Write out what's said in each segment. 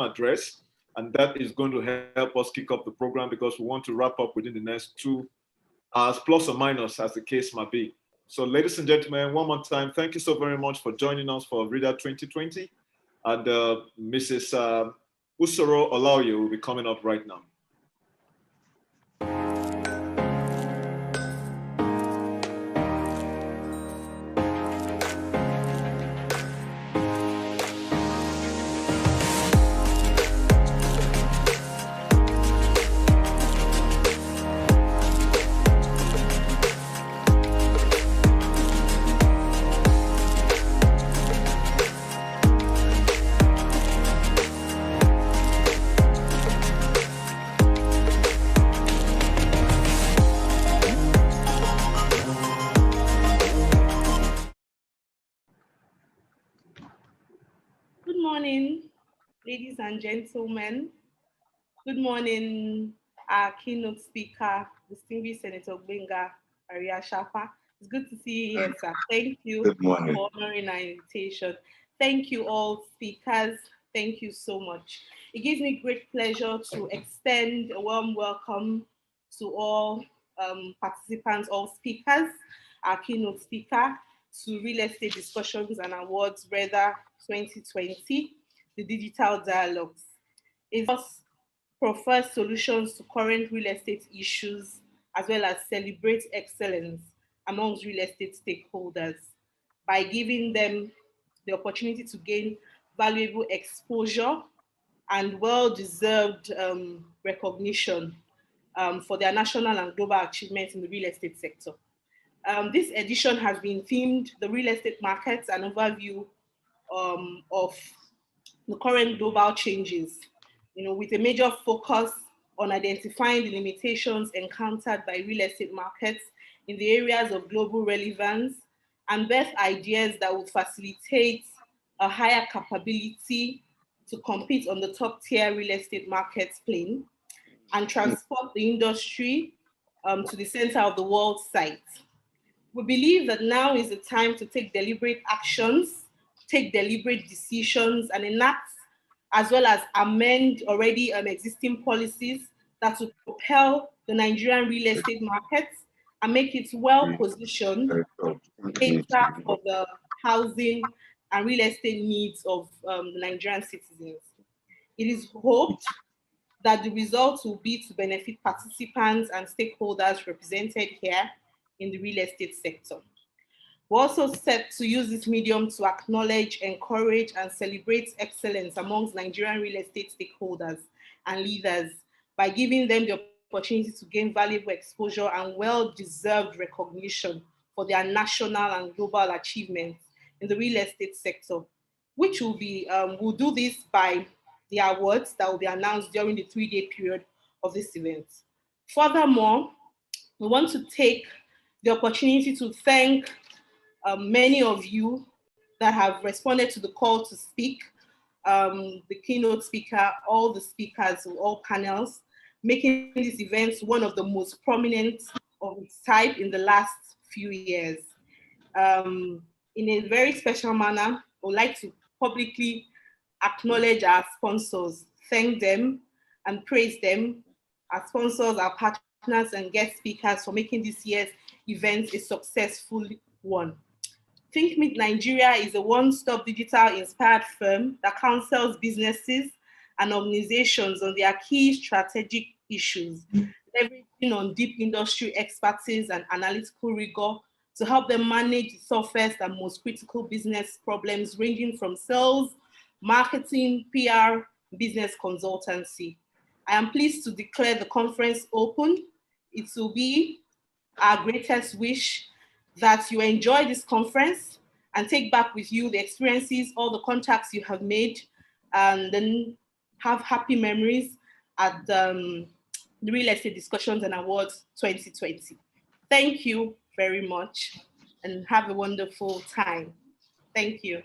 address, and that is going to help us kick off the program because we want to wrap up within the next 2 hours, plus or minus, as the case might be. So, ladies and gentlemen, one more time, thank you so very much for joining us for RIDA 2020. And Mrs. Usoro Olauye will be coming up right now. Ladies and gentlemen, good morning, our keynote speaker, distinguished Senator Gbenga Ariashafa. It's good to see you here, sir. Thank you for honoring our invitation. Thank you all speakers. Thank you so much. It gives me great pleasure to extend a warm welcome to all participants, all speakers, our keynote speaker, to Real Estate Discussions and Awards, REDA 2020. The digital dialogues. It offers solutions to current real estate issues, as well as celebrate excellence amongst real estate stakeholders by giving them the opportunity to gain valuable exposure and well-deserved recognition for their national and global achievements in the real estate sector. This edition has been themed the real estate markets, an overview of the current global changes, with a major focus on identifying the limitations encountered by real estate markets in the areas of global relevance and best ideas that would facilitate a higher capability to compete on the top tier real estate markets plane and transport the industry to the center of the world site. We believe that now is the time to take deliberate actions, take deliberate decisions, and enact as well as amend already existing policies that will propel the Nigerian real estate markets and make it well positioned to cater for the housing and real estate needs of the Nigerian citizens. It is hoped that the results will be to benefit participants and stakeholders represented here in the real estate sector. We're also set to use this medium to acknowledge, encourage, and celebrate excellence amongst Nigerian real estate stakeholders and leaders by giving them the opportunity to gain valuable exposure and well-deserved recognition for their national and global achievements in the real estate sector, which will be, we'll do this by the awards that will be announced during the 3-day period of this event. Furthermore, we want to take the opportunity to thank many of you that have responded to the call to speak, the keynote speaker, all the speakers, all panels, making this event one of the most prominent of its type in the last few years. In a very special manner, I would like to publicly acknowledge our sponsors, thank them and praise them, our sponsors, our partners and guest speakers for making this year's event a successful one. ThinkMeet Nigeria is a one-stop digital-inspired firm that counsels businesses and organizations on their key strategic issues, leveraging on deep industry expertise and analytical rigor to help them manage the toughest and most critical business problems ranging from sales, marketing, PR, business consultancy. I am pleased to declare the conference open. It will be our greatest wish that you enjoy this conference and take back with you the experiences, all the contacts you have made, and then have happy memories at the Real Estate Discussions and Awards 2020. Thank you very much and have a wonderful time. Thank you.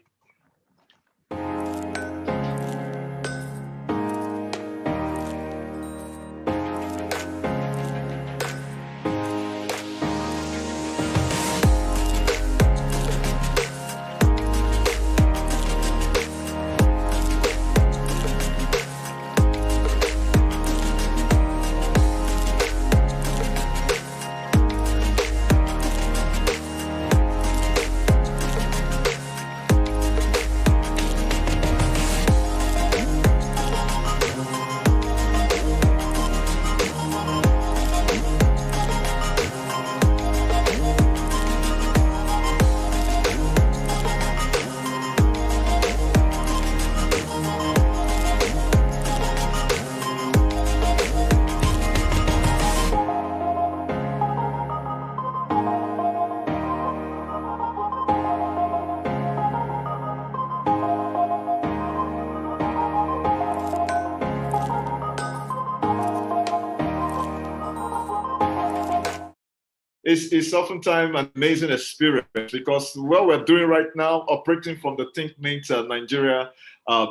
it's oftentimes an amazing experience because what we're doing right now, operating from the ThinkMate Nigeria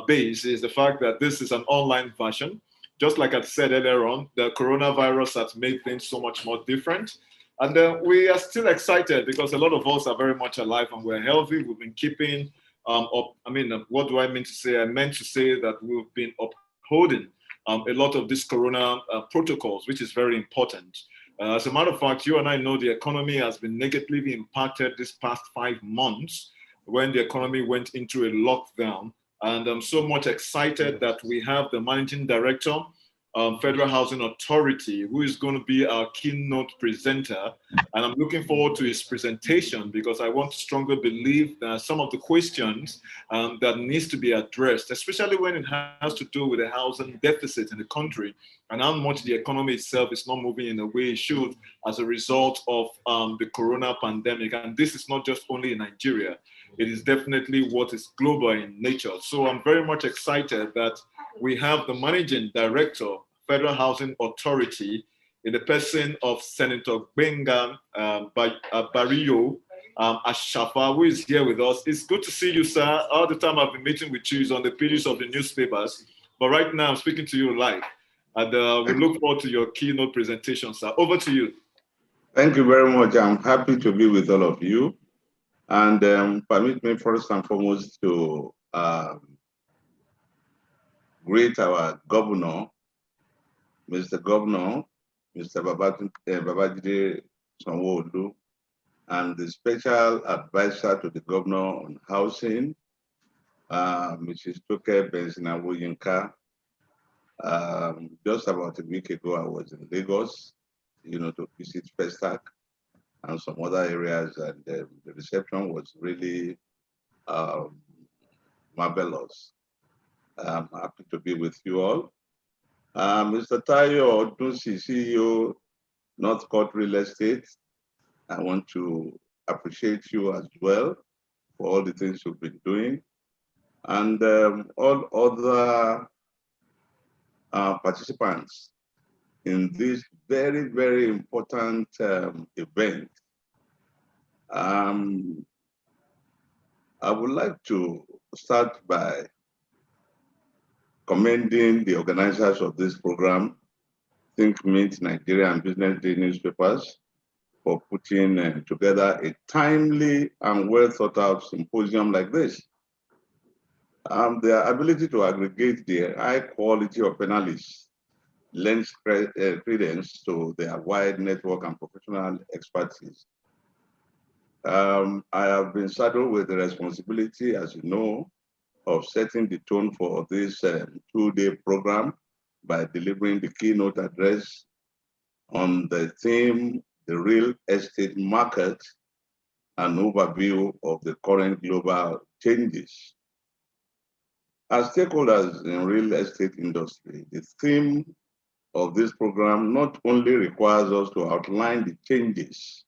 base, is the fact that this is an online version. Just like I said earlier on, the coronavirus has made things so much more different. And we are still excited because a lot of us are very much alive and we're healthy. We've been keeping up. I mean, what do I mean to say? I meant to say that we've been upholding a lot of these corona protocols, which is very important. As a matter of fact, you and I know the economy has been negatively impacted this past 5 months when the economy went into a lockdown. And I'm so much excited that we have the managing director, Federal Housing Authority, who is going to be our keynote presenter. And I'm looking forward to his presentation because I want to strongly believe that some of the questions that needs to be addressed, especially when it has to do with the housing deficit in the country and how much the economy itself is not moving in the way it should as a result of the corona pandemic. And this is not just only in Nigeria. It is definitely what is global in nature. So I'm very much excited that we have the managing director, Federal Housing Authority, in the person of Senator Gbenga Bariyo Ashafa, who is here with us. It's good to see you, sir. All the time I've been meeting with you is on the pages of the newspapers, but right now I'm speaking to you live. And we look forward to your keynote presentation, sir. Over to you. Thank you very much. I'm happy to be with all of you. And permit me first and foremost to greet our governor, Mr. Governor, Mr. Babajide Sanwo-Olu, and the special advisor to the governor on housing, Mrs. Toke Benson-Awoyinka. Just about a week ago, I was in Lagos, to visit Festac and some other areas, and the reception was really marvelous. I'm happy to be with you all. Mr. Tayo Odunsi, CEO, North Court Real Estate, I want to appreciate you as well for all the things you've been doing. And all other participants in this very, very important event. I would like to start by commending the organizers of this program, ThinkMate Nigeria and Business Day newspapers, for putting together a timely and well thought out symposium like this. Their ability to aggregate the high quality of panelists lends credence to their wide network and professional expertise. I have been saddled with the responsibility, as you know, of setting the tone for this two-day program by delivering the keynote address on the theme, the real estate market, an overview of the current global changes. As stakeholders in real estate industry, the theme of this program not only requires us to outline the changes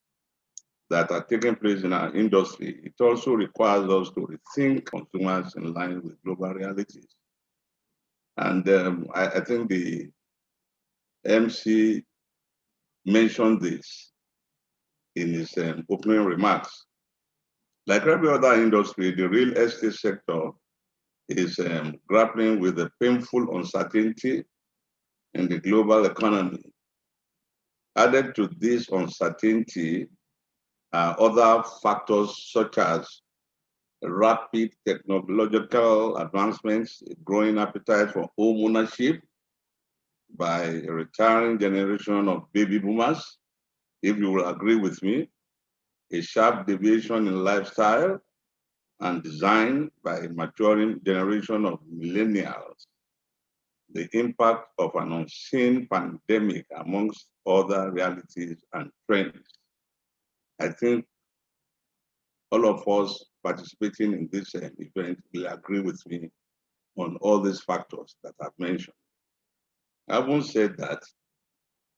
that are taking place in our industry, it also requires us to rethink consumers in line with global realities. And I think the MC mentioned this in his opening remarks. Like every other industry, the real estate sector is grappling with the painful uncertainty in the global economy. Added to this uncertainty are other factors such as rapid technological advancements, a growing appetite for home ownership by a retiring generation of baby boomers, if you will agree with me, a sharp deviation in lifestyle and design by a maturing generation of millennials, the impact of an unseen pandemic amongst other realities and trends. I think all of us participating in this event will agree with me on all these factors that I've mentioned. Having said that,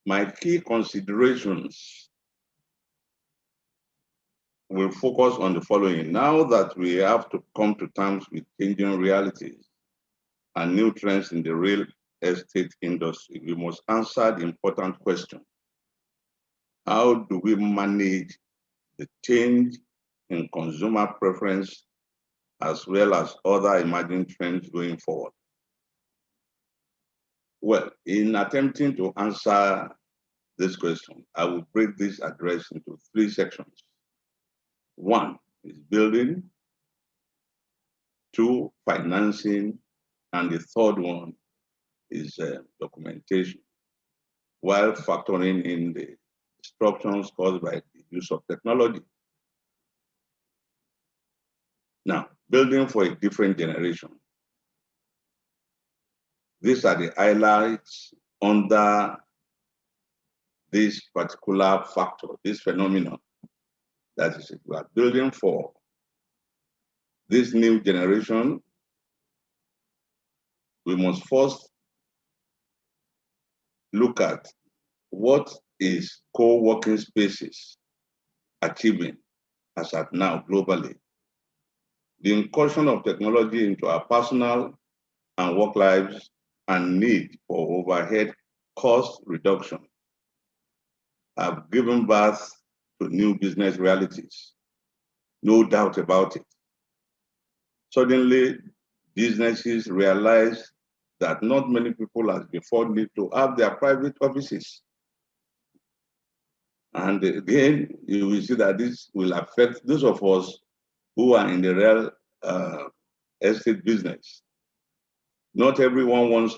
my key considerations will focus on the following. Now that we have to come to terms with changing realities and new trends in the real estate industry, we must answer the important question: How do we manage the change in consumer preference as well as other emerging trends going forward? Well, in attempting to answer this question, I will break this address into 3 sections. 1 is building, 2, financing, and the third one is documentation, while factoring in the disruptions caused by the use of technology. Now, building for a different generation. These are the highlights under this particular factor, this phenomenon. That is, we are building for this new generation. We must first look at what is co-working spaces achieving as at now globally. The incursion of technology into our personal and work lives and need for overhead cost reduction have given birth to new business realities. No doubt about it. Suddenly, businesses realize that not many people as before need to have their private offices. And again, you will see that this will affect those of us who are in the real estate business. Not everyone wants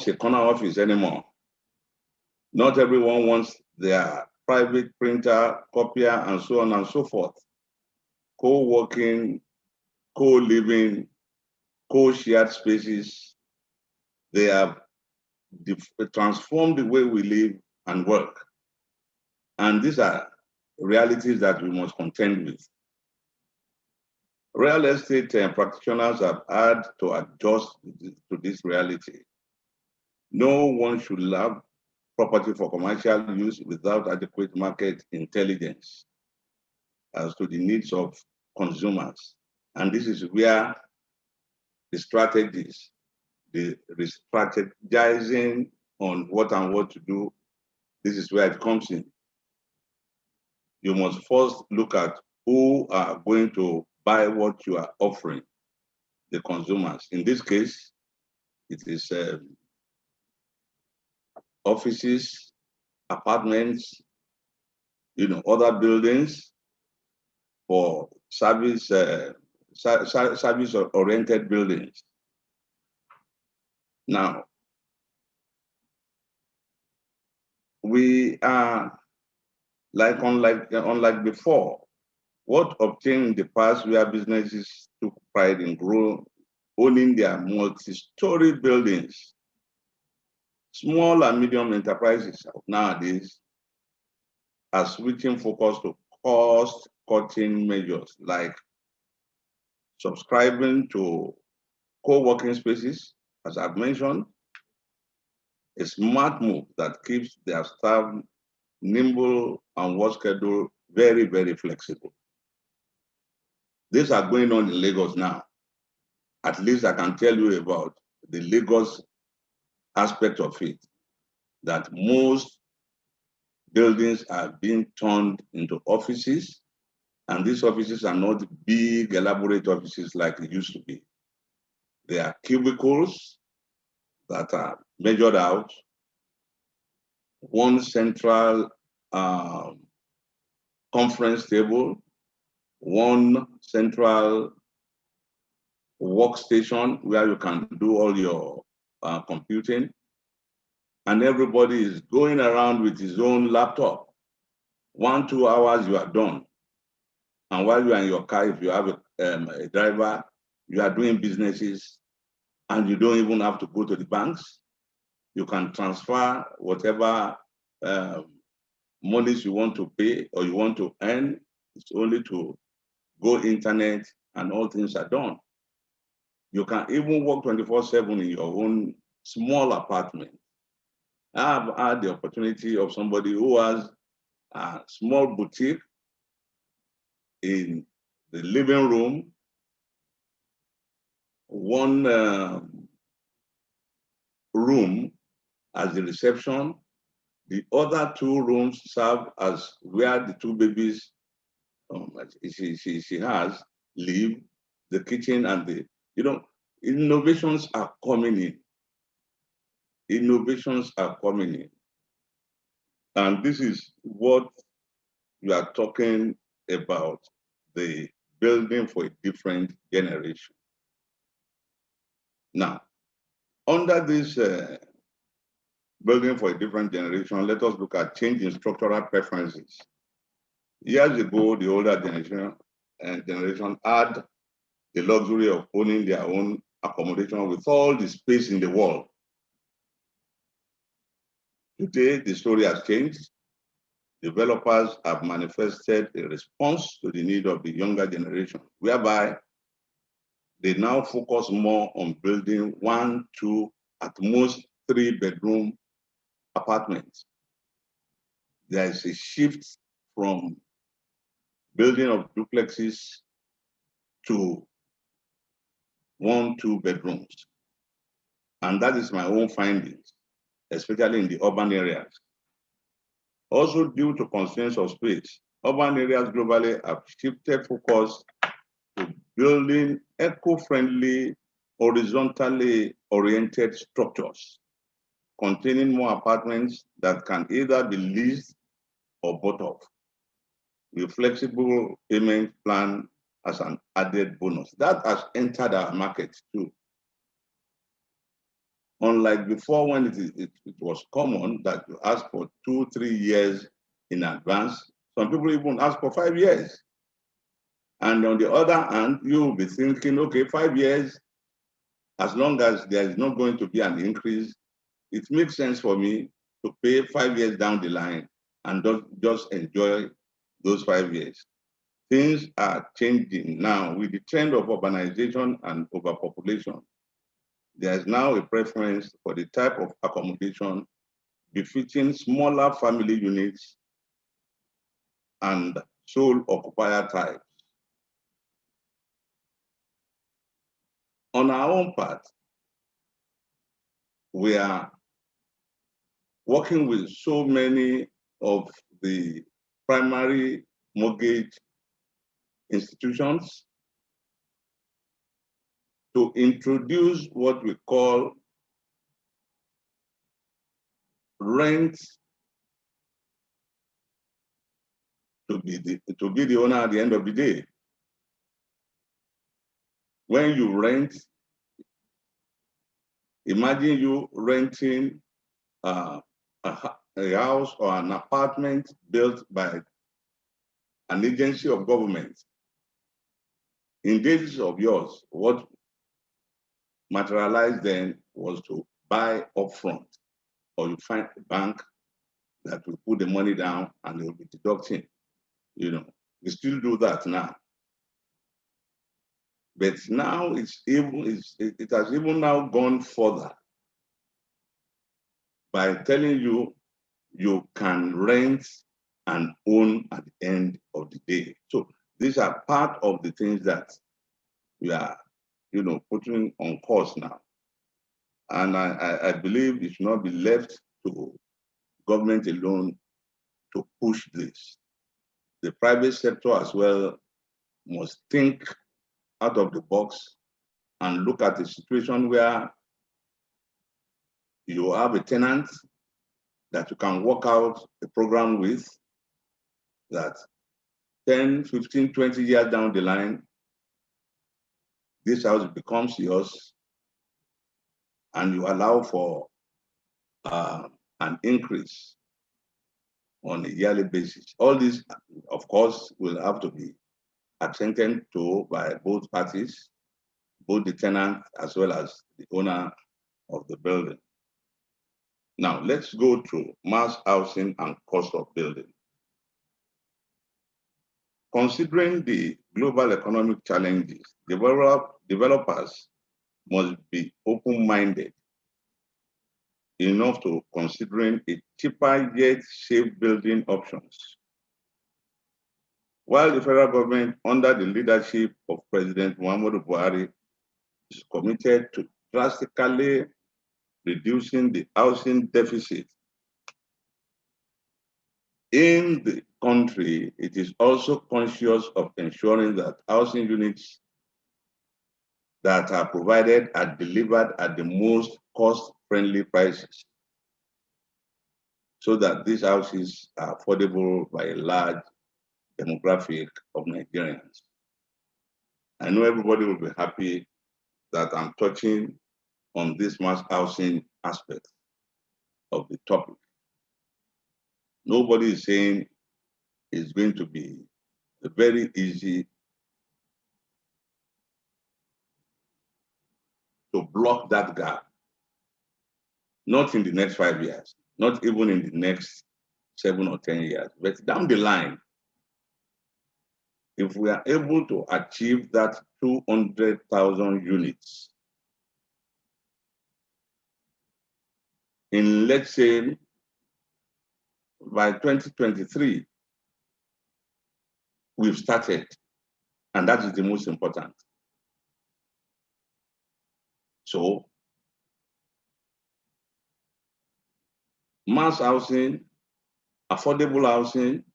a corner office anymore. Not everyone wants their private printer, copier, and so on and so forth. Co-working, co-living, co-shared spaces, they have transformed the way we live and work. And these are realities that we must contend with. Real estate practitioners have had to adjust to this reality. No one should have property for commercial use without adequate market intelligence as to the needs of consumers. And this is where the strategies, the strategizing on what and what to do, this is where it comes in. You must first look at who are going to buy what you are offering, the consumers. In this case, it is offices, apartments, other buildings for service-oriented buildings. Now, we are unlike before. What obtained in the past where businesses took pride in owning their multi-story buildings. Small and medium enterprises nowadays are switching focus to cost-cutting measures like subscribing to co-working spaces, as I've mentioned, a smart move that keeps their staff nimble and work schedule very, very flexible. These are going on in Lagos now. At least I can tell you about the Lagos aspect of it, that most buildings are being turned into offices, and these offices are not big, elaborate offices like it used to be. They are cubicles that are measured out, one central conference table, one central workstation where you can do all your computing, and everybody is going around with his own laptop. 1-2 hours, you are done. And while you are in your car, if you have a driver, you are doing businesses, and you don't even have to go to the banks. You can transfer whatever monies you want to pay or you want to earn. It's only to go internet and all things are done. You can even work 24/7 in your own small apartment. I have had the opportunity of somebody who has a small boutique in the living room, one room as the reception. The other 2 rooms serve as where the 2 babies she has live, the kitchen and the, innovations are coming in. Innovations are coming in. And this is what you are talking about, the building for a different generation. Now, under this building for a different generation, let us look at change in structural preferences. Years ago, the older generation had the luxury of owning their own accommodation with all the space in the world. Today, the story has changed. Developers have manifested a response to the need of the younger generation, whereby they now focus more on building 1, 2, at most 3-bedroom apartments. There is a shift from building of duplexes to 1, 2 bedrooms. And that is my own findings, especially in the urban areas. Also, due to constraints of space, urban areas globally have shifted focus to building eco-friendly, horizontally oriented structures containing more apartments that can either be leased or bought off, with flexible payment plan as an added bonus. That has entered our market too. Unlike before, when it was common that you ask for 2, 3 years in advance, some people even ask for 5 years. And on the other hand, you will be thinking, okay, 5 years, as long as there is not going to be an increase, it makes sense for me to pay 5 years down the line and just enjoy those 5 years. Things are changing now with the trend of urbanization and overpopulation. There is now a preference for the type of accommodation befitting smaller family units and sole occupier types. On our own part, we are working with so many of the primary mortgage institutions to introduce what we call rent to be the owner at the end of the day. When you rent, imagine you renting a house or an apartment built by an agency of government. In days of yours, what materialized then was to buy upfront, or you find a bank that will put the money down and they will be deducting. We still do that now. But now it has even now gone further by telling you you can rent and own at the end of the day. So these are part of the things that we are, putting on course now. And I believe it should not be left to government alone to push this. The private sector as well must think out of the box and look at a situation where you have a tenant that you can work out a program with, that 10, 15, 20 years down the line, this house becomes yours, and you allow for an increase on a yearly basis. All this, of course, will have to be assented to by both parties, both the tenant as well as the owner of the building. Now, let's go to mass housing and cost of building. Considering the global economic challenges, developers must be open-minded enough to considering a cheaper yet safe building options. While the federal government, under the leadership of President Muhammadu Buhari, is committed to drastically reducing the housing deficit in the country, it is also conscious of ensuring that housing units that are provided are delivered at the most cost-friendly prices, so that these houses are affordable by a large demographic of Nigerians. I know everybody will be happy that I'm touching on this mass housing aspect of the topic. Nobody is saying it's going to be very easy to block that gap. Not in the next 5 years, not even in the next 7 or 10 years, but down the line, if we are able to achieve that 200,000 units in, let's say, by 2023, we've started, and that is the most important. So, mass housing, affordable housing,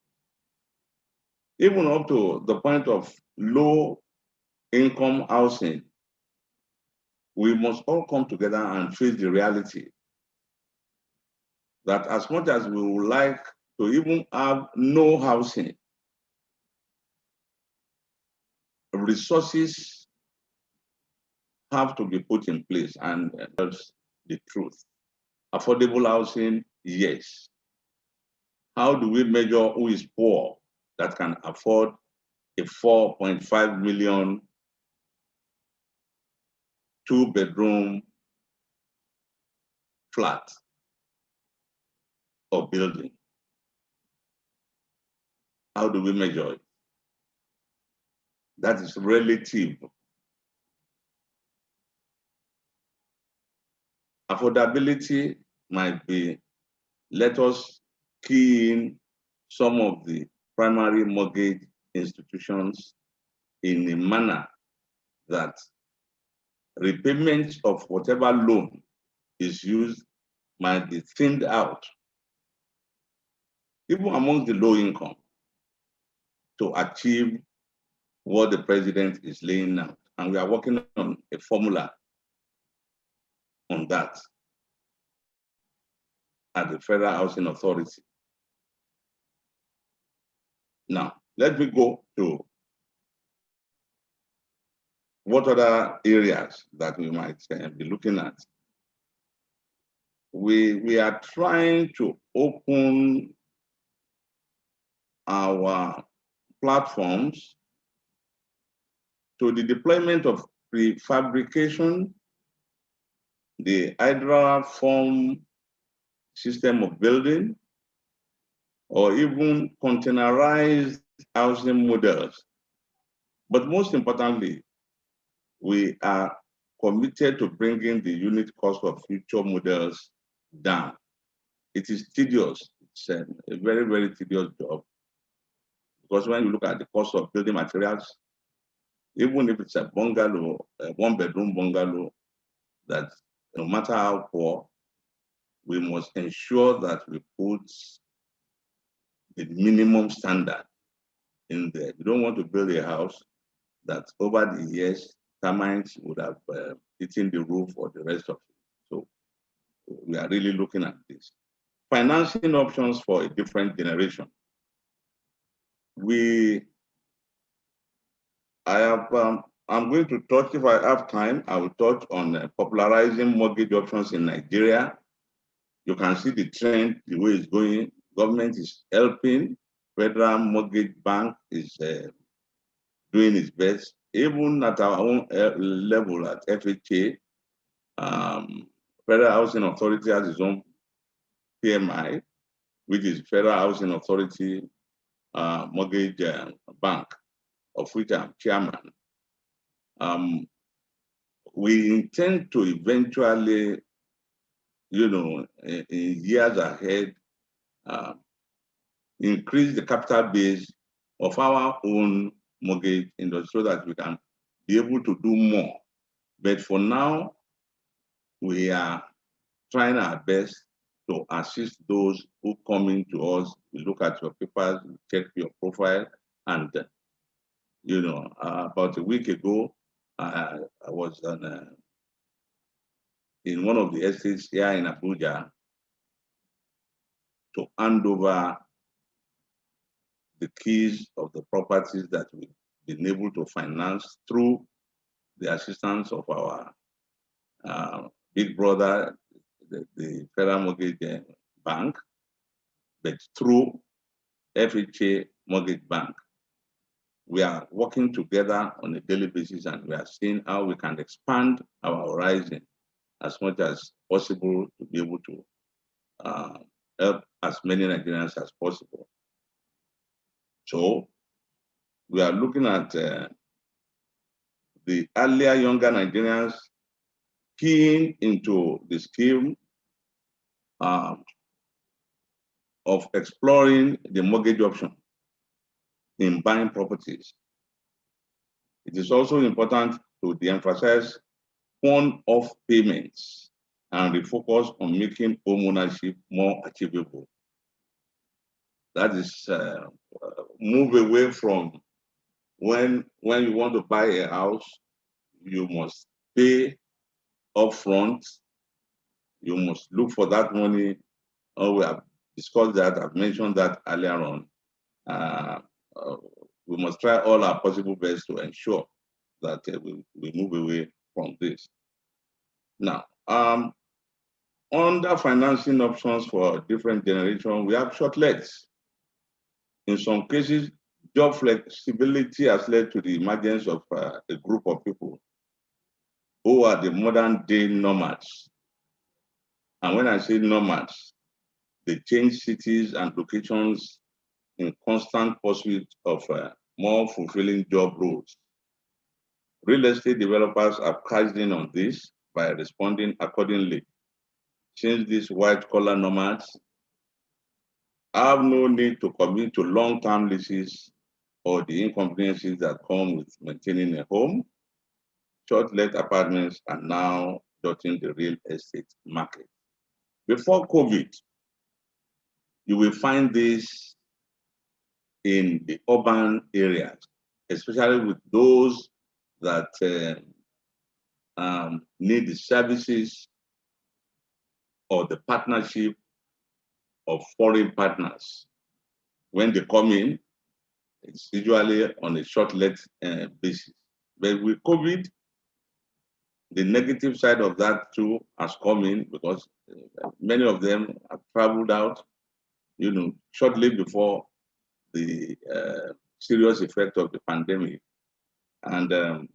even up to the point of low income housing, we must all come together and face the reality that as much as we would like to even have no housing, resources have to be put in place, and that's the truth. Affordable housing, yes. How do we measure who is poor that can afford a 4.5 million 2-bedroom flat or building? How do we measure it? That is relative. Affordability might be, let us key in some of the primary mortgage institutions in a manner that repayment of whatever loan is used might be thinned out, even among the low income, to achieve what the president is laying out. And we are working on a formula on that at the Federal Housing Authority. Now, let me go to what other areas that we might be looking at. We are trying to open our platforms to the deployment of prefabrication, the hydra form system of building, or even containerized housing models. But most importantly, we are committed to bringing the unit cost of future models down. It is tedious. It's a very, very tedious job. Because when you look at the cost of building materials, even if it's a bungalow, a 1-bedroom bungalow, that no matter how poor, we must ensure that we put the minimum standard in there. You don't want to build a house that over the years, termites would have eaten the roof or the rest of it. So we are really looking at this. Financing options for a different generation. I'm going to touch, if I have time, I will touch on popularizing mortgage options in Nigeria. You can see the trend, the way it's going. Government is helping. Federal Mortgage Bank is doing its best. Even at our own level at FHA, Federal Housing Authority has its own PMI, which is Federal Housing Authority Mortgage Bank, of which I'm chairman. We intend to eventually, in years ahead, increase the capital base of our own mortgage industry so that we can be able to do more. But for now, we are trying our best to assist those who come in to us. We look at your papers, we check your profile, and about a week ago, I was in one of the estates here in Abuja to hand over the keys of the properties that we've been able to finance through the assistance of our big brother, the Federal Mortgage Bank, but through FHA Mortgage Bank. We are working together on a daily basis, and we are seeing how we can expand our horizon as much as possible to be able to help as many Nigerians as possible. So we are looking at the earlier younger Nigerians keying into the scheme of exploring the mortgage option in buying properties. It is also important to de-emphasize one-off payments and refocus on making home ownership more achievable. That is, move away from when you want to buy a house, you must pay upfront. You must look for that money. We have discussed that. I've mentioned that earlier on. We must try all our possible best to ensure that we move away from this. Now, under financing options for different generations, we have short legs. In some cases, job flexibility has led to the emergence of a group of people who are the modern day nomads. And when I say nomads, they change cities and locations in constant pursuit of more fulfilling job roles. Real estate developers have cashed in on this by responding accordingly. Since these white-collar nomads have no need to commit to long-term leases or the inconveniences that come with maintaining a home, short-let apartments are now dotting the real estate market. Before COVID, you will find this in the urban areas, especially with those that need the services or the partnership of foreign partners. When they come in, it's usually on a short-let basis. But with COVID, the negative side of that too has come in because many of them have traveled out, shortly before the serious effect of the pandemic. And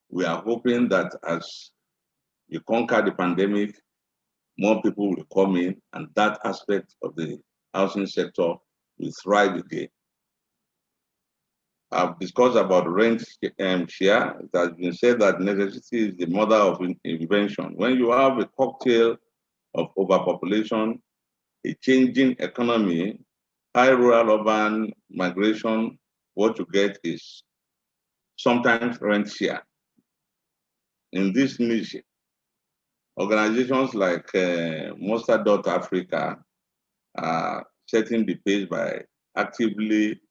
we are hoping that as you conquer the pandemic, more people will come in, and that aspect of the housing sector will thrive again. I've discussed about rent share. It has been said that necessity is the mother of invention. When you have a cocktail of overpopulation, a changing economy, high rural-urban migration, what you get is sometimes rent share. In this niche, organizations like Monster.Africa are setting the pace by actively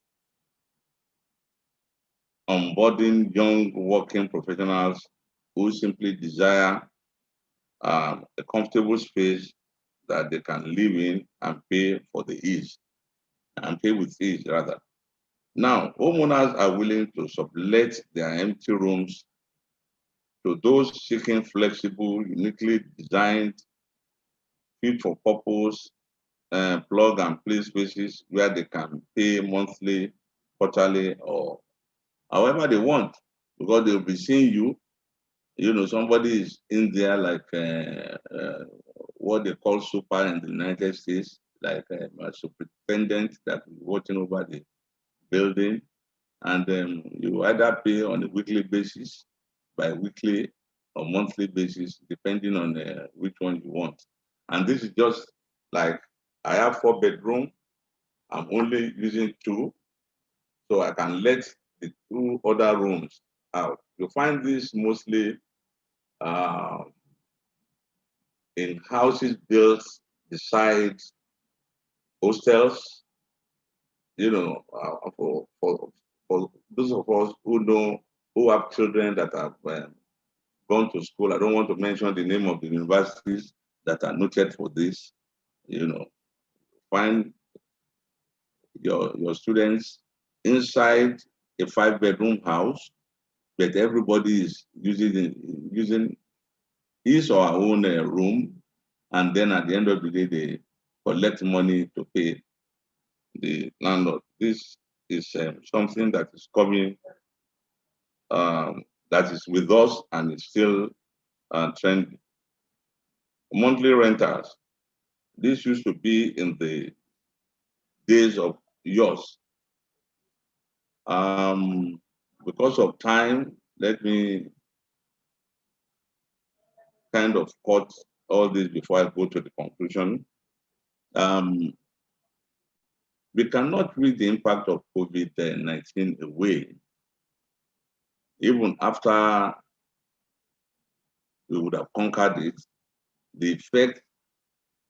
onboarding young working professionals who simply desire a comfortable space that they can live in and pay with ease, rather. Now, homeowners are willing to sublet their empty rooms to those seeking flexible, uniquely designed, fit-for-purpose, plug-and-play spaces where they can pay monthly, quarterly, or however they want, because they'll be seeing you. Somebody is in there like what they call super in the United States, like a superintendent that is watching over the building, and you either pay on a weekly basis, bi-weekly, or monthly basis, depending on which one you want. And this is just like, I have 4 bedrooms, I'm only using 2, so I can let the 2 other rooms out. You find this mostly in houses built beside hostels, for those of us who have children that have gone to school, I don't want to mention the name of the universities that are noted for this. Find your students inside a 5-bedroom house, but everybody is using his or her own room, and then at the end of the day, they collect money to pay the landlord. This is something that is coming, that is with us, and it's still trending. Monthly rentals. This used to be in the days of yours. Because of time, let me kind of cut all this before I go to the conclusion. We cannot read the impact of COVID-19 away. Even after we would have conquered it, the effect,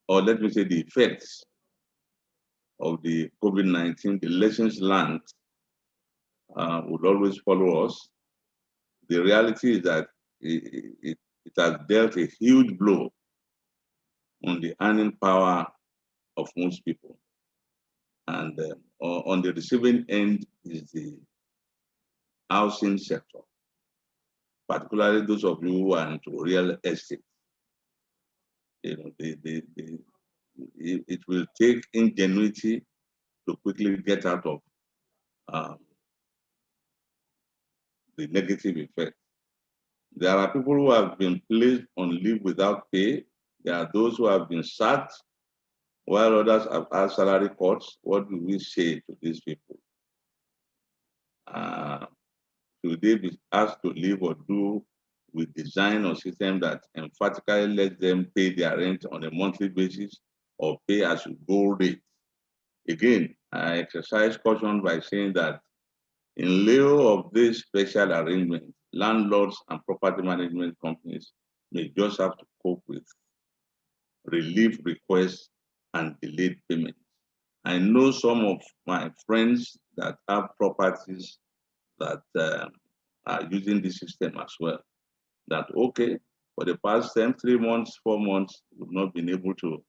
or let me say the effects of the COVID-19, the lessons learned would always follow us. The reality is that it has dealt a huge blow on the earning power of most people. And on the receiving end is the housing sector, particularly those of you who are into real estate. It will take ingenuity to quickly get out of the negative effect. There are people who have been placed on leave without pay. There are those who have been sacked, while others have had salary cuts. What do we say to these people? Should they be asked to leave, or do we design a system that emphatically lets them pay their rent on a monthly basis or pay as you go rate? Again, I exercise caution by saying that in lieu of this special arrangement, landlords and property management companies may just have to cope with relief requests and delayed payments. I know some of my friends that have properties that are using this system as well. That, okay, for the past 3 months, 4 months, you've not been able to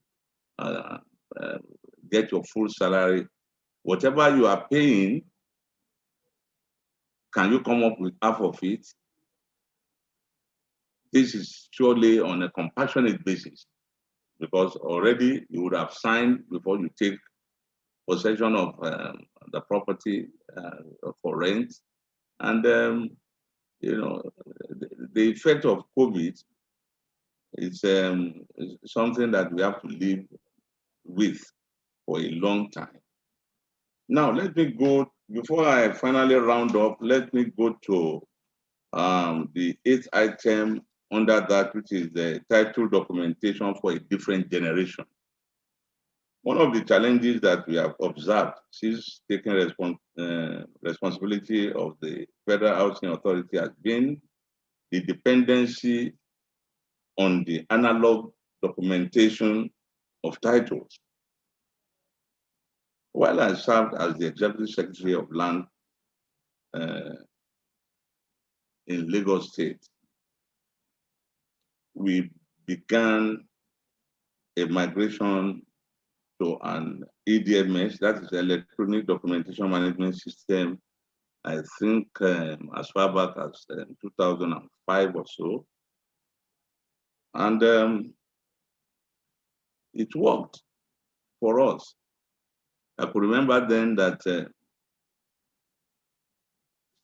get your full salary. Whatever you are paying, can you come up with half of it? This is surely on a compassionate basis, because already you would have signed before you take possession of the property for rent. And the effect of COVID is something that we have to live with for a long time. Now, let me go, before I finally round up, let me go to the 8th item under that, which is the title documentation for a different generation. One of the challenges that we have observed since taking responsibility of the Federal Housing Authority has been the dependency on the analog documentation of titles. While I served as the Executive Secretary of Land in Lagos State, we began a migration to an EDMS, that is Electronic Documentation Management System, I think as far back as 2005 or so. And it worked for us. I could remember then that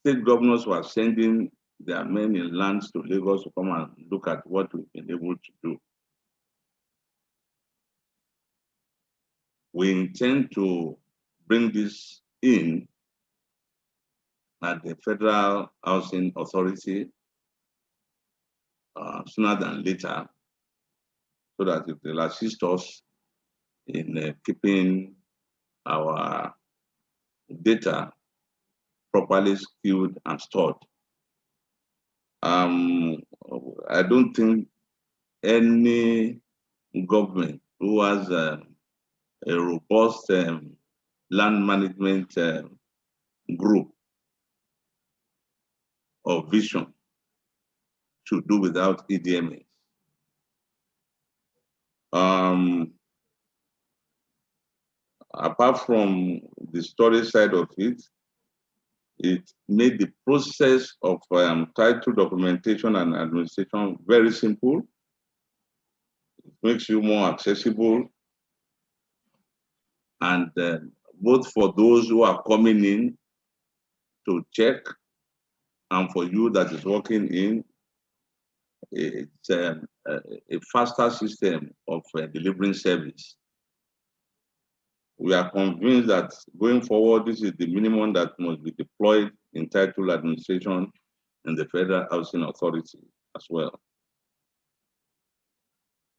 state governors were sending their men in lands to Lagos to come and look at what we've been able to do. We intend to bring this in at the Federal Housing Authority sooner than later, so that it will assist us in keeping our data properly skilled and stored. I don't think any government who has a robust land management group or vision should do without EDMA. Apart from the storage side of it, it made the process of title documentation and administration very simple. It makes you more accessible. And both for those who are coming in to check and for you that is working in, it's a faster system of delivering service. We are convinced that going forward, this is the minimum that must be deployed in title administration and the Federal Housing Authority as well.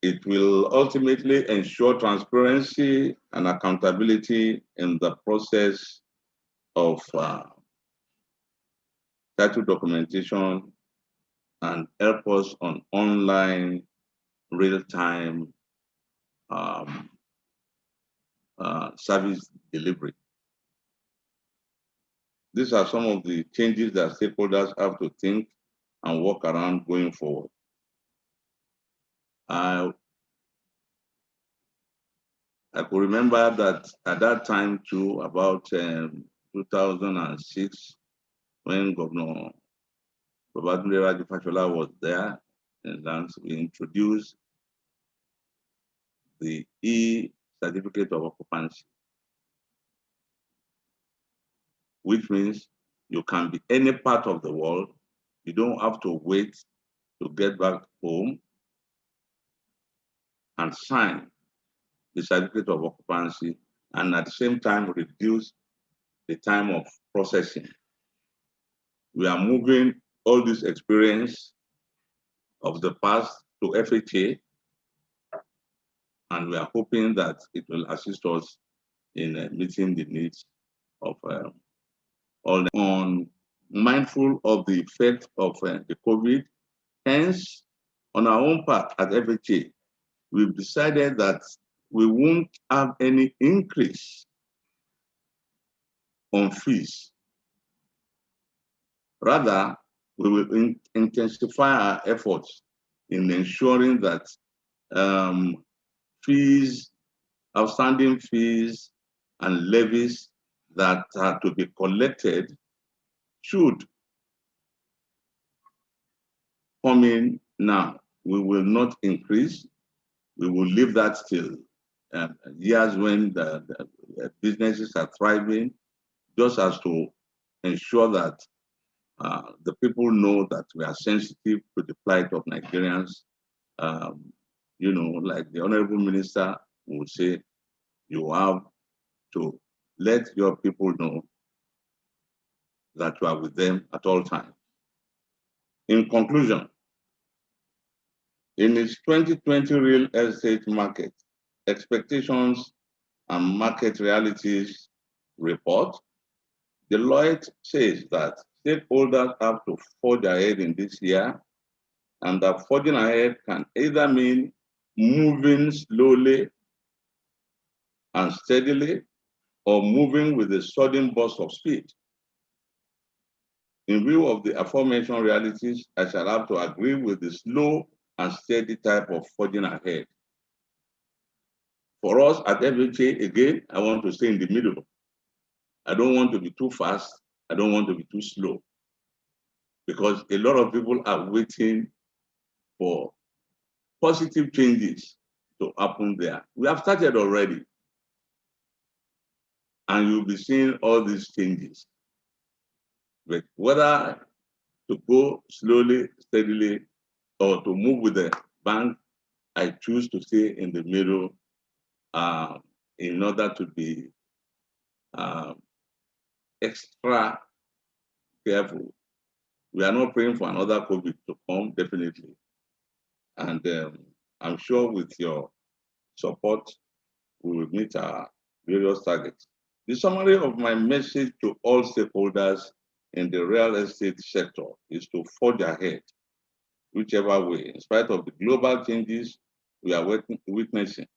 It will ultimately ensure transparency and accountability in the process of title documentation and help us on online real-time service delivery. These are some of the changes that stakeholders have to think and work around going forward. I could remember that at that time too, about 2006, when Governor Babatunde Raji Fashola was there, and we introduced the e-certificate of occupancy, which means you can be any part of the world. You don't have to wait to get back home and sign the certificate of occupancy, and at the same time reduce the time of processing. We are moving all this experience of the past to FHA, and we are hoping that it will assist us in meeting the needs of all. On mindful of the effect of the COVID, hence, on our own part at FHA, we've decided that we won't have any increase on fees. Rather, we will intensify our efforts in ensuring that fees, outstanding fees and levies that are to be collected should come in now. We will not increase. We will leave that till years when the businesses are thriving, just as to ensure that the people know that we are sensitive to the plight of Nigerians. You know, like the Honorable Minister would say, you have to let your people know that you are with them at all times. In conclusion, in its 2020 real estate market expectations and market realities report, Deloitte says that stakeholders have to forge ahead in this year, and that forging ahead can either mean moving slowly and steadily or moving with a sudden burst of speed. In view of the aforementioned realities, I shall have to agree with the slow and steady type of forging ahead. For us at FHA, again, I want to stay in the middle. I don't want to be too fast. I don't want to be too slow, because a lot of people are waiting for positive changes to happen there. We have started already, and you'll be seeing all these changes. But whether to go slowly, steadily, or to move with the bank, I choose to stay in the middle in order to be extra careful. We are not praying for another COVID to come, definitely. And I'm sure with your support, we will meet our various targets. The summary of my message to all stakeholders in the real estate sector is to forge ahead, whichever way, in spite of the global changes we are witnessing.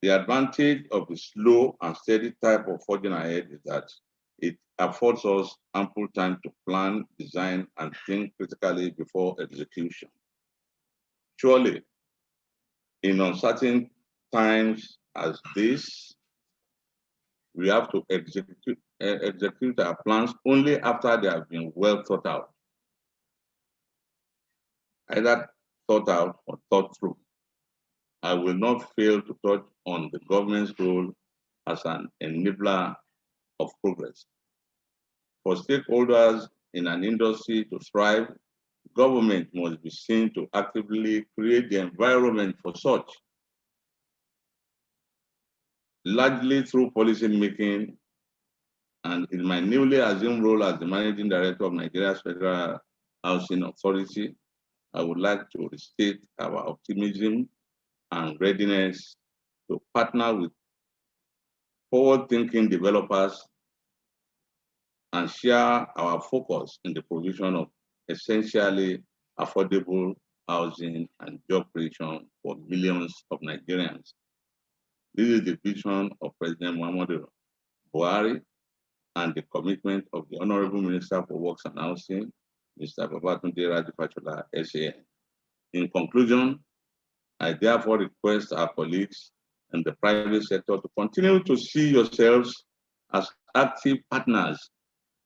The advantage of the slow and steady type of forging ahead is that it affords us ample time to plan, design, and think critically before execution. Surely, in uncertain times as this, we have to execute our plans only after they have been well thought out, either thought out or thought through. I will not fail to touch on the government's role as an enabler of progress. For stakeholders in an industry to thrive, government must be seen to actively create the environment for such, largely through policy making. And in my newly assumed role as the Managing Director of Nigeria's Federal Housing Authority, I would like to restate our optimism and readiness to partner with forward-thinking developers and share our focus in the provision of essentially affordable housing and job creation for millions of Nigerians. This is the vision of President Muhammadu Buhari and the commitment of the Honorable Minister for Works and Housing, Mr. Babatunde Raji Fashola, SAN. In conclusion, I therefore request our colleagues in the private sector to continue to see yourselves as active partners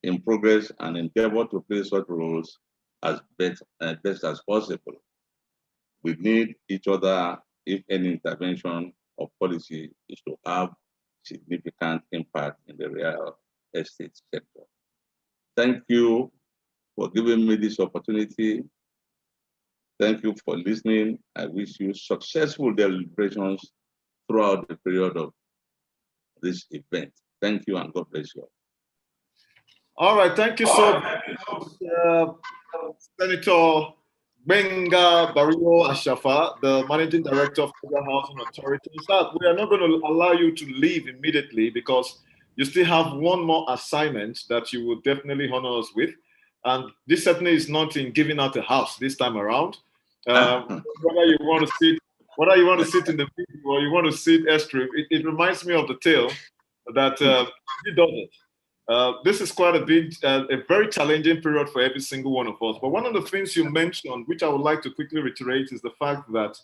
in progress and endeavor to play such roles as best as possible. We need each other if any intervention of policy is to have significant impact in the real estate sector. Thank you for giving me this opportunity. Thank you for listening. I wish you successful deliberations throughout the period of this event. Thank you and God bless you. All right, thank you so much, Senator Gbenga Barrios Ashafa, the Managing Director of Federal Housing Authority. We are not going to allow you to leave immediately because you still have one more assignment that you will definitely honor us with. And this certainly is not in giving out a house this time around. Whether you want to sit in the middle or you want to sit airstrip, it reminds me of the tale that he does it. This is quite a very challenging period for every single one of us. But one of the things you mentioned, which I would like to quickly reiterate, is the fact that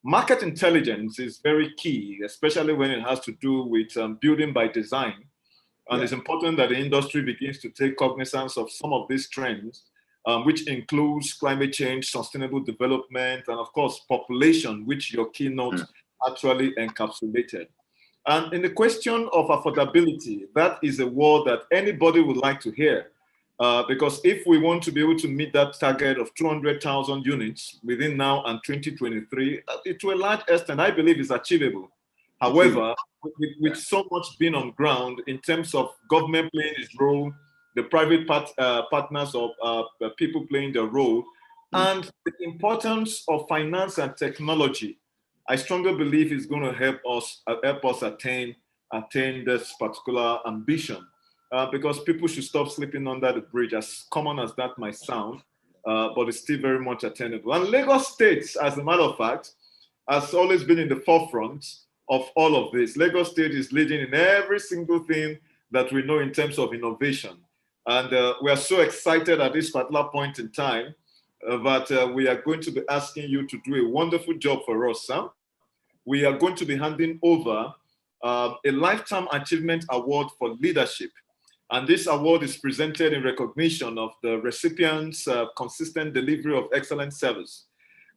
market intelligence is very key, especially when it has to do with building by design. And it's important that the industry begins to take cognizance of some of these trends, which includes climate change, sustainable development, and of course, population, which your keynote actually encapsulated. And in the question of affordability, that is a word that anybody would like to hear. Because if we want to be able to meet that target of 200,000 units within now and 2023, to a large extent, I believe is achievable. However, with so much being on ground in terms of government playing its role, the private partners of people playing their role, and the importance of finance and technology, I strongly believe is going to help us attain this particular ambition. Because people should stop sleeping under the bridge, as common as that might sound, but it's still very much attainable. And Lagos State, as a matter of fact, has always been in the forefront of all of this. Lagos State is leading in every single thing that we know in terms of innovation. And we are so excited at this particular point in time that we are going to be asking you to do a wonderful job for us, Sam. We are going to be handing over a Lifetime Achievement Award for Leadership. And this award is presented in recognition of the recipient's consistent delivery of excellent service.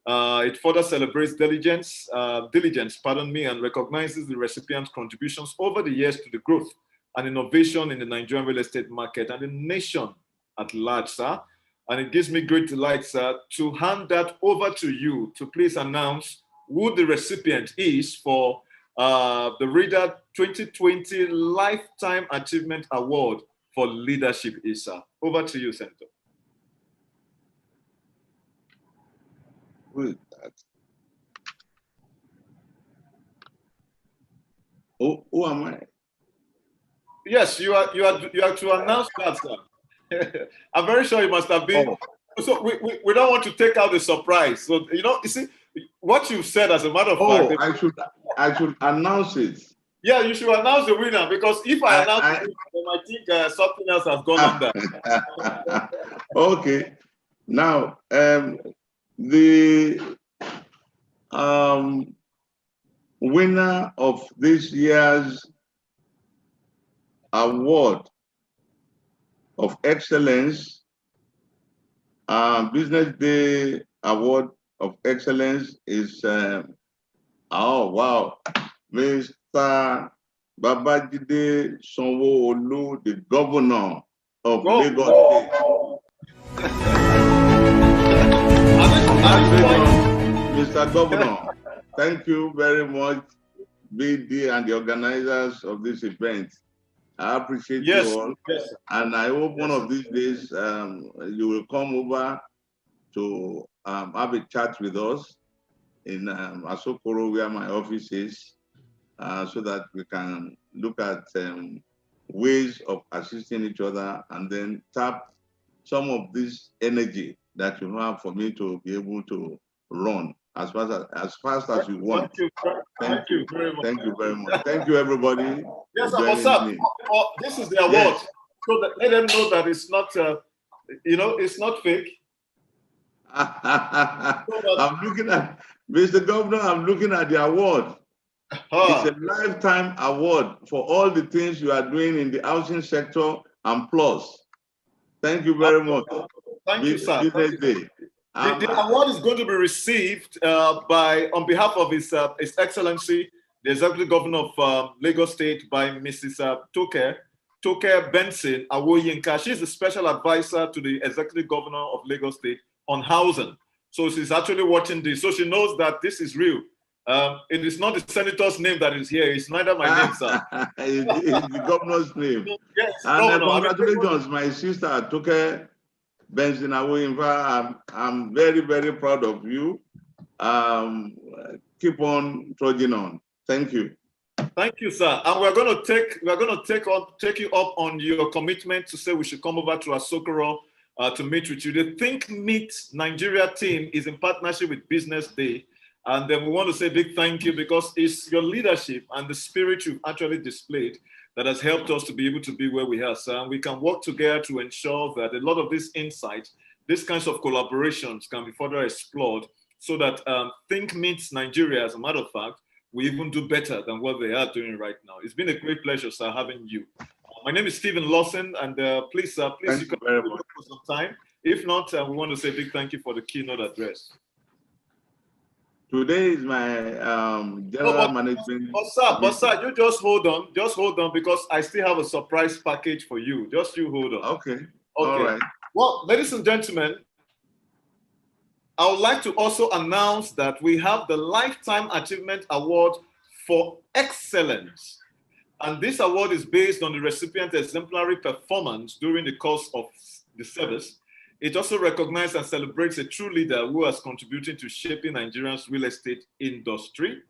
It further celebrates diligence, and recognizes the recipient's contributions over the years to the growth and innovation in the Nigerian real estate market and the nation at large, sir. And it gives me great delight, sir, to hand that over to you to please announce who the recipient is for the Reader 2020 Lifetime Achievement Award for Leadership, sir. Over to you, Senator. Who is that? Who am I? Yes, you are to announce that, sir. I'm very sure you must have been. Oh. So we don't want to take out the surprise. So, you see, what you said, as a matter of fact. I should announce it. Yeah, you should announce the winner, because if I announce the winner, then I think something else has gone under. Okay. Now, the winner of this year's award of excellence, Business Day Award of Excellence is, oh wow, Mr. Babajide Sanwo-Olu, the governor of Lagos State. Mr. Governor, thank you very much, BD and the organizers of this event. I appreciate you all. Yes. And I hope one of these days you will come over to have a chat with us in Asokoro, where my office is, so that we can look at ways of assisting each other and then tap some of this energy that you have for me to be able to run as fast as you want. Thank you very much. Thank you very much. Thank you, everybody. Yes, what's up? This is the award. Yes. So that, let them know that it's not, it's not fake. I'm looking at, Mr. Governor, I'm looking at the award. It's a lifetime award for all the things you are doing in the housing sector and plus. Thank you very much. Thank you, sir. The award is going to be received on behalf of His Excellency, the Executive Governor of Lagos State, by Mrs. Toke Benson Awoyinka. She's the special advisor to the Executive Governor of Lagos State on housing. So she's actually watching this. So she knows that this is real. It is not the senator's name that is here. It's neither my name, sir. It's the governor's name. Yes, and congratulations, my sister Toke Benson Awoyinka. I'm very, very proud of you. Keep on trudging on. Thank you. Thank you, sir. And we're going to take you up on your commitment to say we should come over to Asokoro to meet with you. The Think Meet Nigeria team is in partnership with Business Day. And then we want to say a big thank you, because it's your leadership and the spirit you've actually displayed that has helped us to be able to be where we are, sir. And we can work together to ensure that a lot of these insights, these kinds of collaborations can be further explored, so that Think Meets Nigeria, as a matter of fact, we even do better than what they are doing right now. It's been a great pleasure, sir, having you. My name is Stephen Lawson, and please, you can very much for some time. If not, we want to say a big thank you for the keynote address. Today is my general management. But sir, you just hold on, because I still have a surprise package for you. Just you hold on. Okay. All right. Well, ladies and gentlemen, I would like to also announce that we have the Lifetime Achievement Award for Excellence. And this award is based on the recipient's exemplary performance during the course of the service. It also recognizes and celebrates a true leader who has contributed to shaping Nigeria's real estate industry.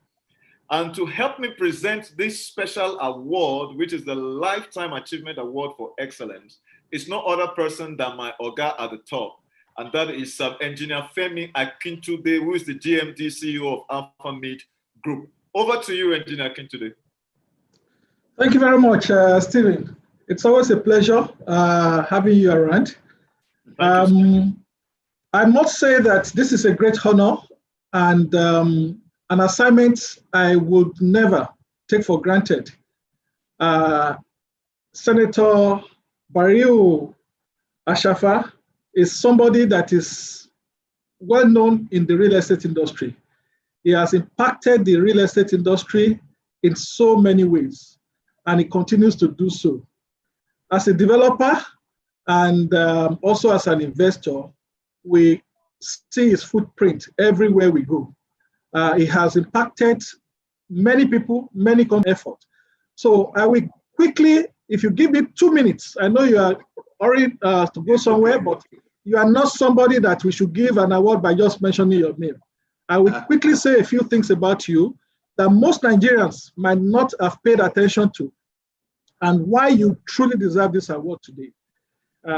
And to help me present this special award, which is the Lifetime Achievement Award for Excellence, is no other person than my Oga at the top. And that is Engineer Femi Akintude, who is the GMD CEO of Alpha Mid Group. Over to you, Engineer Akintude. Thank you very much, Stephen. It's always a pleasure having you around. I must say that this is a great honor and an assignment I would never take for granted. Senator Bariu Ashafa is somebody that is well known in the real estate industry. He has impacted the real estate industry in so many ways, and he continues to do so. As a developer, and also as an investor, we see his footprint everywhere we go. It has impacted many people, many effort. So I will quickly, if you give me 2 minutes, I know you are already to go somewhere, but you are not somebody that we should give an award by just mentioning your name. I will quickly say a few things about you that most Nigerians might not have paid attention to, and why you truly deserve this award today.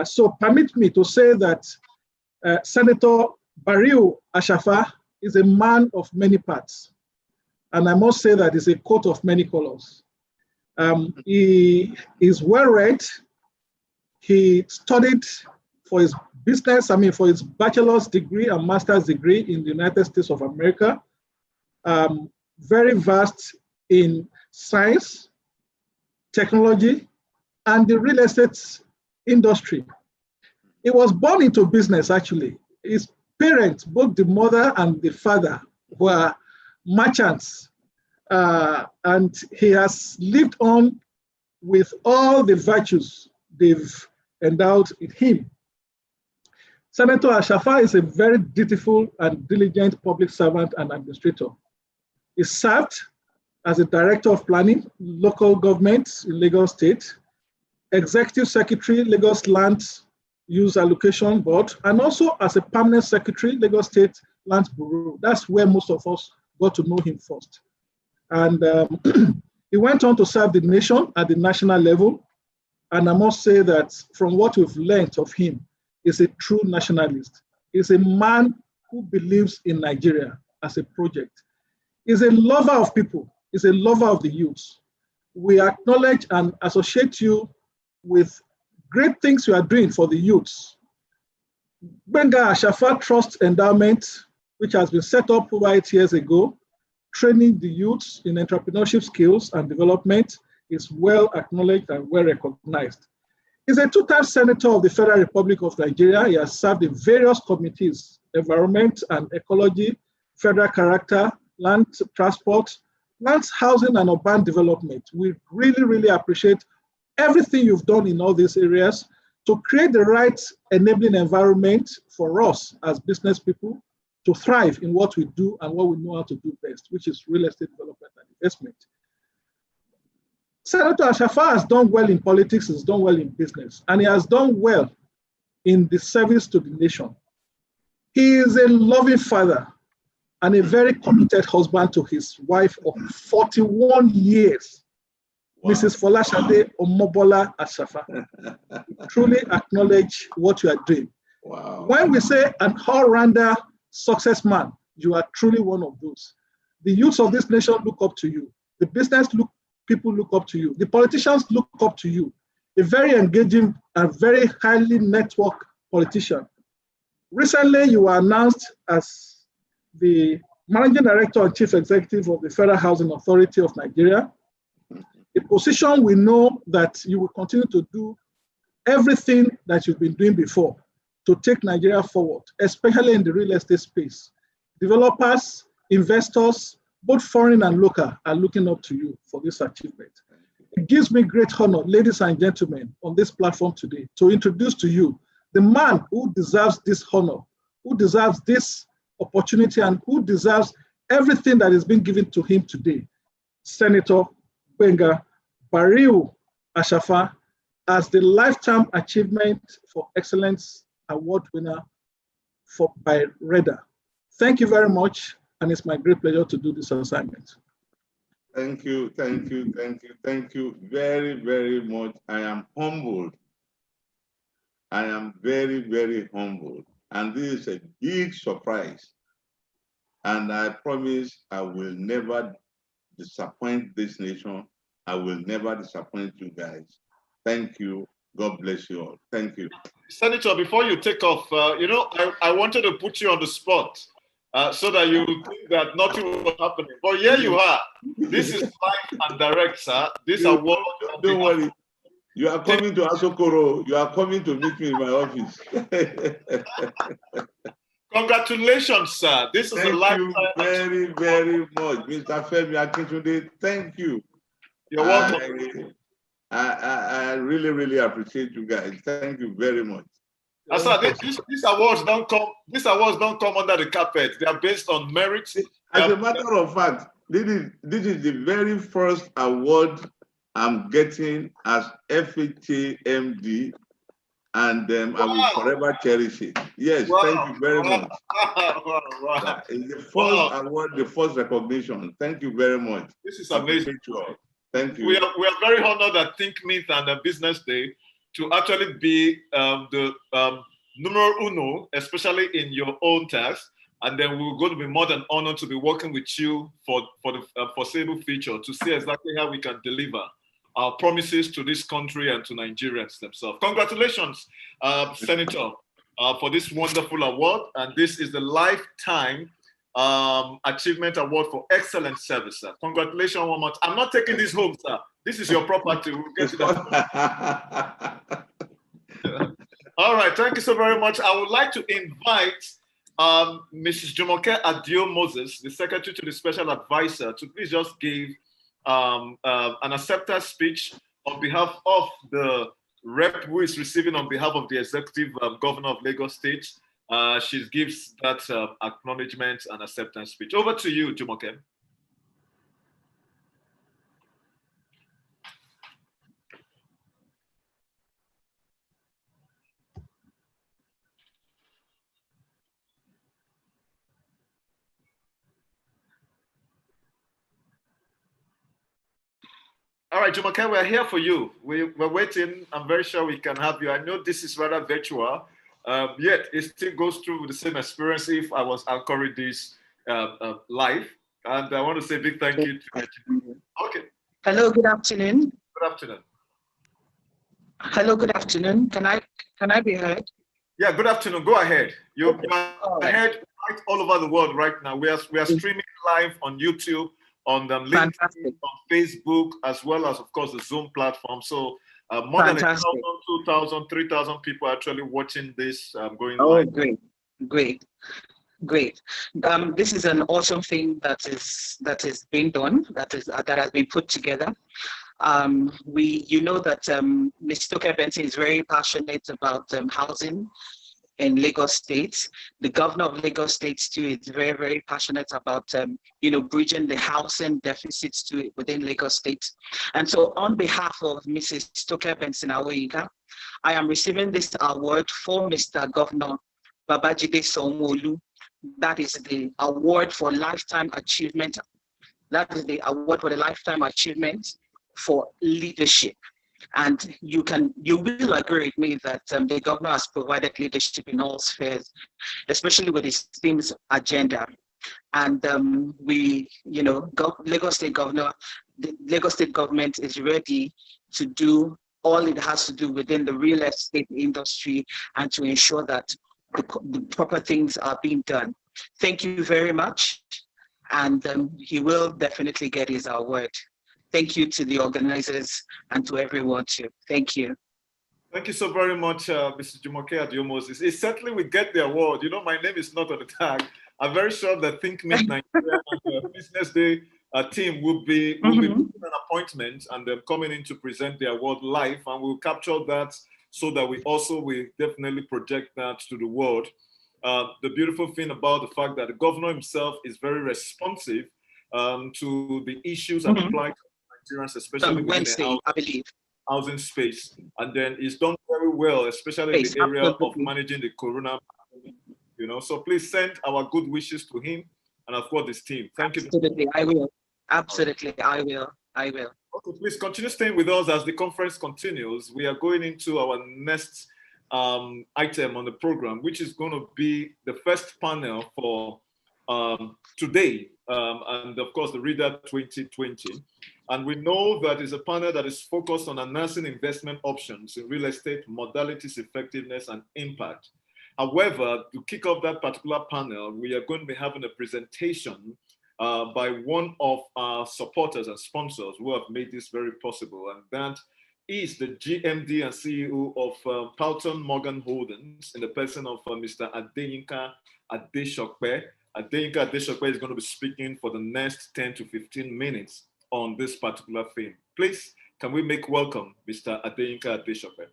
So permit me to say that Senator Bariu Ashafa is a man of many parts. And I must say that he's a coat of many colors. He is well-read. He studied for his for his bachelor's degree and master's degree in the United States of America. Very vast in science, technology, and the real estate industry. He was born into business, actually. His parents, both the mother and the father, were merchants. And he has lived on with all the virtues they've endowed in him. Senator Ashafa is a very dutiful and diligent public servant and administrator. He served as a director of planning, local government in Lagos State, executive secretary, Lagos Land Use Allocation Board, and also as a permanent secretary, Lagos State Land Bureau. That's where most of us got to know him first. And he went on to serve the nation at the national level. And I must say that from what we've learned of him, he's a true nationalist. He's a man who believes in Nigeria as a project. He's a lover of people. He's a lover of the youth. We acknowledge and associate you with great things you are doing for the youths. Gbenga Ashafa Trust Endowment, which has been set up over 8 years ago, training the youths in entrepreneurship skills and development, is well acknowledged and well recognized. He's a two-time senator of the Federal Republic of Nigeria. He has served in various committees: environment and ecology, federal character, land transport, lands, housing, and urban development. We really, really appreciate everything you've done in all these areas to create the right enabling environment for us as business people to thrive in what we do and what we know how to do best, which is real estate development and investment. Senator Ashafa has done well in politics, he's done well in business, and he has done well in the service to the nation. He is a loving father and a very committed husband to his wife of 41 years, wow. Mrs. Folashade Omobola Ashafa. Truly acknowledge what you are doing. Wow. When we say an all-rounder success man, you are truly one of those. The youth of this nation look up to you. The business people look up to you. The politicians look up to you. A very engaging and very highly networked politician. Recently, you were announced as the Managing Director and Chief Executive of the Federal Housing Authority of Nigeria, a position we know that you will continue to do everything that you've been doing before to take Nigeria forward, especially in the real estate space. Developers, investors, both foreign and local, are looking up to you for this achievement. It gives me great honor, ladies and gentlemen, on this platform today to introduce to you the man who deserves this honor, who deserves this opportunity, and who deserves everything that is being given to him today, Senator Gbenga Bariu Ashafa, as the Lifetime Achievement for Excellence Award winner by REDA. Thank you very much, and it's my great pleasure to do this assignment. Thank you, thank you, thank you, thank you very, very much. I am humbled. I am very, very humbled. And this is a big surprise. And I promise I will never disappoint this nation. I will never disappoint you guys. Thank you. God bless you all. Thank you. Senator, before you take off, I wanted to put you on the spot so that you think that nothing was happening. But here you are. This is live and direct, sir. This award. Don't worry. You are coming to Asokoro. You are coming to meet me in my office. Congratulations, sir. This is a lifetime. Thank you very, very much, Mr. Femi Akintunde. Thank you. You're welcome. I really, really appreciate you guys. Thank you very much. Sir, these awards don't come. These awards don't come under the carpet. They are based on merit. As a matter of fact, this is the very first award I'm getting as FHA MD, and I will forever cherish it. Yes, thank you very much. Wow. It's the first award, the first recognition. Thank you very much. This is amazing. Thank you. We are very honored at Think Meet and Business Day to actually be the numero uno, especially in your own task. And then we're going to be more than honored to be working with you for the foreseeable future to see exactly how we can deliver our promises to this country and to Nigerians themselves. Congratulations, Senator, for this wonderful award. And this is the Lifetime Achievement Award for Excellent Service, sir. Congratulations one more time. I'm not taking this home, sir. This is your property. We'll get to that. All right, thank you so very much. I would like to invite Mrs. Jumoke Adio-Moses, the Secretary to the Special Advisor, to please just give an acceptance speech on behalf of the rep who is receiving on behalf of the Executive Governor of Lagos State. She gives that acknowledgement and acceptance speech. Over to you, Jumoke. All right, Jumoke, we're here for you. We're waiting. I'm very sure we can have you. I know this is rather virtual, yet it still goes through the same experience if I was anchoring this live. And I want to say a big thank you to you. Okay. Hello, good afternoon. Good afternoon. Hello, good afternoon. Can I be heard? Yeah, good afternoon. Go ahead. You're ahead right all over the world right now. We are streaming live on YouTube, on the LinkedIn, on Facebook, as well as, of course, the Zoom platform. So more than 1,000, 2,000, 3,000 people actually watching this going live. Great. This is an awesome thing that is being done, that has been put together. You know that Mr. Toke Benson is very passionate about housing in Lagos State. The governor of Lagos State too is very, very passionate about bridging the housing deficits to within Lagos State. And so on behalf of Mrs. Toke Benson Awoyinka, I am receiving this award for Mr. Governor Babajide Sanwo-Olu. That is the award for lifetime achievement. That is the award for the lifetime achievement for leadership. And you will agree with me that the governor has provided leadership in all spheres, especially with his themes agenda. And Lagos State Governor, the Lagos State government is ready to do all it has to do within the real estate industry and to ensure that the proper things are being done. Thank you very much. And he will definitely get his award. Thank you to the organizers and to everyone too. Thank you. Thank you so very much, Mr. Jumoke Adio-Moses. It certainly will get the award. You know, my name is not on the tag. I'm very sure the Think Meet Nigeria and the Business Day team will be making an appointment and they're coming in to present the award live, and we'll capture that so that we also will definitely project that to the world. The beautiful thing about the fact that the governor himself is very responsive to the issues and apply to Nigerians, especially within the housing space. And then he's done very well, especially in the area of managing the corona, so please send our good wishes to him and of course his team. Thank you. Absolutely, I will. Absolutely, I will. Okay, please continue staying with us as the conference continues. We are going into our next item on the program, which is going to be the first panel for today, and of course the Reader 2020. And we know that it's a panel that is focused on enhancing investment options in real estate, modalities, effectiveness, and impact. However, to kick off that particular panel, we are going to be having a presentation by one of our supporters and sponsors who have made this very possible, and that is the GMD and CEO of Pelton Morgan Holdings in the person of Mr. Adeyinka Adeshokpe. Adeyinka Adeshokpe is going to be speaking for the next 10 to 15 minutes on this particular theme. Please, can we make welcome Mr. Adeyinka Adeshokpe?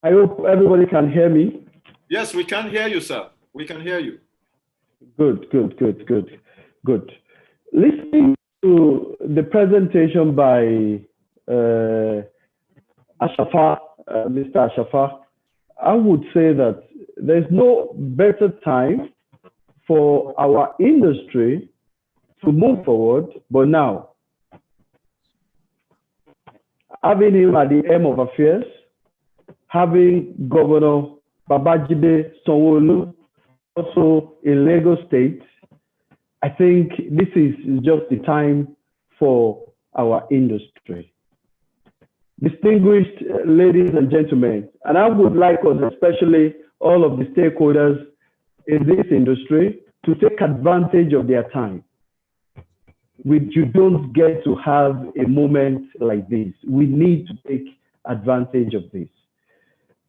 I hope everybody can hear me. Yes, we can hear you, sir. We can hear you. Good. Listening to the presentation by Ashafa, Mr. Ashafa, I would say that there's no better time for our industry to move forward, but now. Having him at the helm of affairs, having Governor Babajide Sanwo-Olu also in Lagos State, I think this is just the time for our industry. Distinguished ladies and gentlemen, and I would like us, especially all of the stakeholders in this industry, to take advantage of their time. You don't get to have a moment like this. We need to take advantage of this.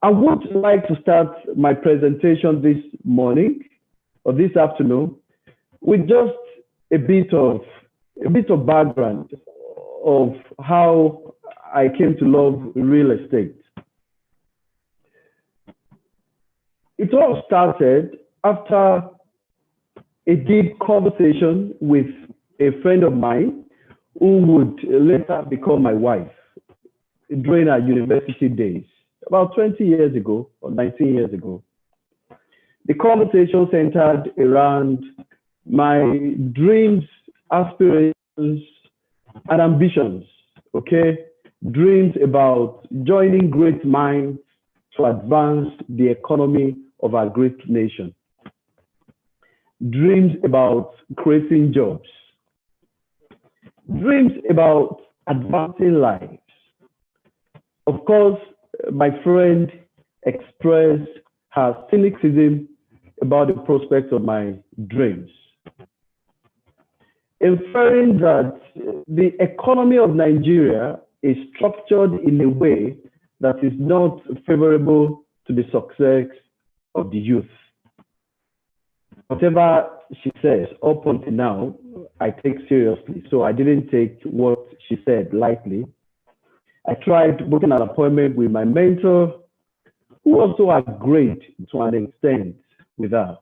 I would like to start my presentation this morning or this afternoon with just a bit of background of how I came to love real estate. It all started after a deep conversation with a friend of mine who would later become my wife during our university days, about 20 years ago or 19 years ago. The conversation centered around my dreams, aspirations, and ambitions, okay? Dreams about joining great minds to advance the economy of our great nation. Dreams about creating jobs. Dreams about advancing lives. Of course, my friend expressed her cynicism about the prospects of my dreams, inferring that the economy of Nigeria is structured in a way that is not favorable to the success of the youth. Whatever she says up until now, I take seriously. So I didn't take what she said lightly. I tried booking an appointment with my mentor, who also agreed to an extent with her,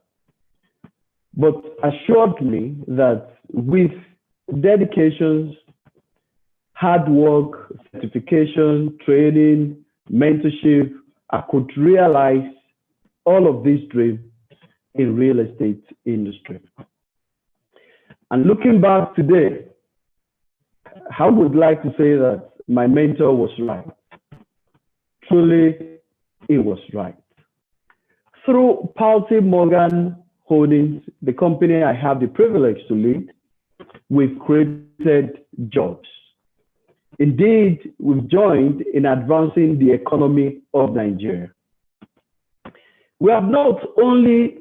but assured me that with dedications, hard work, certification, training, mentorship, I could realize all of these dreams in real estate industry. And looking back today, I would like to say that my mentor was right. Truly, he was right. Through Palti Morgan Holdings, the company I have the privilege to lead, we've created jobs. Indeed, we've joined in advancing the economy of Nigeria. We have not only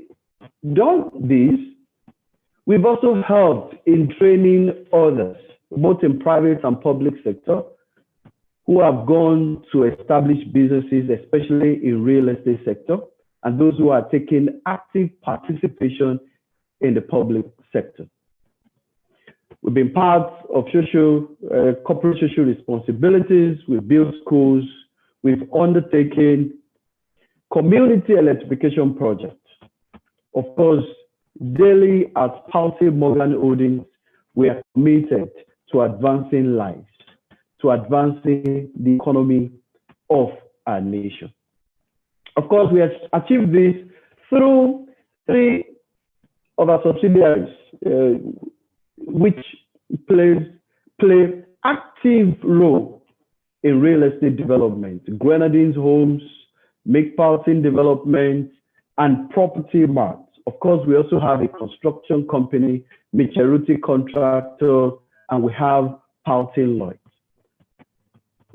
done this, we've also helped in training others, both in private and public sector, who have gone to establish businesses, especially in real estate sector, and those who are taking active participation in the public sector. We've been part of corporate social responsibilities. We've built schools. We've undertaken community electrification projects. Of course, daily at Palti Morgan Holdings, we are committed to advancing lives, to advancing the economy of our nation. Of course, we have achieved this through 3 of our subsidiaries, which play active role in real estate development: Grenadines Homes, McPartin Development, and Property Mart. Of course, we also have a construction company, Micheruti Contractor, and we have Palti Lloyd.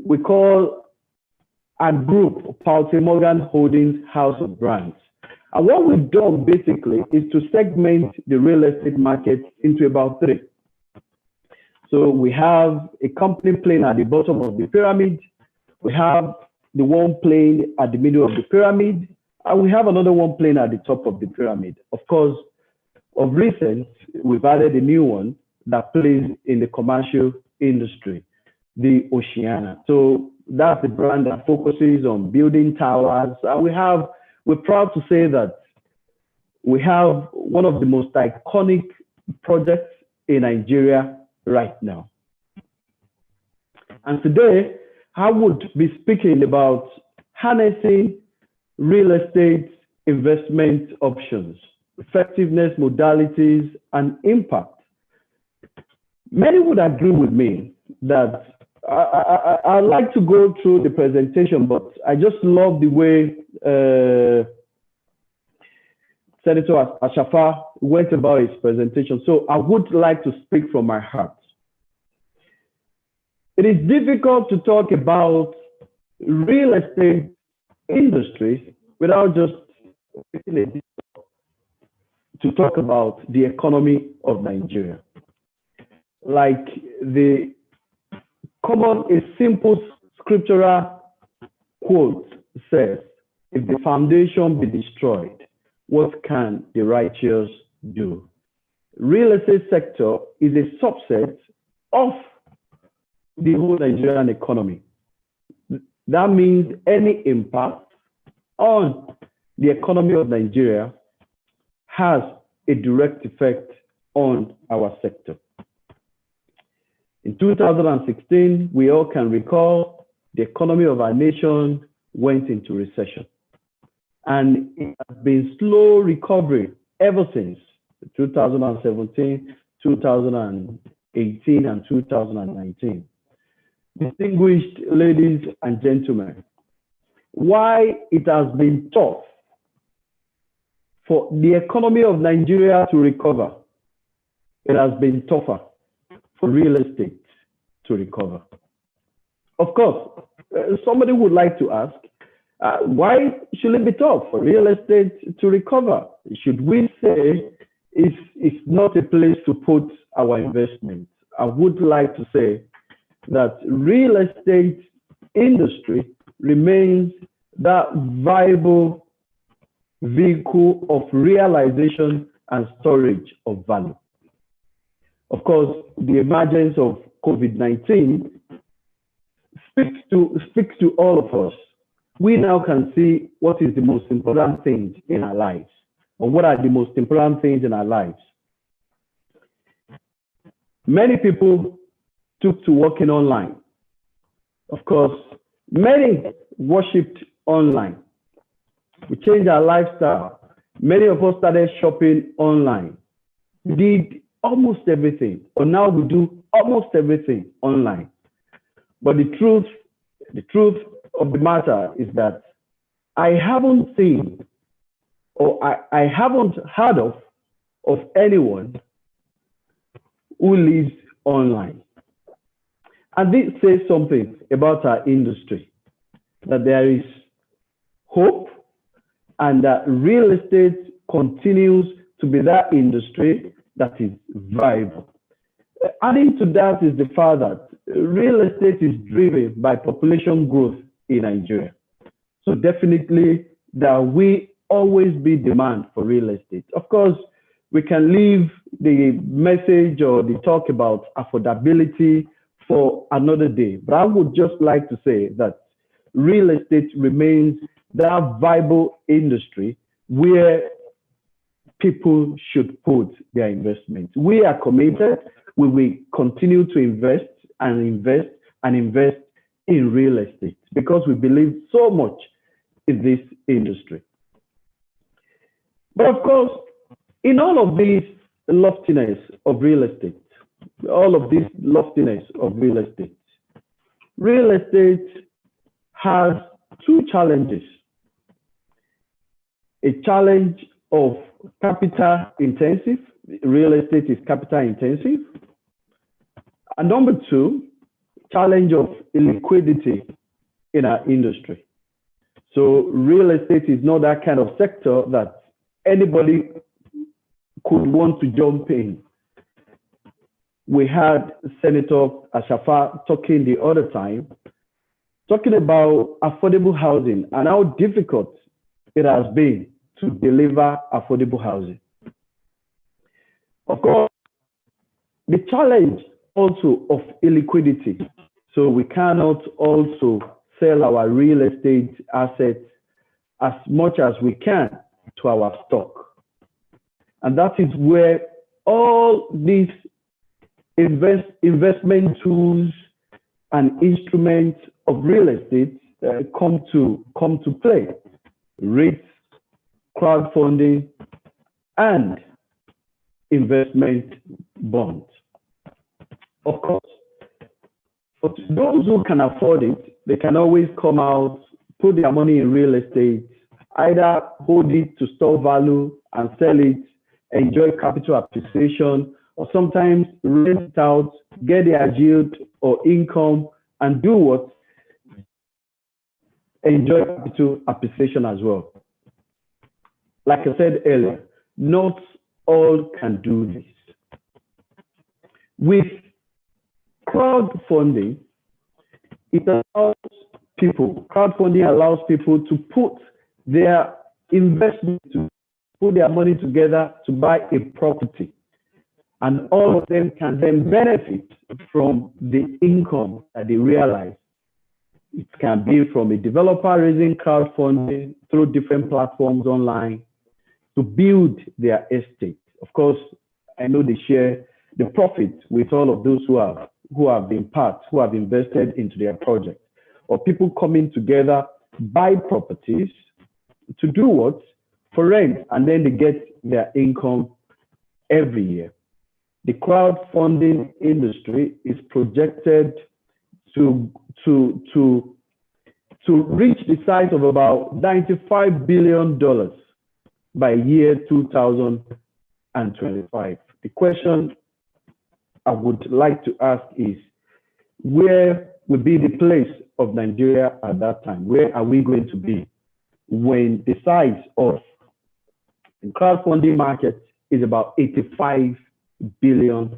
We call our group Palti Morgan Holdings House of Brands. And what we've done basically is to segment the real estate market into about 3. So we have a company playing at the bottom of the pyramid. We have the one playing at the middle of the pyramid. And we have another one playing at the top of the pyramid. Of course, of recent, we've added a new one that plays in the commercial industry, the Oceana. So that's the brand that focuses on building towers. And we're proud to say that we have one of the most iconic projects in Nigeria right now. And today, I would be speaking about harnessing real estate investment options, effectiveness, modalities, and impact. Many would agree with me that I'd like to go through the presentation, but I just love the way Senator Ashafa went about his presentation. So I would like to speak from my heart. It is difficult to talk about real estate industry without just to talk about the economy of Nigeria. Like the common, a simple scriptural quote says, if the foundation be destroyed, what can the righteous do? Real estate sector is a subset of the whole Nigerian economy. That means any impact on the economy of Nigeria has a direct effect on our sector. In 2016, we all can recall the economy of our nation went into recession. And it has been slow recovery ever since 2017, 2018, and 2019. Distinguished ladies and gentlemen, why it has been tough for the economy of Nigeria to recover, it has been tougher for real estate to recover. Of course, somebody would like to ask, why should it be tough for real estate to recover? Should we say it's not a place to put our investment? I would like to say that real estate industry remains that viable vehicle of realization and storage of value. Of course, the emergence of COVID-19 speaks to all of us. We now can see what is the most important things in our lives, or what are the most important things in our lives. Many people took to working online. Of course, many worshipped online. We changed our lifestyle. Many of us started shopping online. We did almost everything, or now we do almost everything online. But the truth of the matter is that I haven't seen, or I haven't heard of anyone who lives online. And this says something about our industry, that there is hope and that real estate continues to be that industry that is viable. Adding to that is the fact that real estate is driven by population growth in Nigeria. So definitely there will always be demand for real estate. Of course, we can leave the message or the talk about affordability for another day, but I would just like to say that real estate remains that viable industry where people should put their investments. We are committed. We will continue to invest and invest and invest in real estate because we believe so much in this industry. But of course, in all of this loftiness of real estate, real estate has two challenges. A challenge of capital intensive. Real estate is capital intensive. And number two, challenge of liquidity in our industry. So real estate is not that kind of sector that anybody could want to jump in. We had Senator Ashafa talking the other time, talking about affordable housing and how difficult it has been to deliver affordable housing. Of course, the challenge also of illiquidity. So we cannot also sell our real estate assets as much as we can to our stock. And that is where all these investment tools and instruments of real estate come to play. REITs, crowdfunding, and investment bonds. Of course, for those who can afford it, they can always come out, put their money in real estate, either hold it to store value and sell it, enjoy capital appreciation, or sometimes rent it out, get their yield or income, and do what? Enjoy capital appreciation as well. Like I said earlier, not all can do this. With crowdfunding, crowdfunding allows people to put their investment, to put their money together to buy a property. And all of them can then benefit from the income that they realize. It can be from a developer raising crowdfunding through different platforms online to build their estate. Of course, I know they share the profit with all of those who have been part, who have invested into their project. Or people coming together, buy properties to do what? For rent, and then they get their income every year. The crowdfunding industry is projected to reach the size of about $95 billion by year 2025. The question I would like to ask is, where will be the place of Nigeria at that time? Where are we going to be when the size of the crowdfunding market is about $85 billion?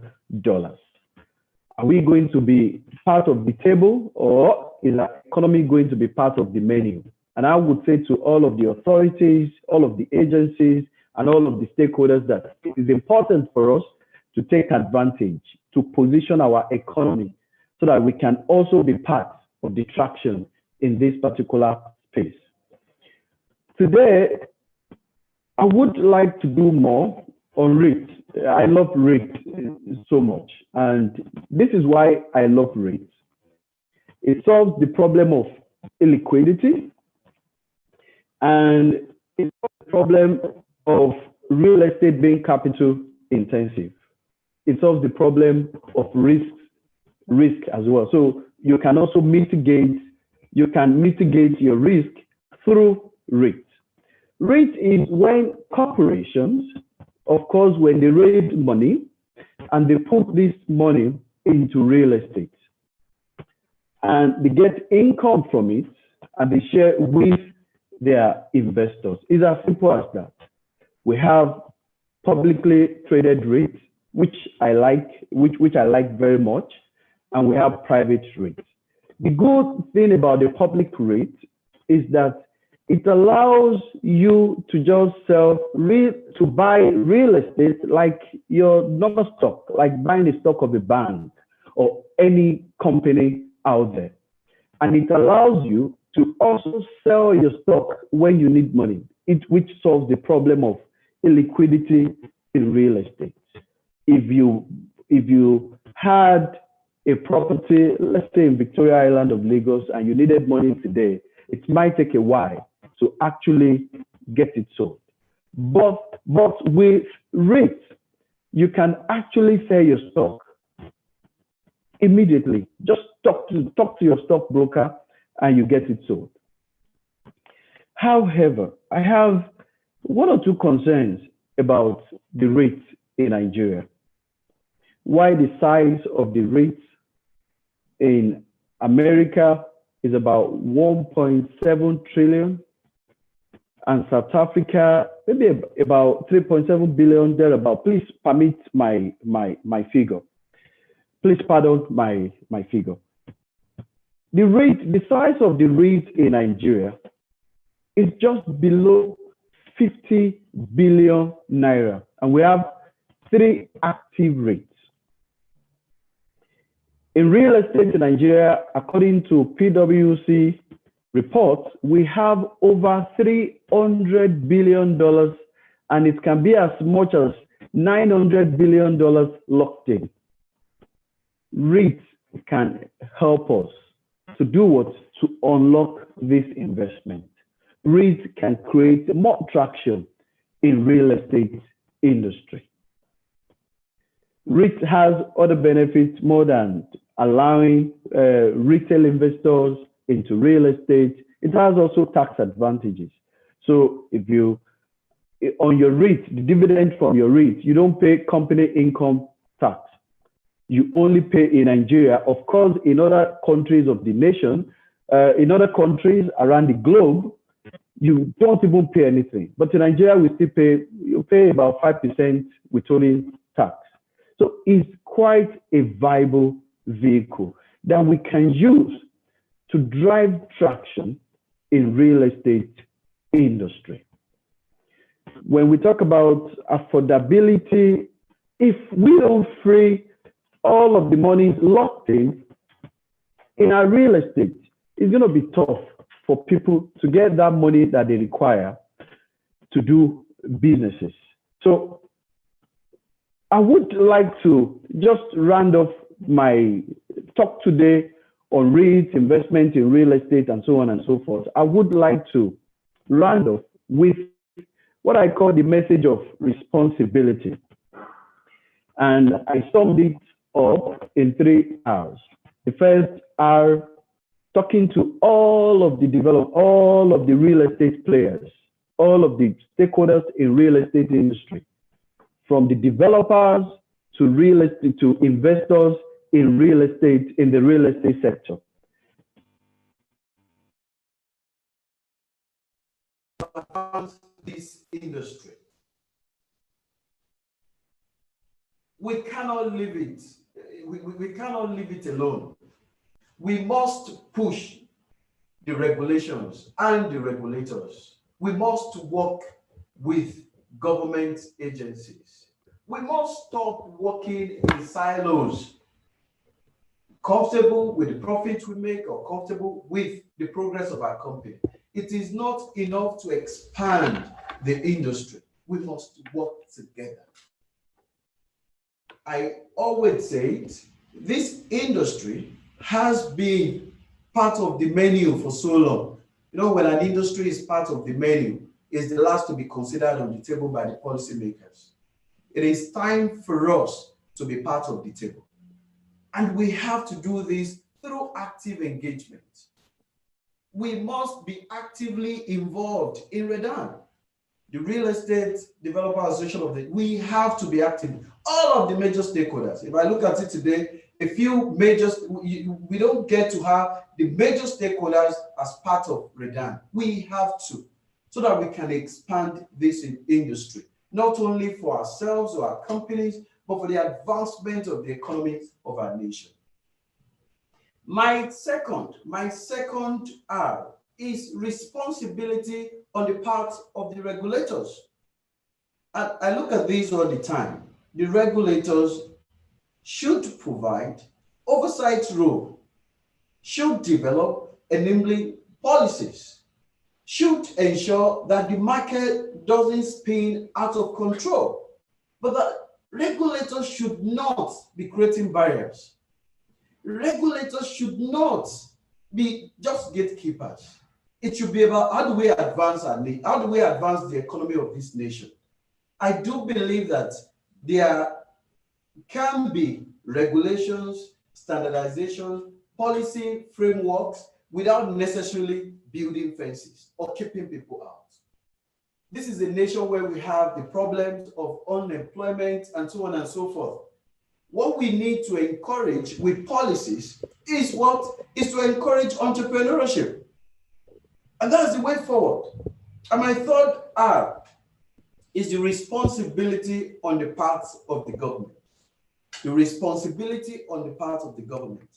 Are we going to be part of the table, or is our economy going to be part of the menu? And I would say to all of the authorities, all of the agencies, and all of the stakeholders that it is important for us to take advantage, to position our economy so that we can also be part of the traction in this particular space. Today, I would like to do more on REIT. I love REIT so much, and this is why I love REIT. It solves the problem of illiquidity, and it solves the problem of real estate being capital intensive. It solves the problem of risk as well. So you can also mitigate your risk through REIT. REIT is when corporations, of course, when they raise money and they put this money into real estate and they get income from it and they share with their investors. It's as simple as that. We have publicly traded REITs, which I like very much, and we have private REITs. The good thing about the public REIT is that it allows you to just to buy real estate like your normal stock, like buying the stock of a bank or any company out there. And it allows you to also sell your stock when you need money, which solves the problem of illiquidity in real estate. If you had a property, let's say in Victoria Island of Lagos, and you needed money today, it might take a while to actually get it sold. But with REIT, you can actually sell your stock immediately. Just talk to your stockbroker and you get it sold. However, I have one or two concerns about the REIT in Nigeria. Why the size of the REIT in America is about 1.7 trillion, and South Africa maybe about 3.7 billion thereabout. Please permit my figure. Please pardon my figure. The size of the REIT in Nigeria is just below 50 billion naira, and we have 3 active REITs. In real estate in Nigeria, according to PwC reports, we have over $300 billion, and it can be as much as $900 billion locked in. REITs can help us to do what? To unlock this investment. REIT can create more traction in real estate industry. REIT has other benefits more than allowing retail investors into real estate. It has also tax advantages. So if you, on your REIT, the dividend from your REIT, you don't pay company income tax. You only pay in Nigeria. Of course, in other countries of the nation, in other countries around the globe, you don't even pay anything. But in Nigeria, we still pay, you pay about 5% withholding tax. So it's quite a viable vehicle that we can use to drive traction in real estate industry. When we talk about affordability, if we don't free all of the money locked in our real estate, it's going to be tough for people to get that money that they require to do businesses. So I would like to just round off my talk today on REITs, investment in real estate, and so on and so forth. I would like to round off with what I call the message of responsibility. And I summed it up in 3 R's. The first R, talking to all of the all of the real estate players, all of the stakeholders in real estate industry, from the developers to real estate to investors in real estate, in the real estate sector. This industry, we cannot leave it. We cannot leave it alone. We must push the regulations and the regulators. We must work with government agencies. We must stop working in silos, comfortable with the profits we make or comfortable with the progress of our company. It is not enough to expand the industry. We must work together. I always say it, this industry has been part of the menu for so long. You know, when an industry is part of the menu, it's the last to be considered on the table by the policymakers. It is time for us to be part of the table. And we have to do this through active engagement. We must be actively involved in REDAN, the Real Estate Developer Association of the, we have to be active. All of the major stakeholders, if I look at it today, a few major, we don't get to have the major stakeholders as part of REDAN. We have to, so that we can expand this industry, not only for ourselves or our companies, but for the advancement of the economy of our nation. My second R is responsibility on the part of the regulators. And I look at this all the time. The regulators should provide oversight role, should develop enabling policies, should ensure that the market doesn't spin out of control, but that regulators should not be creating barriers. Regulators should not be just gatekeepers. It should be about how do we advance the economy of this nation. I do believe that there can be regulations, standardization, policy frameworks without necessarily building fences or keeping people out. This is a nation where we have the problems of unemployment and so on and so forth. What we need to encourage with policies is what? Is to encourage entrepreneurship. And that's the way forward. And my third R is the responsibility on the part of the government. The responsibility on the part of the government.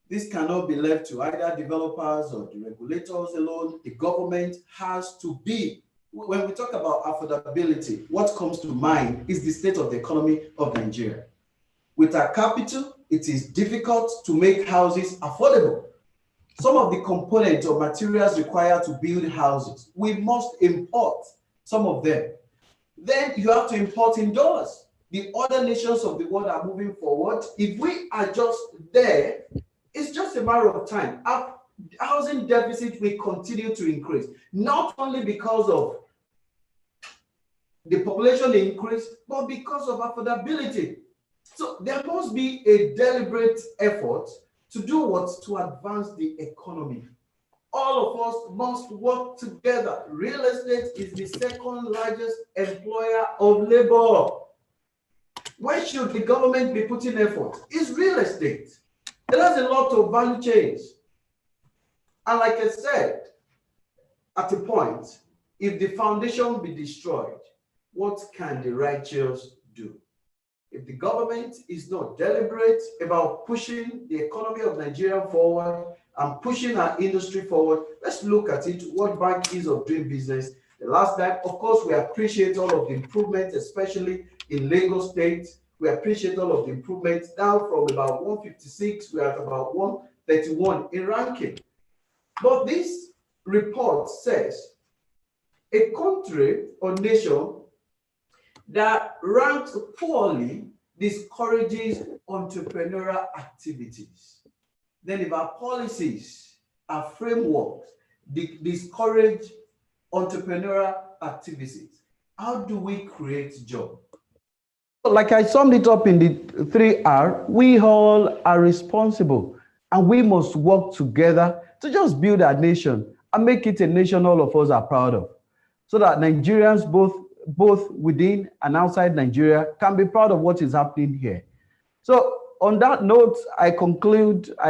This cannot be left to either developers or the regulators alone. The government has to be, when we talk about affordability, what comes to mind is the state of the economy of Nigeria. With our capital, it is difficult to make houses affordable. Some of the components or materials required to build houses, we must import some of them. Then you have to import in dollars. The other nations of the world are moving forward. If we are just there, it's just a matter of time. housing deficit will continue to increase, not only because of the population increase, but because of affordability. So there must be a deliberate effort to do what? To advance the economy. All of us must work together. Real estate is the second largest employer of labor. Where should the government be putting effort? It's real estate. It has a lot of value chains. And like I said, at a point, if the foundation be destroyed, what can the righteous do? If the government is not deliberate about pushing the economy of Nigeria forward and pushing our industry forward, let's look at it, what Bank is of doing business. The last time, of course, we appreciate all of the improvements, especially in Lagos State. We appreciate all of the improvements. Now from about 156, we are at about 131 in ranking. But this report says a country or nation that ranks poorly discourages entrepreneurial activities. Then if our policies, our frameworks discourage entrepreneurial activities, how do we create jobs? Like I summed it up in the 3R, we all are responsible and we must work together to just build our nation and make it a nation all of us are proud of, so that Nigerians both within and outside Nigeria can be proud of what is happening here. So on that note, I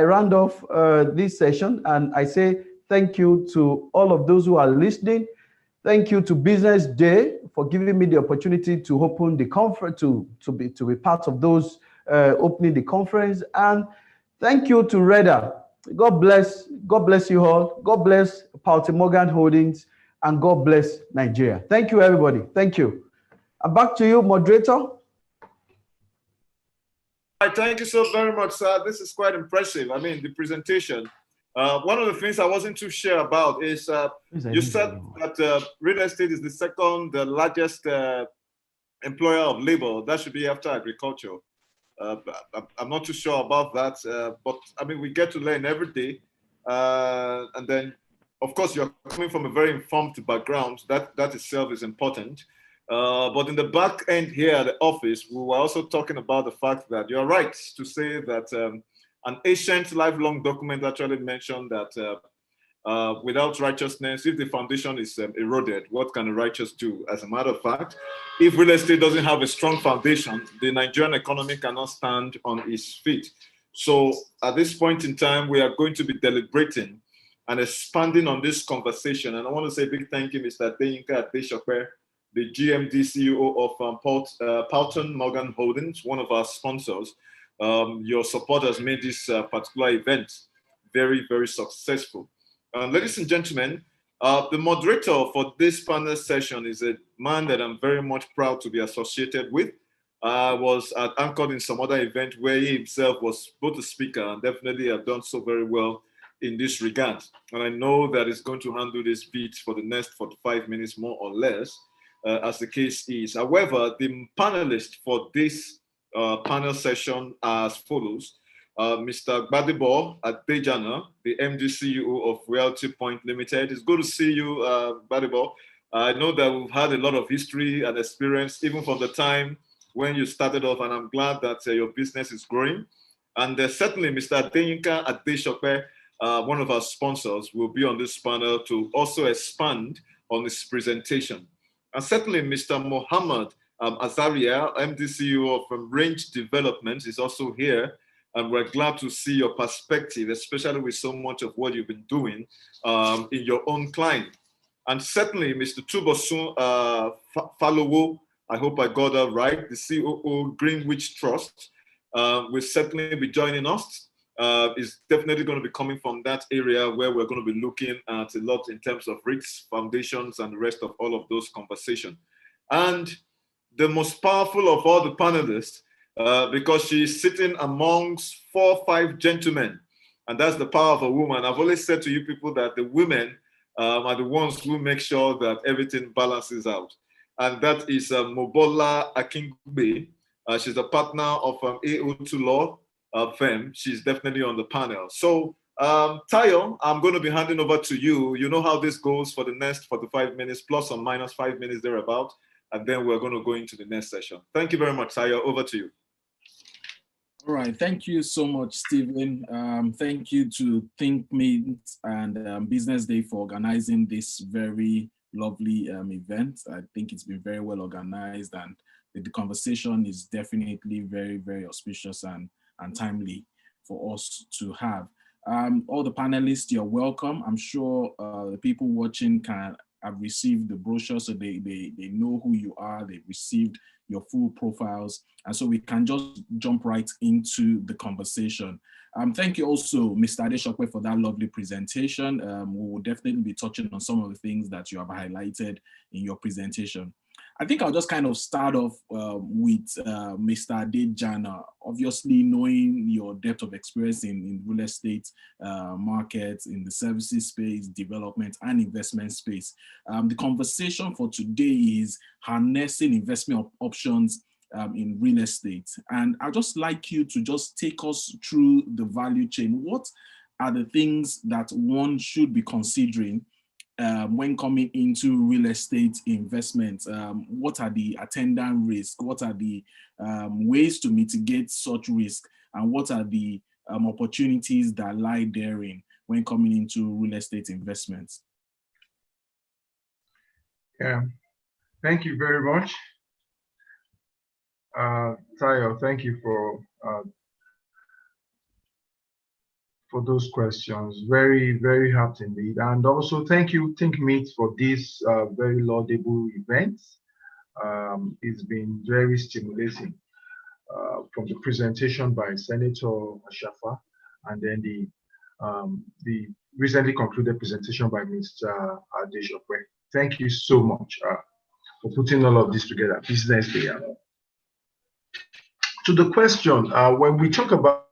round off this session, and I say thank you to all of those who are listening. Thank you to Business Day for giving me the opportunity to open the conference, to be part of those opening the conference. And thank you to Reda. God bless you all. God bless Paulte Morgan Holdings, and God bless Nigeria. Thank you, everybody. Thank you. And back to you, moderator. All right, thank you so very much, sir. This is quite impressive. I mean, the presentation. One of the things I wasn't too sure about is you said that real estate is the second largest employer of labor. That should be after agriculture. I'm not too sure about that, but I mean, we get to learn every day. And then, of course, you're coming from a very informed background. That itself is important. But in the back end here at the office, we were also talking about the fact that you're right to say that an ancient lifelong document actually mentioned that without righteousness, if the foundation is eroded, what can the righteous do? As a matter of fact, if real estate doesn't have a strong foundation, the Nigerian economy cannot stand on its feet. So at this point in time, we are going to be deliberating and expanding on this conversation. And I want to say a big thank you, Mr. Adeyinka Adeshokwe, the GMD CEO of Paulte Morgan Holdings, one of our sponsors. Your support has made this particular event very, very successful. Ladies and gentlemen, the moderator for this panel session is a man that I'm very much proud to be associated with. I was anchored in some other event where he himself was both a speaker and definitely have done so very well in this regard. And I know that he's going to handle this beat for the next 45 minutes, more or less, as the case is. However, the panelists for this panel session are as follows. Mr. Gbadebo Adejana, the MD CEO of Realty Point Limited. It's good to see you, Gbadebo. I know that we've had a lot of history and experience, even from the time when you started off, and I'm glad that your business is growing. And certainly, Mr. Adeyinka Adeshokwe, one of our sponsors, will be on this panel to also expand on this presentation. And certainly, Mr. Mohammed Azaria, MD CEO of Range Developments, is also here. And we're glad to see your perspective, especially with so much of what you've been doing in your own client. And certainly, Mr. Tubosun Falowo, I hope I got that right, the COO Greenwich Trust, will certainly be joining us. Is definitely going to be coming from that area where we're going to be looking at a lot in terms of REITs, foundations, and the rest of all of those conversations. And the most powerful of all the panelists, because she's sitting amongst 4 or 5 gentlemen, and that's the power of a woman. I've always said to you people that the women are the ones who make sure that everything balances out. And that is Mobola Akingbe. She's a partner of AO2 Law firm. She's definitely on the panel. So Tayo, I'm going to be handing over to you. You know how this goes for the next 45 minutes, plus or minus 5 minutes thereabout, and then we're going to go into the next session. Thank you very much, Tayo. Over to you. All right, thank you so much, Stephen. Thank you to ThinkMeet and Business Day for organizing this very lovely event. I think it's been very well organized, and the conversation is definitely very, very auspicious and timely for us to have. All the panelists, you're welcome. I'm sure the people watching have received the brochure, so they know who you are. They've received your full profiles, and so we can just jump right into the conversation. Thank you also, Mr. Adeshokwe, for that lovely presentation. We will definitely be touching on some of the things that you have highlighted in your presentation. I think I'll just kind of start off with Mr. Adejana. Obviously, knowing your depth of experience in real estate markets, in the services space, development and investment space. The conversation for today is harnessing investment options in real estate. And I'd just like you to just take us through the value chain. What are the things that one should be considering when coming into real estate investments? What are the attendant risks? What are the ways to mitigate such risk? And what are the opportunities that lie therein when coming into real estate investments? Yeah, thank you very much. Tayo, thank you for those questions. Very, very happy indeed. And also thank you, ThinkMeet, for this very laudable event. It's been very stimulating from the presentation by Senator Ashafa, and then the recently concluded presentation by Mr. Adeshokwe. Thank you so much for putting all of this together, Business Day. To the question, when we talk about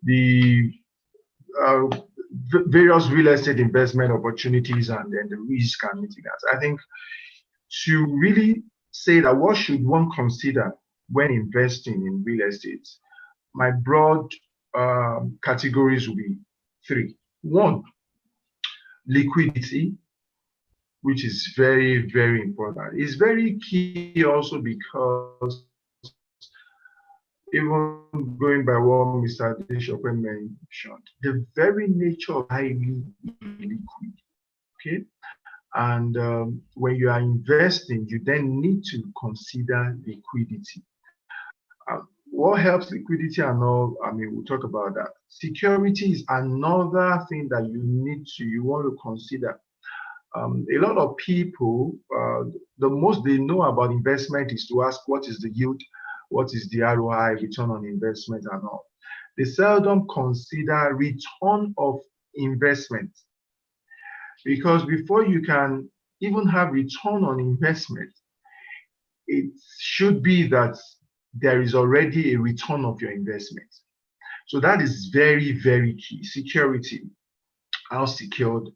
the various real estate investment opportunities and then the risk and mitigants, I think to really say that what should one consider when investing in real estate, my broad categories will be three. One, liquidity, which is very, very important. It's very key also because even going by what Mr. Adeshokwe mentioned, the very nature of highly liquid, okay? And when you are investing, you then need to consider liquidity. What helps liquidity and all, I mean, we'll talk about that. Security is another thing that you want to consider. A lot of people, the most they know about investment is to ask what is the yield, what is the ROI, return on investment and all. They seldom consider return of investment, because before you can even have return on investment, it should be that there is already a return of your investment. So that is very, very key. Security, how secured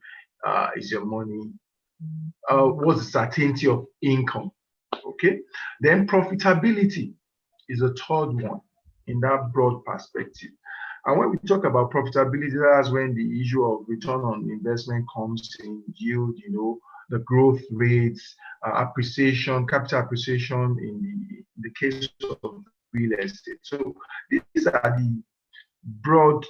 is your money? What's the certainty of income? Okay. Then profitability is a third one in that broad perspective. And when we talk about profitability, that's when the issue of return on investment comes in, yield, you know, the growth rates, appreciation, capital appreciation in the case of real estate. So these are the broad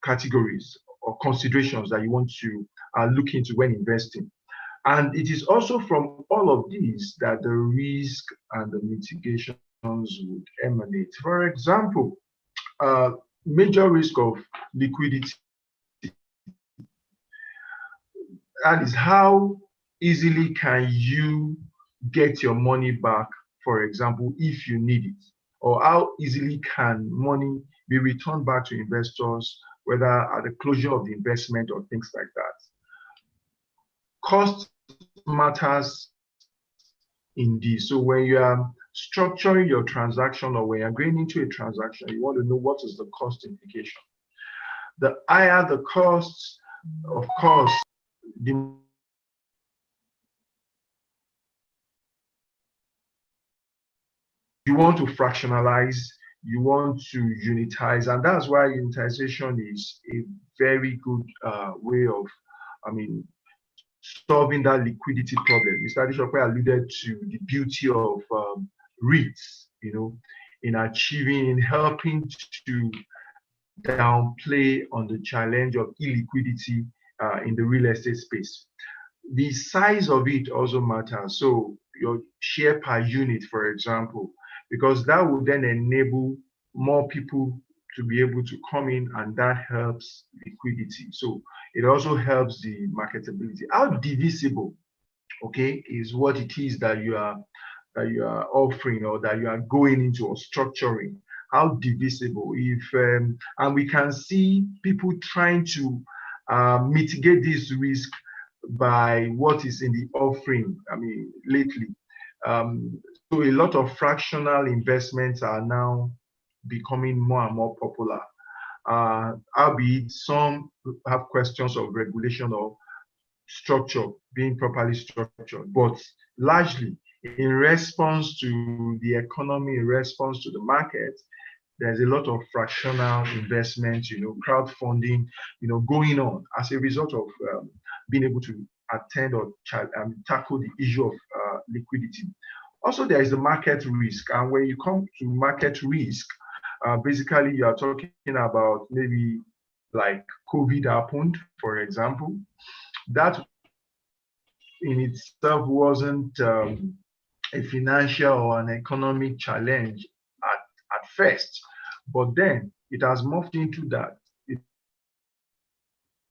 categories or considerations that you want to look into when investing. And it is also from all of these that the risk and the mitigations would emanate. For example, major risk of liquidity. That is, how easily can you get your money back, for example, if you need it? Or how easily can money be returned back to investors, whether at the closure of the investment or things like that? Cost matters indeed. So when you are structuring your transaction or when you're going into a transaction, you want to know what is the cost implication. The higher the costs, of course, you want to fractionalize you want to unitize, and that's why unitization is a very good way of, solving that liquidity problem. Mr. Adesope alluded to the beauty of REITs, in helping to downplay on the challenge of illiquidity in the real estate space. The size of it also matters. So your share per unit, for example, because that will then enable more people to be able to come in, and that helps liquidity. So it also helps the marketability. How divisible, okay, is what it is that you are offering, or that you are going into, or structuring. How divisible? And we can see people trying to mitigate this risk by what is in the offering. Lately, so a lot of fractional investments are now becoming more and more popular. Albeit some have questions of regulation or structure being properly structured, but largely in response to the economy, in response to the market, there's a lot of fractional investments, crowdfunding, going on as a result of being able to attend or tackle the issue of liquidity. Also, there is the market risk. And when you come to market risk, basically you are talking about maybe like COVID happened, for example. That in itself wasn't a financial or an economic challenge at first, but then it has morphed into that.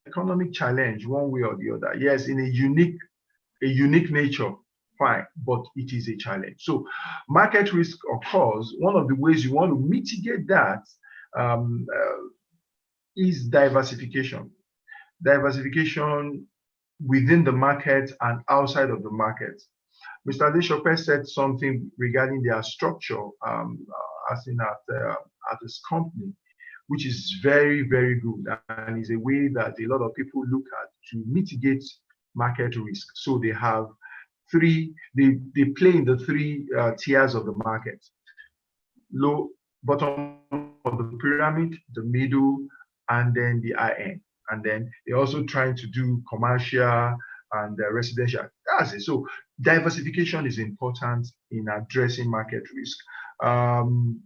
Economic challenge one way or the other. Yes, in a unique nature, fine, but it is a challenge. So market risk occurs. One of the ways you want to mitigate that is diversification. Diversification within the market and outside of the market. Mr. Adesope said something regarding their structure, as in at this company, which is very, very good, and is a way that a lot of people look at to mitigate market risk. So they have they play in the three tiers of the market: low, bottom of the pyramid, the middle, and then the high end. And then they're also trying to do commercial and residential. That's it. So diversification is important in addressing market risk. And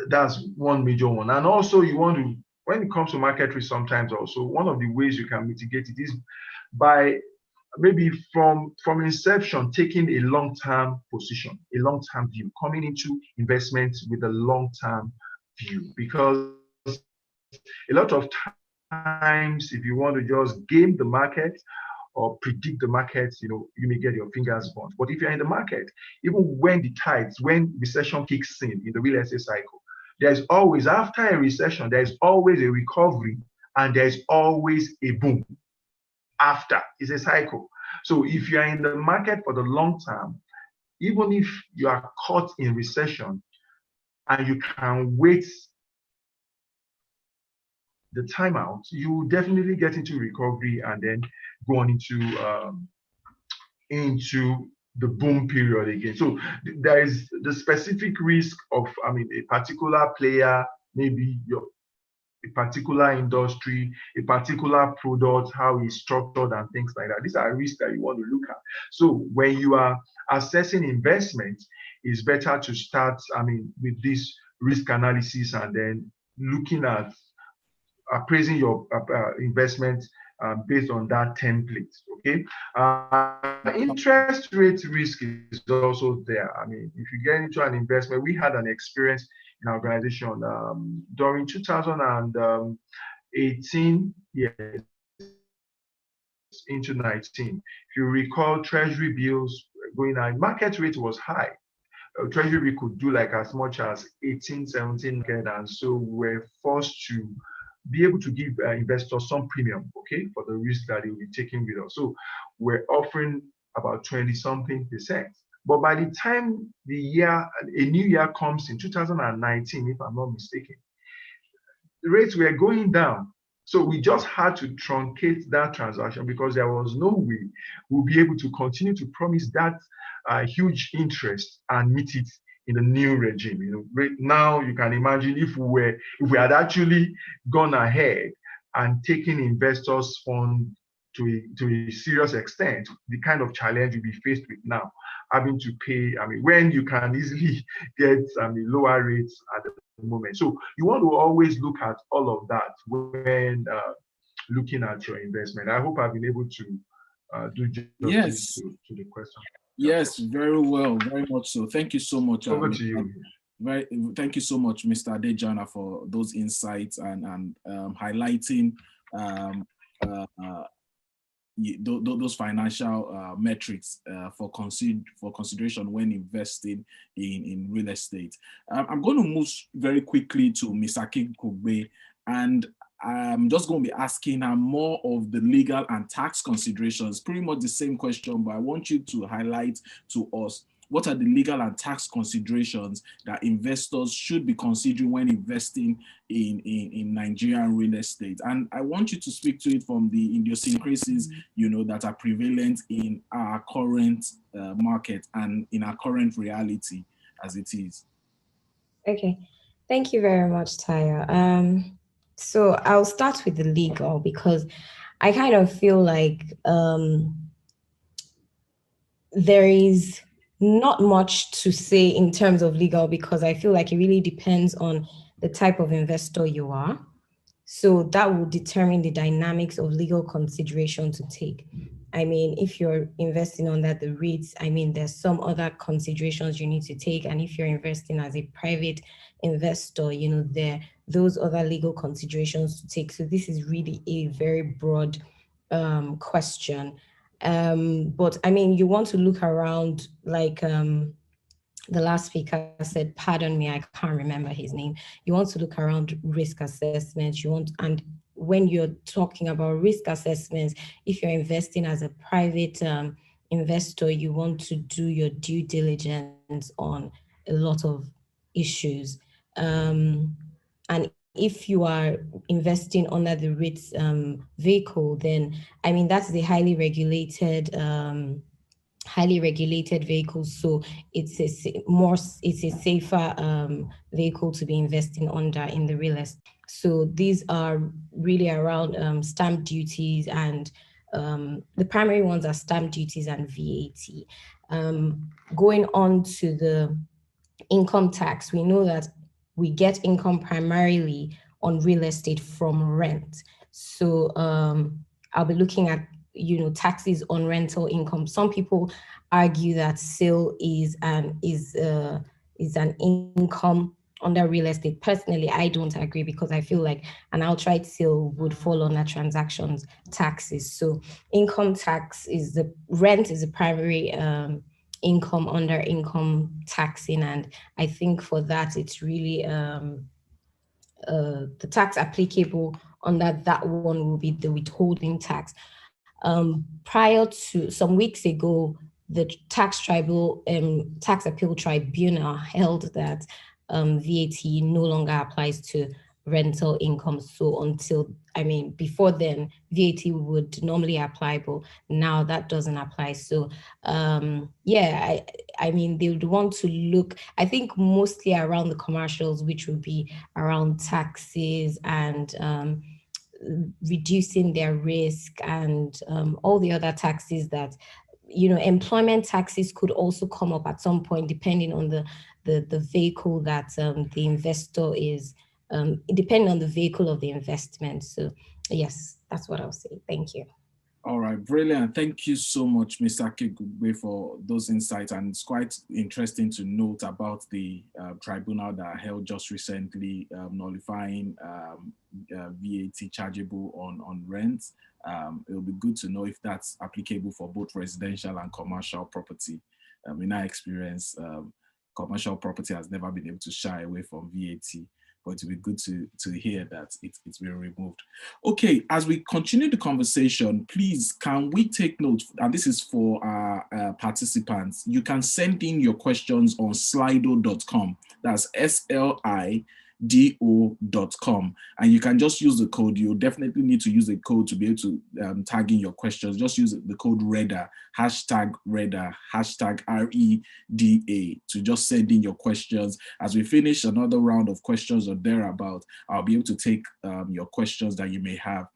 that's one major one. And also you want to, when it comes to market risk, sometimes also one of the ways you can mitigate it is by maybe from inception, taking a long-term position, a long-term view, coming into investments with a long-term view. Because a lot of times, if you want to just game the market or predict the market, you may get your fingers burnt. But if you're in the market, even when when recession kicks in the real estate cycle, there's always, after a recession, there's always a recovery, and there's always a boom after. It's a cycle. So if you're in the market for the long term, even if you are caught in recession and you can wait the timeout, you will definitely get into recovery and then go on into the boom period again. So there is the specific risk of, a particular player, maybe a particular industry, a particular product, how it's structured and things like that. These are risks that you want to look at. So when you are assessing investment, it's better to start, with this risk analysis and then looking at appraising your investment based on that template, okay? Interest rate risk is also there. If you get into an investment, we had an experience in our organization during 2018, yes, into 19. If you recall, treasury bills going on, market rate was high. Treasury could do like as much as 18, 17, and so we're forced to be able to give investors some premium, okay, for the risk that they will be taking with us. So we're offering about 20-something%. But by the time a new year comes in 2019, if I'm not mistaken, the rates were going down. So we just had to truncate that transaction because there was no way we'll be able to continue to promise that huge interest and meet it in the new regime. Right now you can imagine if we had actually gone ahead and taken investors' funds to a serious extent, the kind of challenge you'll be faced with now, having to pay, when you can easily get lower rates at the moment. So you want to always look at all of that when looking at your investment. I hope I've been able to do justice to the question. Yes, very well, very much so. Thank you so much. Over to you. Thank you so much, Mr. Adejana, for those insights and highlighting those financial metrics for consideration when investing in real estate. I'm going to move very quickly to Ms. Akigbe, and I'm just going to be asking her more of the legal and tax considerations, pretty much the same question, but I want you to highlight to us what are the legal and tax considerations that investors should be considering when investing in Nigerian real estate. And I want you to speak to it from the idiosyncrasies, that are prevalent in our current market and in our current reality as it is. Okay, thank you very much, Taya. So I'll start with the legal because I kind of feel like there is not much to say in terms of legal because I feel like it really depends on the type of investor you are. So that will determine the dynamics of legal consideration to take. If you're investing under the REITs, there's some other considerations you need to take. And if you're investing as a private investor, those other legal considerations to take. So this is really a very broad question. But you want to look around, like the last speaker said, pardon me, I can't remember his name. You want to look around risk assessments. And when you're talking about risk assessments, if you're investing as a private investor, you want to do your due diligence on a lot of issues. And if you are investing under the REITs vehicle, then that's the highly regulated vehicle. So it's a safer vehicle to be investing under in the real estate. So these are really around stamp duties, and the primary ones are stamp duties and VAT. Going on to the income tax, we know that we get income primarily on real estate from rent. So I'll be looking at, taxes on rental income. Some people argue that sale is an income under real estate. Personally, I don't agree because I feel like an outright sale would fall under transactions taxes. So income tax rent is the primary income under income taxing, and I think for that it's really the tax applicable under that one will be the withholding tax. Prior to some weeks ago, the tax appeal tribunal held that VAT no longer applies to rental income. So before then, VAT would normally apply, but now that doesn't apply. So they would want to look, I think, mostly around the commercials, which would be around taxes and reducing their risk and all the other taxes that, employment taxes could also come up at some point, depending on the vehicle that the investor is, depending on the vehicle of the investment. So yes, that's what I'll say. Thank you. All right, brilliant. Thank you so much, Mr. Akigbe, for those insights. And it's quite interesting to note about the tribunal that held just recently nullifying VAT chargeable on rent. It will be good to know if that's applicable for both residential and commercial property. In our experience, commercial property has never been able to shy away from VAT. But it would be good to hear that it's been removed. Okay, as we continue the conversation, please, can we take note, and this is for our participants, you can send in your questions on slido.com. That's slido.com. And you can just use the code. You'll definitely need to use a code to be able to tag in your questions. Just use the code REDA, #REDA, #REDA to just send in your questions. As we finish another round of questions or thereabout, I'll be able to take your questions that you may have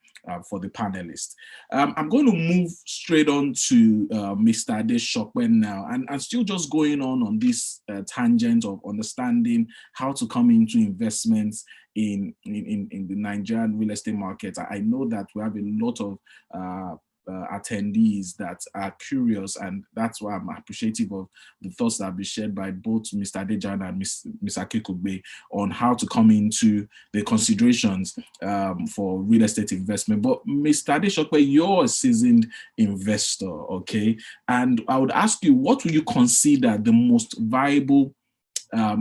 for the panelists. I'm going to move straight on to Mr. Adeshokwe now, and still just going on this tangent of understanding how to come into investments in the Nigerian real estate market. I know that we have a lot of attendees that are curious, and that's why I'm appreciative of the thoughts that have been shared by both Mr. Adejana and Ms. Akikugbe on how to come into the considerations for real estate investment. But Mr. Adeshokwe, you're a seasoned investor, okay? And I would ask you, what would you consider the most viable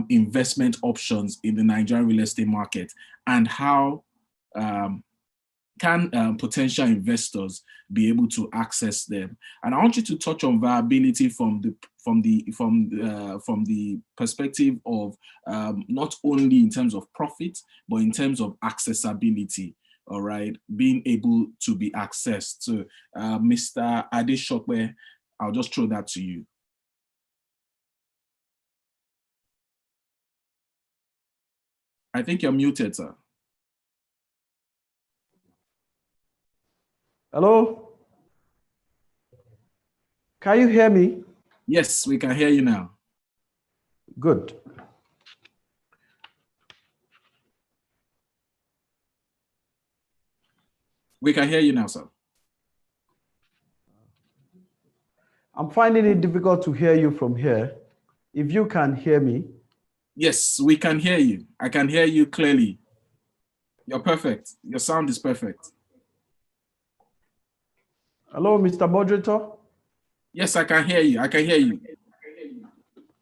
investment options in the Nigerian real estate market, and how can potential investors be able to access them? And I want you to touch on viability from the perspective of not only in terms of profit, but in terms of accessibility. All right, being able to be accessed. So, Mr. Adeshokwe, I'll just throw that to you. I think you're muted, sir. Hello? Can you hear me? Yes, we can hear you now. Good. We can hear you now, sir. I'm finding it difficult to hear you from here. If you can hear me. Yes, we can hear you. I can hear you clearly. You're perfect. Your sound is perfect. Hello, Mr. Moderator? Yes, I can hear you. I can hear you.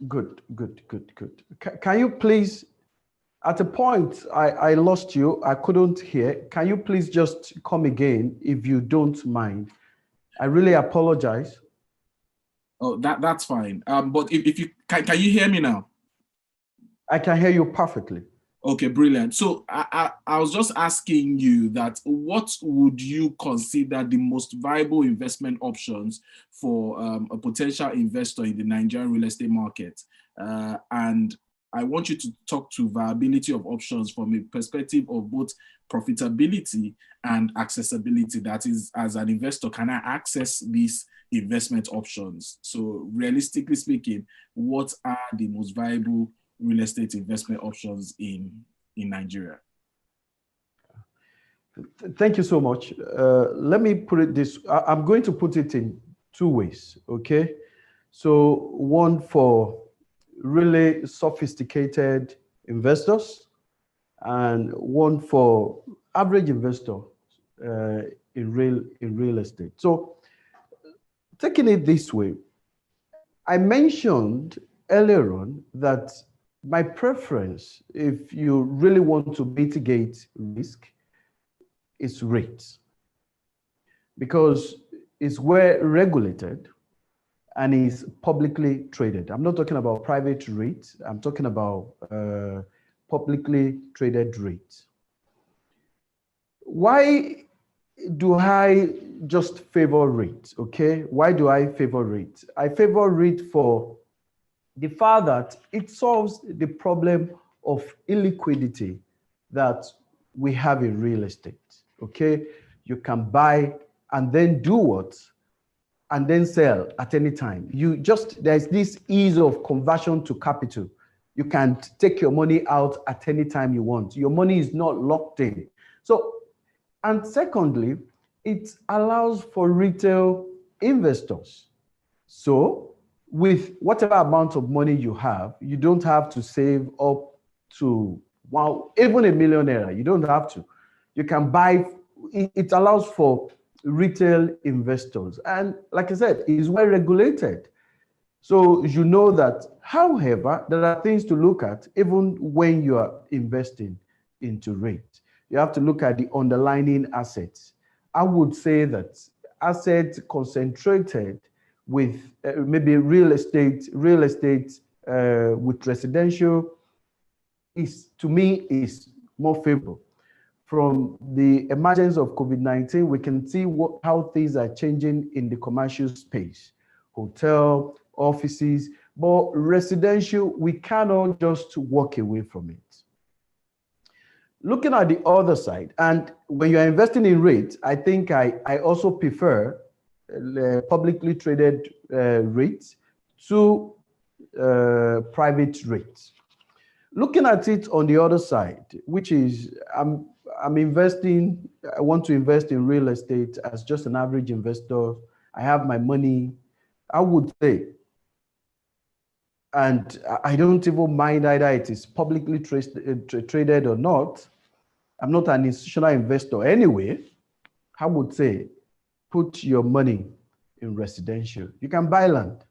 Good. Can you please, at a point, I lost you. I couldn't hear. Can you please just come again if you don't mind? I really apologize. Oh, that's fine. But if you can you hear me now? I can hear you perfectly. Okay, brilliant. So I was just asking you that what would you consider the most viable investment options for a potential investor in the Nigerian real estate market? And I want you to talk to viability of options from a perspective of both profitability and accessibility. That is, as an investor, can I access these investment options? So realistically speaking, what are the most viable real estate investment options in Nigeria? Thank you so much. Let me put it this, I'm going to put it in two ways, okay? So one for really sophisticated investors and one for average investor in real estate. So taking it this way, I mentioned earlier on that my preference, if you really want to mitigate risk, is rates, because it's well regulated and is publicly traded. I'm not talking about private REIT. I'm talking about publicly traded REIT. Why do I just favor REIT? Okay, why do I favor REIT? I favor REIT for the fact that it solves the problem of illiquidity that we have in real estate. Okay, you can buy and then do what? And then sell at any time. There's this ease of conversion to capital. You can take your money out at any time you want. Your money is not locked in. So, and secondly, it allows for retail investors. So, with whatever amount of money you have, you don't have to save up to, well, even $1 million. You don't have to. You can buy, it allows for retail investors. And like I said, it's well regulated. So you know that, however, there are things to look at even when you are investing into REIT. You have to look at the underlying assets. I would say that assets concentrated with maybe real estate with residential is, to me, is more favorable. From the emergence of COVID-19, we can see how things are changing in the commercial space, hotel, offices, but residential, we cannot just walk away from it. Looking at the other side, and when you're investing in REIT, I think I also prefer publicly traded REITs to private REITs. Looking at it on the other side, which is I'm investing, I want to invest in real estate as just an average investor. I have my money, I would say, and I don't even mind either it is publicly traded or not. I'm not an institutional investor anyway. I would say, put your money in residential. You can buy land.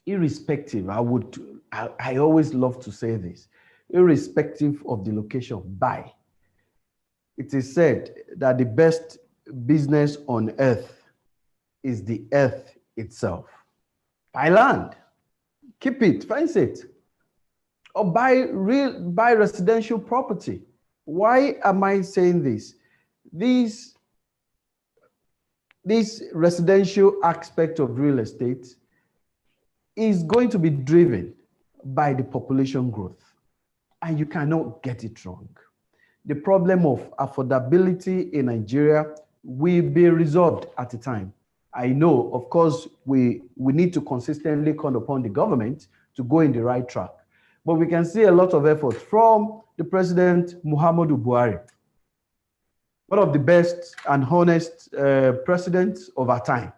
Irrespective, I always love to say this, irrespective of the location, buy. It is said that the best business on earth is the earth itself. Buy land, keep it, fence it, or buy residential property. Why am I saying this? This residential aspect of real estate is going to be driven by the population growth, and you cannot get it wrong. The problem of affordability in Nigeria will be resolved at a time. I know, of course, we need to consistently call upon the government to go in the right track, but we can see a lot of effort from the President Muhammadu Buhari, one of the best and honest presidents of our time.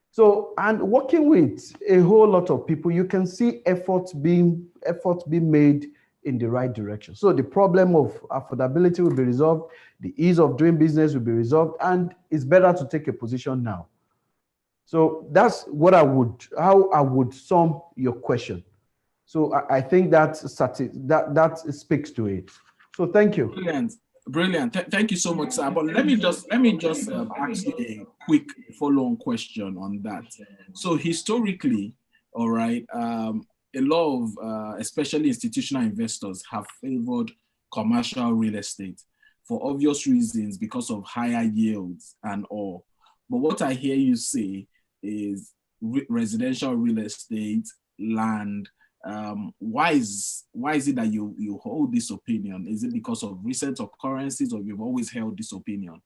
So, and working with a whole lot of people, you can see efforts being made in the right direction. So the problem of affordability will be resolved, the ease of doing business will be resolved, and it's better to take a position now. So that's what how I would sum your question. So I think that speaks to it. So thank you. Brilliant. Thank you so much, sir. But let me just ask you a quick follow-on question on that. So historically, all right, a lot of, especially institutional investors, have favored commercial real estate for obvious reasons because of higher yields and all. But what I hear you say is residential real estate, land. Why is it that you hold this opinion? Is it because of recent occurrences, or you've always held this opinion?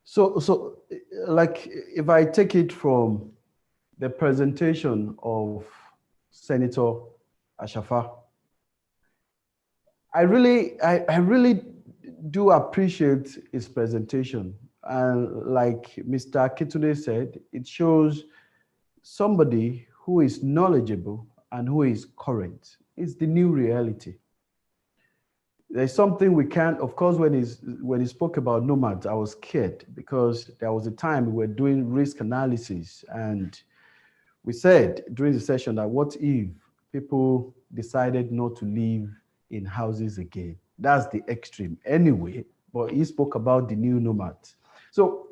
So like if I take it from the presentation of Senator Ashafa, I really do appreciate his presentation. And like Mr. Akintunde said, it shows somebody who is knowledgeable and who is current. It's the new reality. There's something we can't, of course, when he spoke about nomads, I was scared because there was a time we were doing risk analysis, and we said during the session that what if people decided not to live in houses again? That's the extreme anyway, but he spoke about the new nomads. So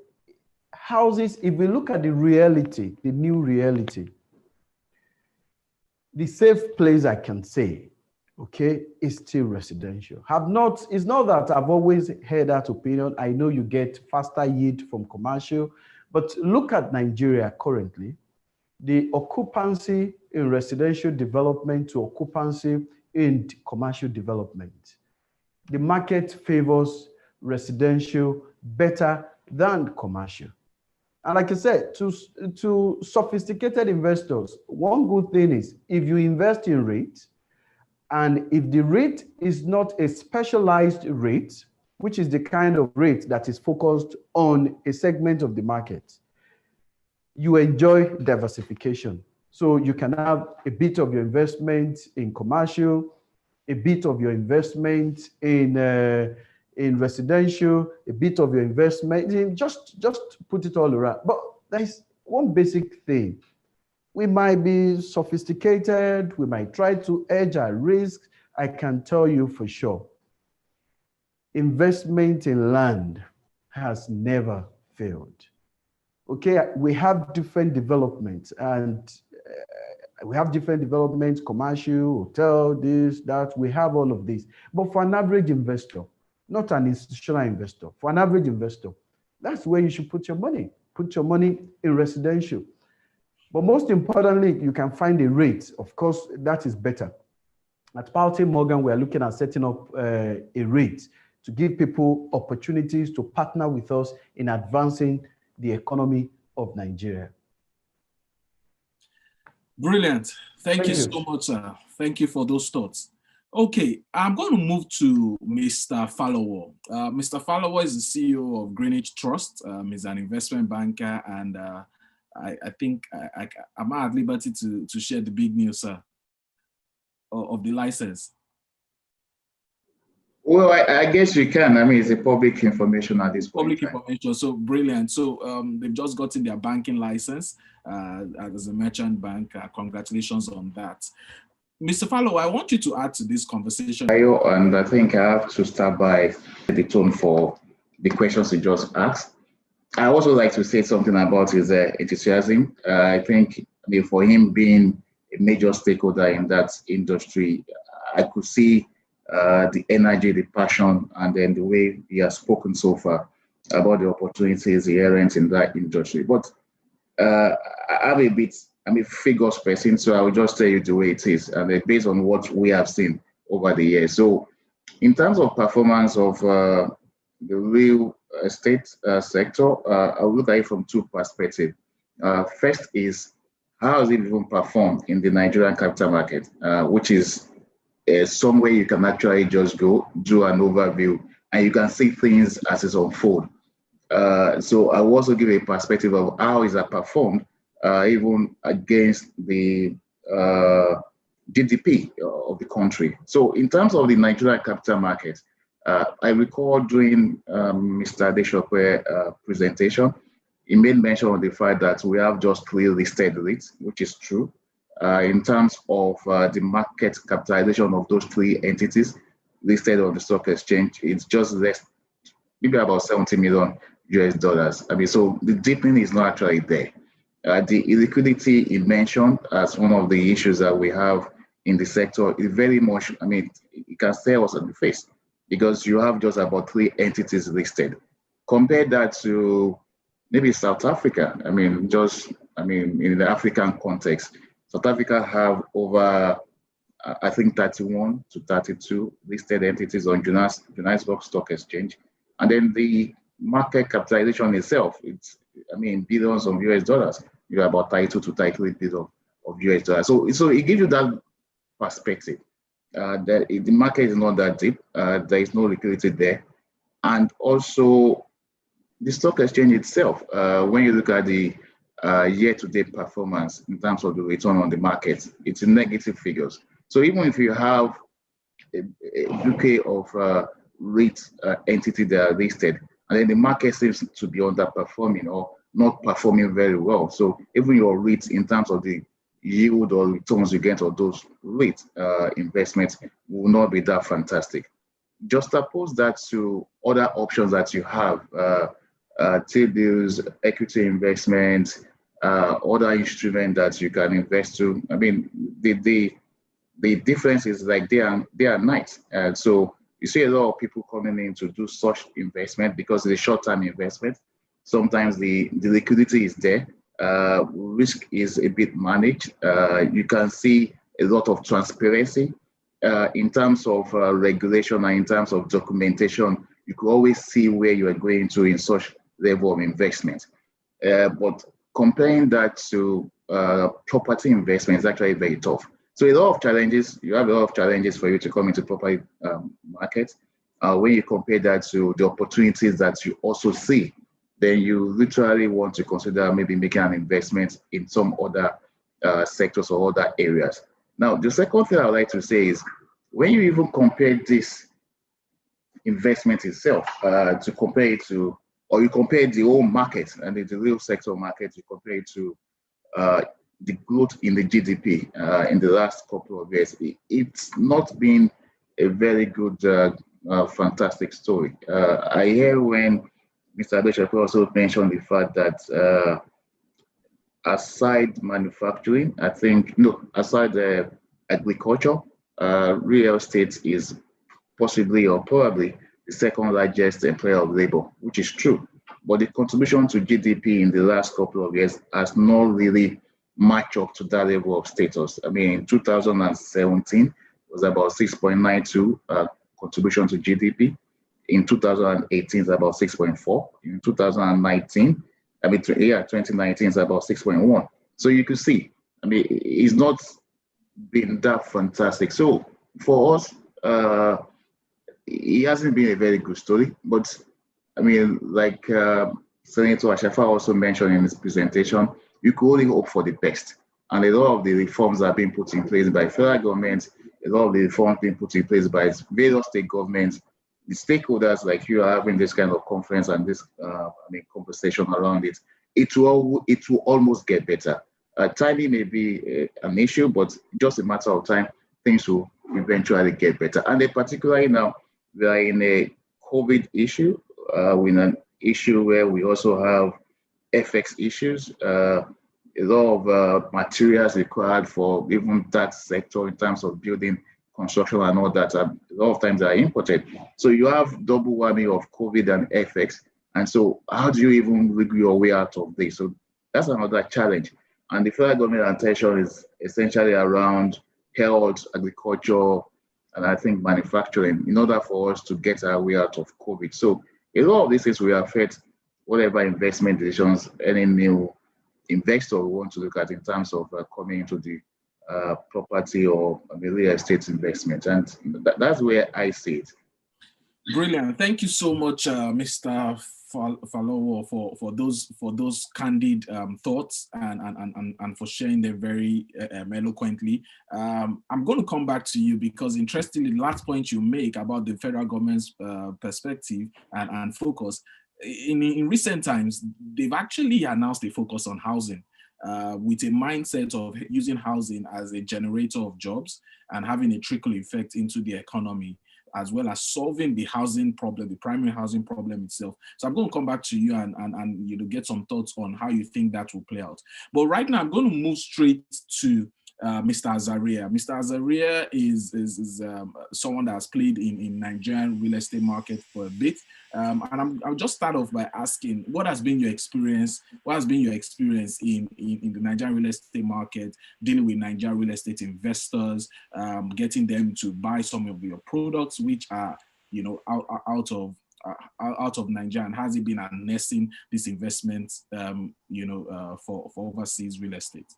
houses, if we look at the reality, the new reality, the safe place I can say, okay, is still residential. It's not that I've always heard that opinion. I know you get faster yield from commercial, but look at Nigeria currently, the occupancy in residential development to occupancy in commercial development. The market favors residential better than commercial. And like I said, to sophisticated investors, one good thing is if you invest in REIT, and if the REIT is not a specialized REIT, which is the kind of REIT that is focused on a segment of the market, you enjoy diversification. So you can have a bit of your investment in commercial, a bit of your investment in residential, a bit of your investment in just put it all around. But there's one basic thing. We might be sophisticated, we might try to hedge our risk. I can tell you for sure, investment in land has never failed. Okay, we have different developments, and We have different developments, commercial, hotel, this, that. We have all of this. But for an average investor, not an institutional investor, for an average investor, that's where you should put your money. Put your money in residential. But most importantly, you can find a rate. Of course, that is better. At Palte Morgan, we are looking at setting up a rate to give people opportunities to partner with us in advancing the economy of Nigeria. Brilliant. Thank you so much, sir. Thank you for those thoughts. Okay, I'm going to move to Mr. Falowo. Mr. Falowo is the CEO of Greenwich Trust. He's an investment banker, and I think I'm at liberty to share the big news, sir, of the license. Well, I guess you can. I mean, it's a public information at this point. Public information, so brilliant. So they've just gotten their banking license as a merchant bank. Congratulations on that. Mr. Falowo, I want you to add to this conversation. And I think I have to start by the tone for the questions you just asked. I also like to say something about his enthusiasm. I think for him being a major stakeholder in that industry, I could see the energy, the passion, and then the way he has spoken so far about the opportunities inherent in that industry. But I have a bit, figures person, so I will just tell you the way it is, and based on what we have seen over the years. So in terms of performance of the real estate sector, I will look at it from two perspectives. First is, how has it even performed in the Nigerian capital market, which is somewhere you can actually just go, do an overview, and you can see things as it's unfold. So I will also give a perspective of how is that performed, even against the GDP of the country. So in terms of the Nigerian capital market, I recall during Mr. Adeshokwe's presentation, he made mention of the fact that we have just 3 listed REITs, which is true. In terms of the market capitalization of those 3 entities listed on the stock exchange, it's just less, maybe about $70 million. So the deepening is not actually there. The illiquidity he mentioned as one of the issues that we have in the sector is very much, it can stare us in the face because you have just about 3 entities listed. Compare that to maybe South Africa. In the African context, South Africa have over, I think, 31 to 32 listed entities on Johannesburg Stock Exchange. And then the market capitalization itself, it's, billions of US dollars. You have about 32 to 33 billion of US dollars. So it gives you that perspective that the market is not that deep. There is no liquidity there. And also the stock exchange itself, when you look at the year-to-date performance in terms of the return on the market, it's in negative figures. So even if you have a bouquet of REIT entity that are listed, and then the market seems to be underperforming or not performing very well. So even your REIT in terms of the yield or returns you get on those REIT investments will not be that fantastic. Just oppose that to other options that you have, T-bills, equity investments, other instruments that you can invest to. The difference is like day and night. And so you see a lot of people coming in to do such investment because it's a short-term investment. Sometimes the liquidity is there. Risk is a bit managed. You can see a lot of transparency in terms of regulation and in terms of documentation. You could always see where you are going to in such level of investment. But comparing that to property investment is actually very tough. So a lot of challenges, you have a lot of challenges for you to come into property market. When you compare that to the opportunities that you also see, then you literally want to consider maybe making an investment in some other sectors or other areas. Now, the second thing I would like to say is when you even compare this investment itself to compare it to, or you compare the whole market and the real sector market, you compare it to the growth in the GDP in the last couple of years, it's not been a very good, fantastic story. I hear when Mr. Adeshokwe also mentioned the fact that aside manufacturing, I think, no, aside agriculture, real estate is possibly or probably the second largest employer of labor, which is true. But the contribution to GDP in the last couple of years has not really matched up to that level of status. I mean, in 2017, it was about 6.92 contribution to GDP. In 2018, it's about 6.4. In 2019, 2019 is about 6.1. So you can see, I mean, it's not been that fantastic. So for us, it hasn't been a very good story, but I mean, like Senator Ashafa also mentioned in his presentation, you could only hope for the best. And a lot of the reforms are being put in place by federal government, a lot of the reforms being put in place by various state governments. The stakeholders like you are having this kind of conference and this conversation around it, it will almost get better. Timing may be an issue, but just a matter of time, things will eventually get better. And particularly now, we are in a COVID issue, with an issue where we also have FX issues, a lot of materials required for even that sector in terms of building, construction and all that, a lot of times are imported. So you have double whammy of COVID and FX. And so how do you even wiggle your way out of this? So that's another challenge. And the federal government attention is essentially around health, agriculture, and I think manufacturing in order for us to get our way out of COVID. So a lot of these things will affect whatever investment decisions any new investor will want to look at in terms of coming into the property or real estate investment. And that's where I see it. Brilliant. Thank you so much, Mr. Falowo, for those candid thoughts and for sharing them very eloquently. I'm going to come back to you because, interestingly, the last point you make about the federal government's perspective and focus, in recent times, they've actually announced a focus on housing. With a mindset of using housing as a generator of jobs and having a trickle effect into the economy, as well as solving the housing problem, the primary housing problem itself. So I'm going to come back to you and you know, get some thoughts on how you think that will play out. But right now, I'm going to move straight to Mr. Azaria. Mr. Azaria is someone that has played in Nigerian real estate market for a bit. And I'll just start off by asking, what has been your experience? What has been your experience in the Nigerian real estate market, dealing with Nigerian real estate investors, getting them to buy some of your products, which are, you know, out of Nigeria? And has it been harnessing this investment, for overseas real estate?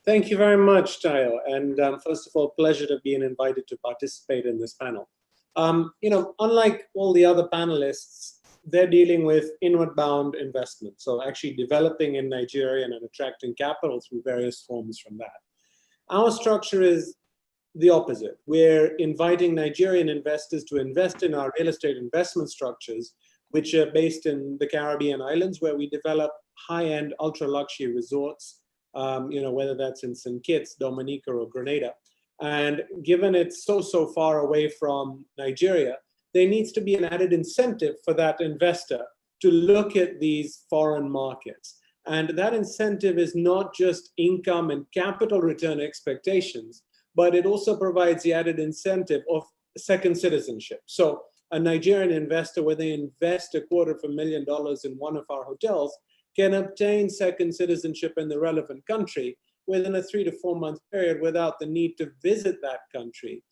Thank you very much, Tayo. And first of all, pleasure to be invited to participate in this panel. Unlike all the other panelists, they're dealing with inward bound investment. So actually developing in Nigeria and attracting capital through various forms from that. Our structure is the opposite. We're inviting Nigerian investors to invest in our real estate investment structures, which are based in the Caribbean islands, where we develop high-end ultra-luxury resorts, whether that's in St. Kitts, Dominica, or Grenada. And given it's so far away from Nigeria, there needs to be an added incentive for that investor to look at these foreign markets. And that incentive is not just income and capital return expectations, but it also provides the added incentive of second citizenship. So a Nigerian investor, when they invest $250,000 in one of our hotels, can obtain second citizenship in the relevant country within a 3 to 4 month period without the need to visit that country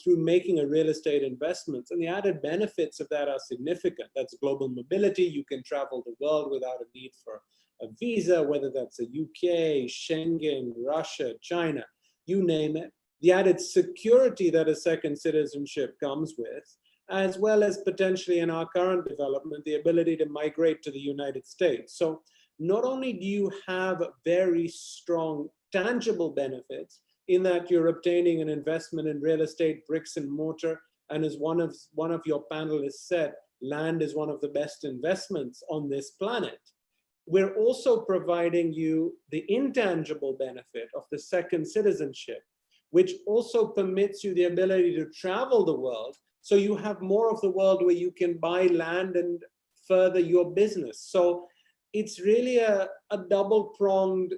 through making a real estate investment. And the added benefits of that are significant. That's global mobility. You can travel the world without a need for a visa, whether that's a UK, Schengen, Russia, China, you name it. The added security that a second citizenship comes with, as well as potentially in our current development, the ability to migrate to the United States. So not only do you have very strong tangible benefits in that you're obtaining an investment in real estate, bricks and mortar, and as one of your panelists said, land is one of the best investments on this planet. We're also providing you the intangible benefit of the second citizenship, which also permits you the ability to travel the world. So you have more of the world where you can buy land and further your business. So it's really a double-pronged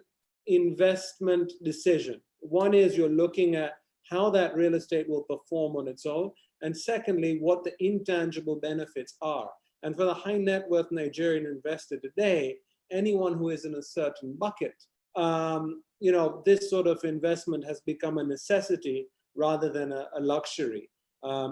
investment decision. One is you're looking at how that real estate will perform on its own, and secondly, what the intangible benefits are. And for the high net worth Nigerian investor today, anyone who is in a certain bucket, this sort of investment has become a necessity rather than a luxury.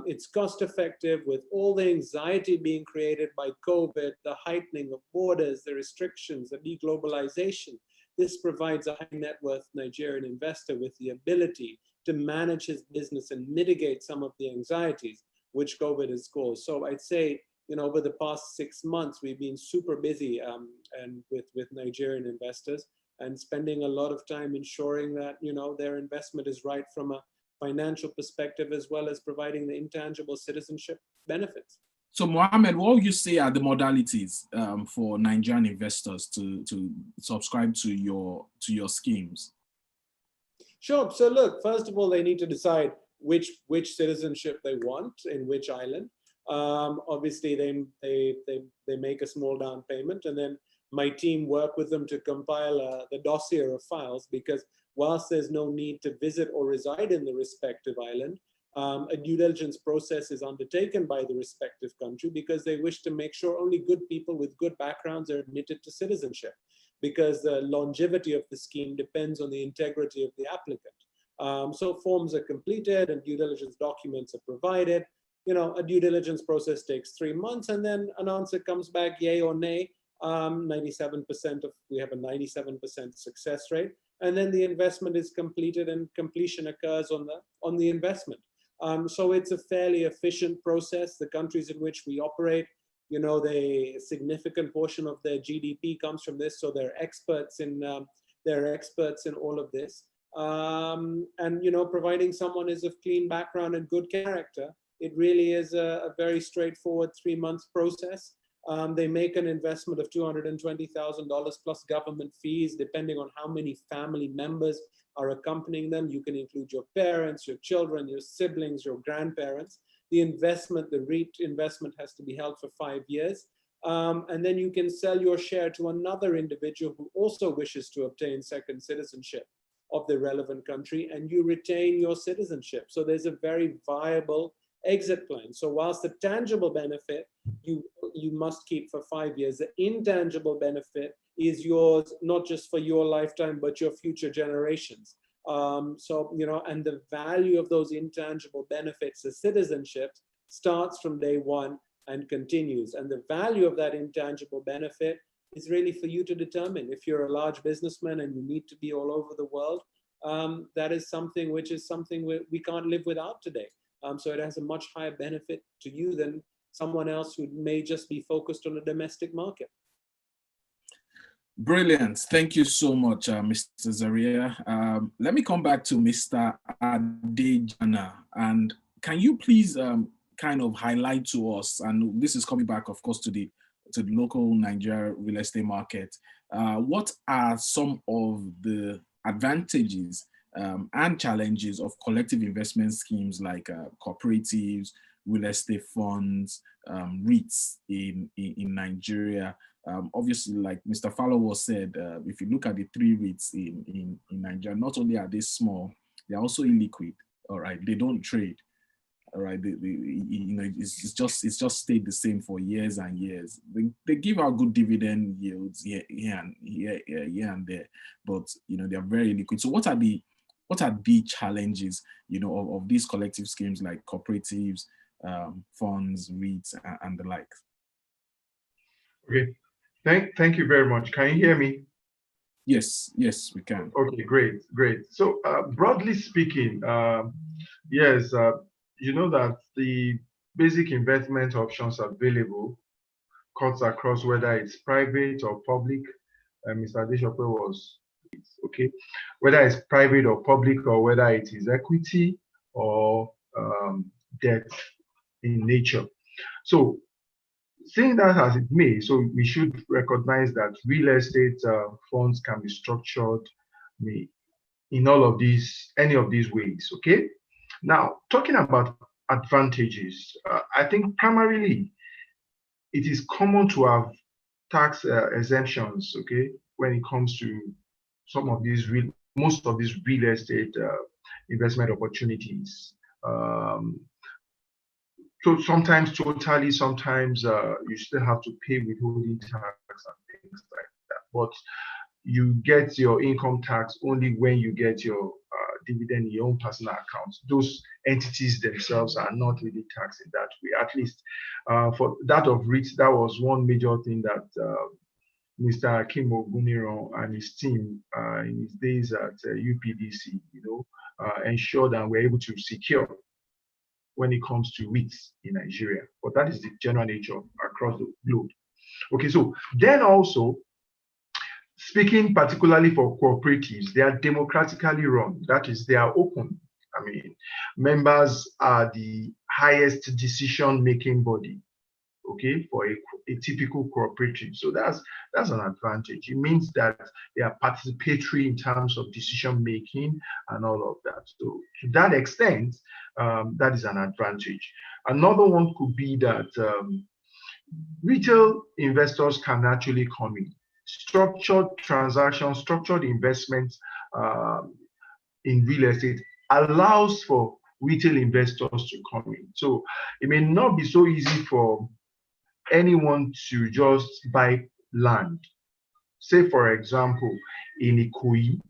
It's cost effective with all the anxiety being created by COVID, the heightening of borders, the restrictions, the deglobalization. This provides a high net worth Nigerian investor with the ability to manage his business and mitigate some of the anxieties which COVID has caused. So I'd say, over the past 6 months, we've been super busy and with Nigerian investors and spending a lot of time ensuring that, their investment is right from a financial perspective, as well as providing the intangible citizenship benefits. So Mohammed, what would you say are the modalities for Nigerian investors to subscribe to your schemes? Sure. So look, first of all, they need to decide which citizenship they want in which island. Obviously, they make a small down payment, and then my team work with them to compile the dossier of files, because whilst there's no need to visit or reside in the respective island, a due diligence process is undertaken by the respective country because they wish to make sure only good people with good backgrounds are admitted to citizenship, because the longevity of the scheme depends on the integrity of the applicant. So forms are completed and due diligence documents are provided. A due diligence process takes 3 months, and then an answer comes back, yay or nay. 97% we have a 97% success rate, and then the investment is completed and completion occurs on the investment. So it's a fairly efficient process. The countries in which we operate, the significant portion of their GDP comes from this, so they're experts in all of this. And providing someone is of clean background and good character, it really is a very straightforward 3-month process. They make an investment of $220,000 plus government fees, depending on how many family members are accompanying them. You can include your parents, your children, your siblings, your grandparents. The investment, the REIT investment, has to be held for 5 years. And then you can sell your share to another individual who also wishes to obtain second citizenship of the relevant country, and you retain your citizenship. So there's a very viable exit plan. So whilst the tangible benefit you must keep for 5 years, the intangible benefit is yours, not just for your lifetime, but your future generations. And the value of those intangible benefits, the citizenship, starts from day one and continues. And the value of that intangible benefit is really for you to determine. If you're a large businessman and you need to be all over the world, that is something we can't live without today. So it has a much higher benefit to you than someone else who may just be focused on a domestic market. Brilliant. Thank you so much, Mr. Zaria. Let me come back to Mr. Adejana. And can you please kind of highlight to us, and this is coming back, of course, to the local Nigeria real estate market, what are some of the advantages and challenges of collective investment schemes like cooperatives, real estate funds, REITs in Nigeria? Obviously, like Mr. Falowo said, if you look at the 3 REITs in Nigeria, not only are they small, they're also illiquid. All right, they don't trade. All right, it's just stayed the same for years and years. They give out good dividend yields here and there, but they're very liquid. So what are the challenges of these collective schemes like cooperatives, funds, REITs, and the like? Okay, thank you very much. Can you hear me? Yes, we can. Okay, great. So broadly speaking, yes, you know that the basic investment options available cuts across whether it's private or public. Mr. Adesope was okay, whether it's private or public, or whether it is equity or debt in nature. So saying that as it may, so we should recognize that real estate funds can be structured in all of these, any of these ways, okay? Now, talking about advantages, I think primarily it is common to have tax exemptions, okay, when it comes to most of these real estate investment opportunities. So sometimes totally, sometimes you still have to pay withholding tax and things like that. But you get your income tax only when you get your dividend in your own personal account. Those entities themselves are not really taxed in that way. At least for that of REITs, that was one major thing that Mr. Akim Oguniro and his team in his days at UPDC, ensured that we're able to secure when it comes to REITs in Nigeria. But that is the general nature across the globe. Okay, so then also, speaking particularly for cooperatives, they are democratically run. That is, they are open. I mean, members are the highest decision-making body, okay, for a typical cooperative. So that's an advantage. It means that they are participatory in terms of decision-making and all of that. So to that extent, that is an advantage. Another one could be that retail investors can actually come in. Structured transactions, structured investments in real estate allows for retail investors to come in. So it may not be so easy for anyone to just buy land. Say, for example, in Ikoyi,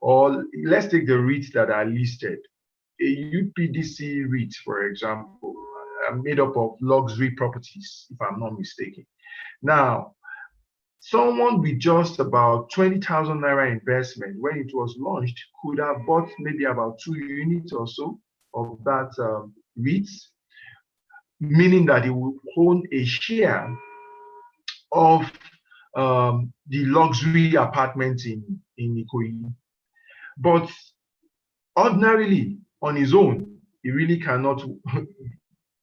or let's take the REITs that are listed. A UPDC REIT, for example, made up of luxury properties, if I'm not mistaken. Now, someone with just about 20,000 naira investment when it was launched could have bought maybe about 2 units or so of that REITs, meaning that he would own a share of the luxury apartments in Ikoyi. But ordinarily, on his own, he really cannot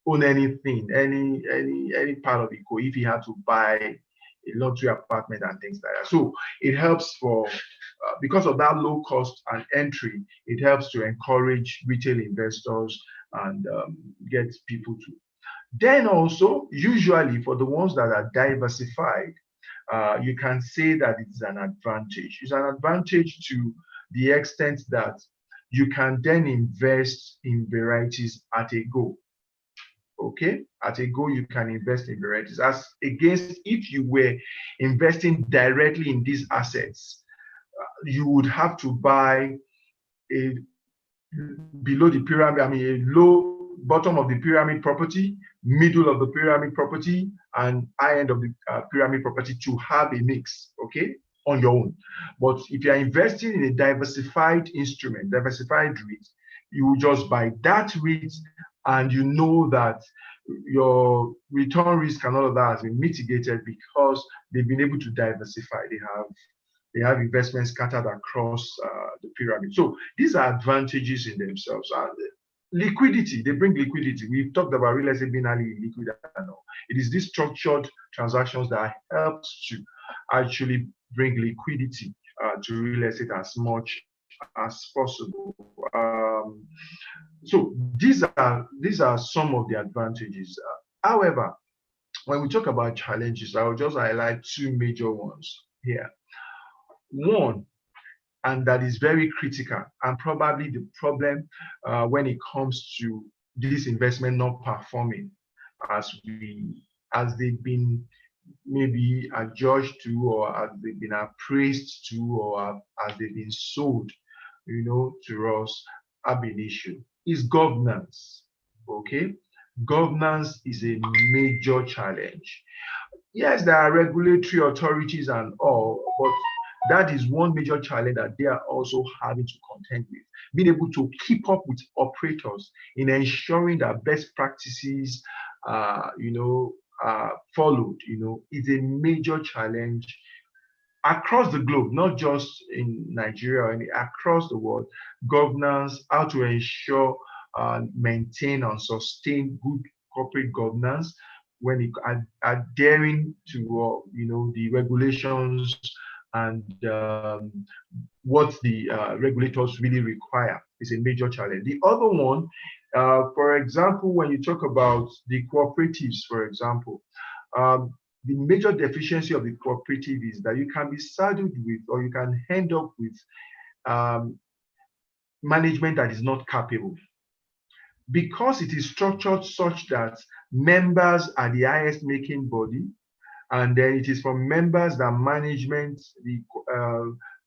own anything, any part of Ikoyi if he had to buy a luxury apartment and things like that. So it helps for, because of that low cost and entry, it helps to encourage retail investors and get people to. Then also, usually for the ones that are diversified, you can say that it's an advantage. It's an advantage to the extent that you can then invest in varieties at a go. Okay, at a go, you can invest in varieties, as against if you were investing directly in these assets, you would have to buy a below the pyramid, I mean, a low bottom of the pyramid property, middle of the pyramid property, and high end of the pyramid property to have a mix, okay, on your own. But if you are investing in a diversified instrument, diversified REIT, you will just buy that REIT, and you know that your return risk and all of that has been mitigated because they've been able to diversify. They have investments scattered across the pyramid. So these are advantages in themselves. Liquidity, they bring liquidity. We've talked about real estate being highly liquid. It is these structured transactions that helps to actually bring liquidity to real estate as much as possible. So these are some of the advantages. However, when we talk about challenges, I will just highlight 2 major ones here. One, and that is very critical and probably the problem when it comes to this investment not performing as they've been maybe adjudged to, or as they've been appraised to, or as they've been sold, to us, ab initio, is governance. Okay, governance is a major challenge. Yes, there are regulatory authorities and all, but that is one major challenge that they are also having to contend with. Being able to keep up with operators in ensuring that best practices, followed, is a major challenge across the globe, not just in Nigeria, across the world. Governance, how to ensure, maintain and sustain good corporate governance when it adhering to, the regulations and what the regulators really require is a major challenge. The other one, for example, when you talk about the cooperatives, for example, the major deficiency of the cooperative is that you can be saddled with, or you can end up with management that is not capable. Because it is structured such that members are the highest making body, and then it is from members that management, the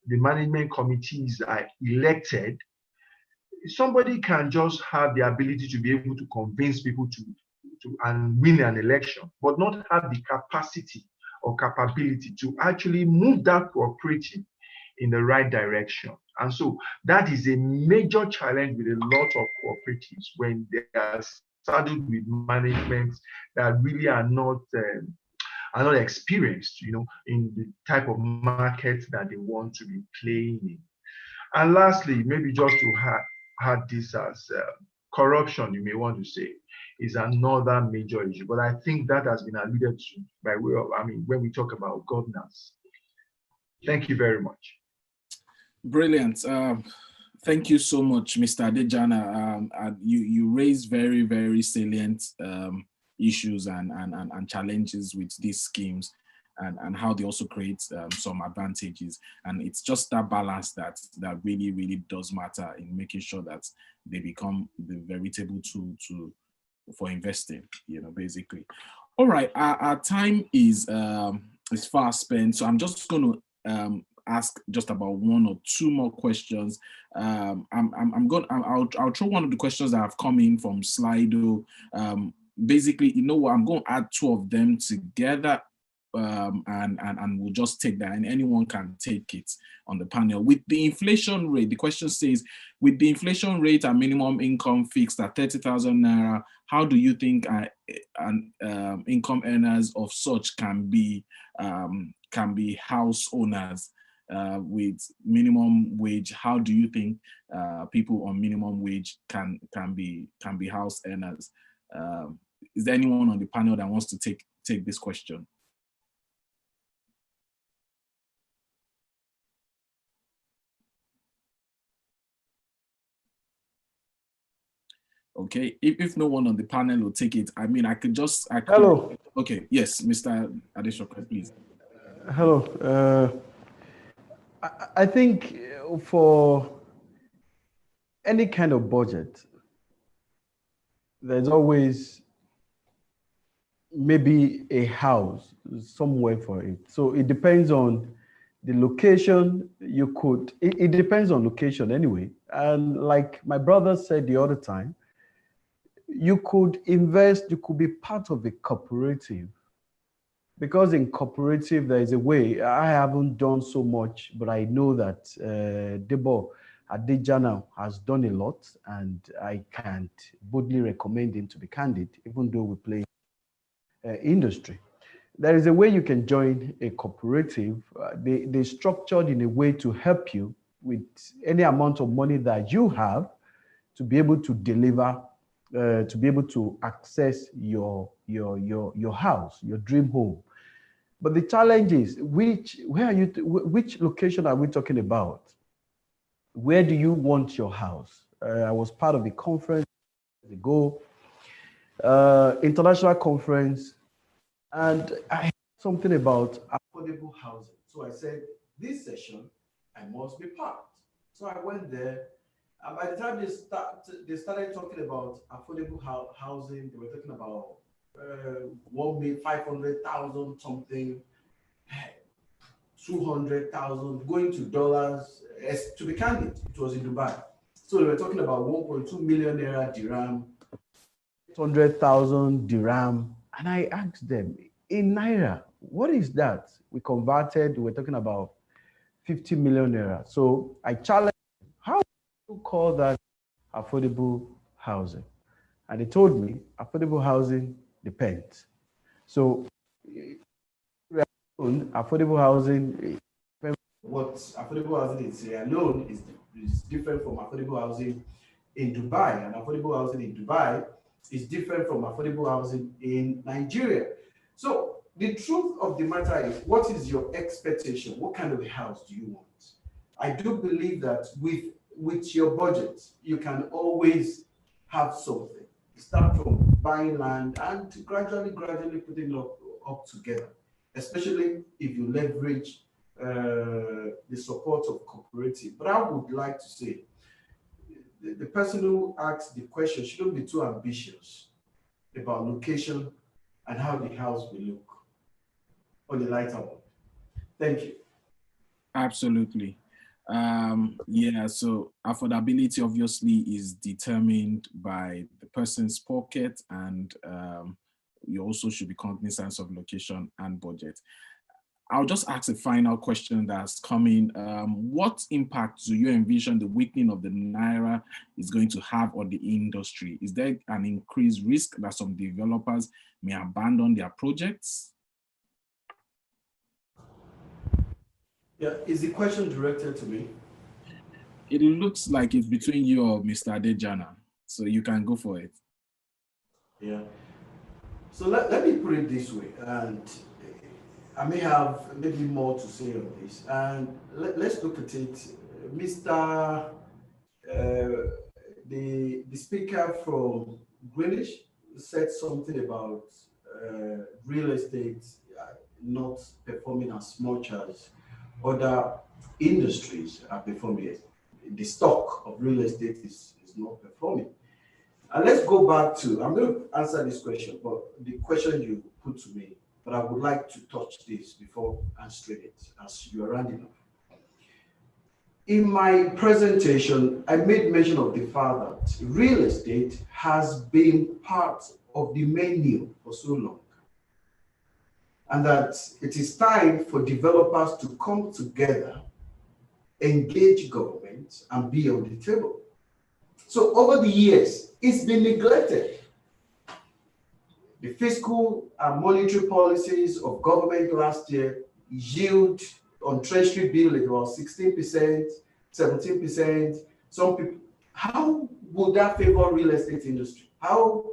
management committees are elected, somebody can just have the ability to be able to convince people to and win an election, but not have the capacity or capability to actually move that cooperative in the right direction. And so that is a major challenge with a lot of cooperatives when they are saddled with management that really are not experienced, you know, in the type of market that they want to be playing in. And lastly, maybe just to add this as corruption, you may want to say, is another major issue. But I think that has been alluded to by way of, when we talk about governance. Thank you very much. Brilliant. Thank you so much, Mr. Adejana. You raised very, very salient issues and challenges with these schemes, and how they also create some advantages. And it's just that balance that really, really does matter in making sure that they become the veritable tool for investing, you know, basically. All right, our time is fast spent, so I'm just going to ask just about one or two more questions. I'll throw one of the questions that have come in from Slido. Basically, you know what, I'm going to add two of them together, and we'll just take that, and anyone can take it on the panel. With the inflation rate, the question says, with the inflation rate and minimum income fixed at 30,000 Naira, how do you think income earners of such can be house owners with minimum wage? How do you think people on minimum wage can be house earners? Is there anyone on the panel that wants to take this question? Okay, if no one on the panel will take it, I could just... Hello. Okay, yes, Mr. Adeshope, please. Hello. I think for any kind of budget, there's always maybe a house somewhere for it. So it depends on the location. It depends on location anyway. And like my brother said the other time, you could invest, you could be part of a cooperative, because in cooperative, there is a way. I haven't done so much, but I know that Debo Adejana has done a lot, and I can't boldly recommend him to be candid, even though we play industry. There is a way you can join a cooperative. They're structured in a way to help you with any amount of money that you have to be able to deliver, to be able to access your house, your dream home. But the challenge is, which location are we talking about? Where do you want your house? I was part of the conference ago, international conference, and I heard something about affordable housing. So I said, this session, I must be part. So I went there. And by the time they started talking about affordable housing, they were talking about 1,500,000 something, 200,000, going to dollars. To be candid, it was in Dubai. So they were talking about 1.2 million Naira dirham, 800,000 dirham. And I asked them, in Naira, what is that? We converted, we were talking about 50 million Naira. So I challenged, how do you call that affordable housing? And they told me, affordable housing depends. So affordable housing, what affordable housing in Sierra Leone is different from affordable housing in Dubai, and affordable housing in Dubai is different from affordable housing in Nigeria. So the truth of the matter is, what is your expectation? What kind of a house do you want? I do believe that with your budget, you can always have something. Start from buying land and gradually putting it up together. especially if you leverage the support of cooperative. But I would like to say, the person who asked the question shouldn't be too ambitious about location and how the house will look on the lighter one. Thank you. Absolutely. Yeah, so affordability obviously is determined by the person's pocket, and you also should be cognizant of location and budget. I'll just ask a final question that's coming. What impact do you envision the weakening of the Naira is going to have on the industry? Is there an increased risk that some developers may abandon their projects? Yeah, is the question directed to me? It looks like it's between you or Mr. Adejana, so you can go for it. Yeah. So let me put it this way, and I may have maybe more to say on this. And let's look at it. Mr. The speaker from Greenwich said something about real estate not performing as much as other industries are performing. The stock of real estate is not performing. And let's go back to, I'm going to answer this question, but the question you put to me, but I would like to touch this before answering it as you are rounding up. In my presentation, I made mention of the fact that real estate has been part of the menu for so long, and that it is time for developers to come together, engage government, and be on the table. So over the years, it's been neglected. The fiscal and monetary policies of government last year yield on treasury bill at about 16%, 17%. Some people, how would that favor real estate industry? How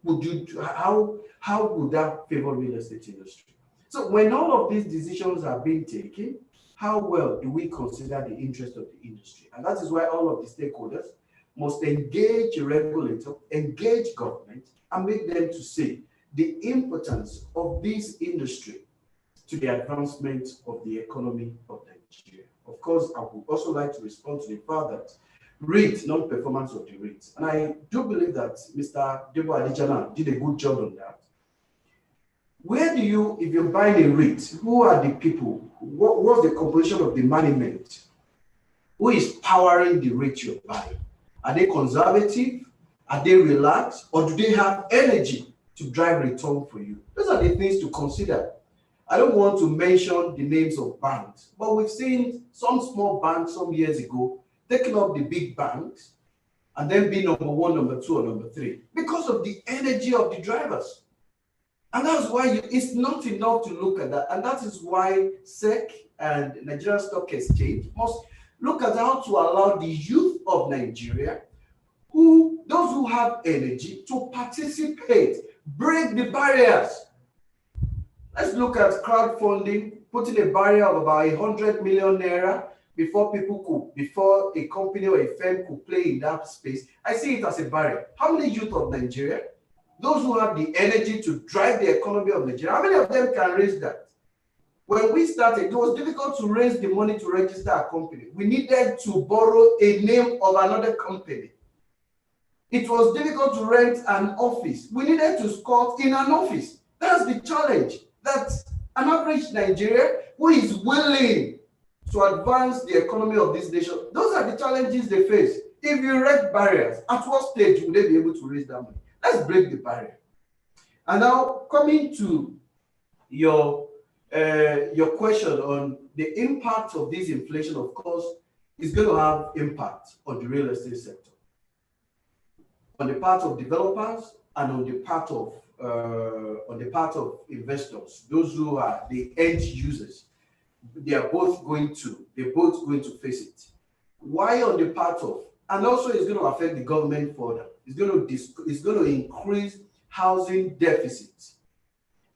would that favor real estate industry? So when all of these decisions are being taken, how well do we consider the interest of the industry? And that is why all of the stakeholders must engage a regulator, engage government, and make them to see the importance of this industry to the advancement of the economy of Nigeria. Of course, I would also like to respond to the fact that REIT, non-performance of the REIT. And I do believe that Mr. Debo Adejana did a good job on that. Where do you, if you're buying a REIT, who are the people? What's the composition of the management? Who is powering the REIT you're buying? Are they conservative? Are they relaxed? Or do they have energy to drive return for you? Those are the things to consider. I don't want to mention the names of banks, but we've seen some small banks some years ago taking up the big banks and then be number one, number two, or number three because of the energy of the drivers. And that's why it's not enough to look at that. And that is why SEC and Nigerian Stock Exchange must look at how to allow the youth of Nigeria, those who have energy, to participate, break the barriers. Let's look at crowdfunding, putting a barrier of about 100 million naira before a company or a firm could play in that space. I see it as a barrier. How many youth of Nigeria, those who have the energy to drive the economy of Nigeria, how many of them can raise that? When we started, it was difficult to raise the money to register a company. We needed to borrow a name of another company. It was difficult to rent an office. We needed to squat in an office. That's the challenge. That an average Nigerian who is willing to advance the economy of this nation, those are the challenges they face. If you erect barriers, at what stage will they be able to raise that money? Let's break the barrier. And now coming to your question on the impact of this inflation, of course, is going to have impact on the real estate sector, on the part of developers and on the part of investors, those who are the end users. They're both going to face it. Why on the part of, and also it's going to affect the government further. It's going to increase housing deficits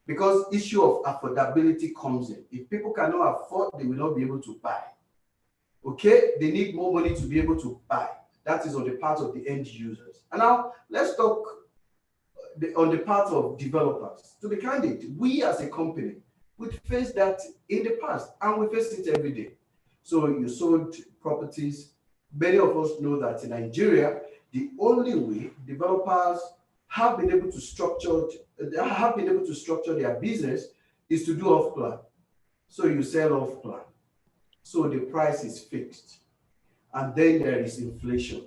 because issue of affordability comes in. If people cannot afford, they will not be able to buy. Okay, they need more money to be able to buy. That is on the part of the end users. And now let's talk on the part of developers. To be candid, we as a company, we faced that in the past, and we face it every day. So you sold properties. Many of us know that in Nigeria, the only way developers have been able to structure their business is to do off plan. So you sell off plan. So the price is fixed. And then there is inflation.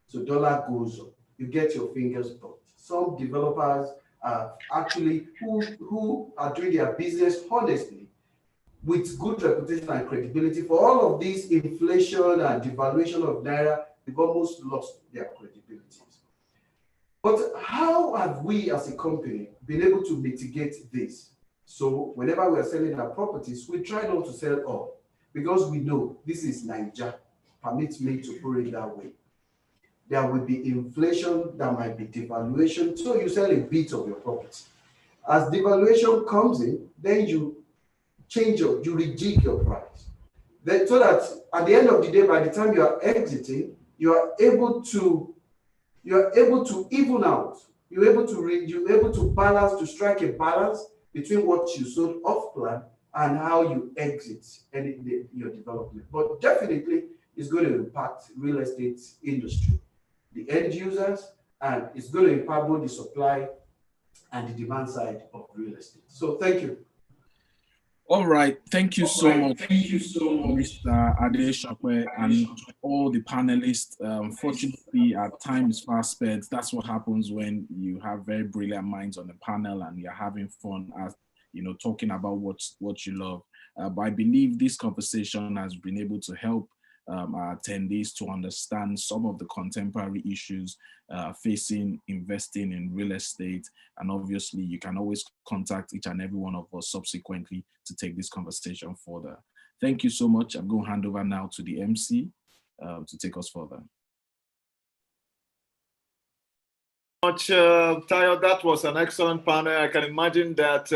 So dollar goes up. You get your fingers burnt. Some developers are actually who are doing their business honestly with good reputation and credibility. For all of this inflation and devaluation of Naira, they've almost lost their credibility. But how have we as a company been able to mitigate this? So whenever we are selling our properties, we try not to sell all because we know this is Nigeria. Permit me to put it that way. There will be inflation, there might be devaluation, so you sell a bit of your property. As devaluation comes in, then you rejig your price. Then, so that at the end of the day, by the time you are exiting, you are able to even out. You're able to balance, to strike a balance between what you sold off plan and how you exit your development. But definitely, it's going to impact real estate industry, the end users, and it's going to impact both the supply and the demand side of real estate. So thank you. All right, thank you so much, Mr. Adeshokwe, and all the panelists. Fortunately, our time is fast spent. That's what happens when you have very brilliant minds on the panel and you're having fun, as talking about what you love. But I believe this conversation has been able to help our attendees to understand some of the contemporary issues facing investing in real estate. And obviously, you can always contact each and every one of us subsequently to take this conversation further. Thank you so much. I'm going to hand over now to the MC to take us further. Tayo, that was an excellent panel. I can imagine that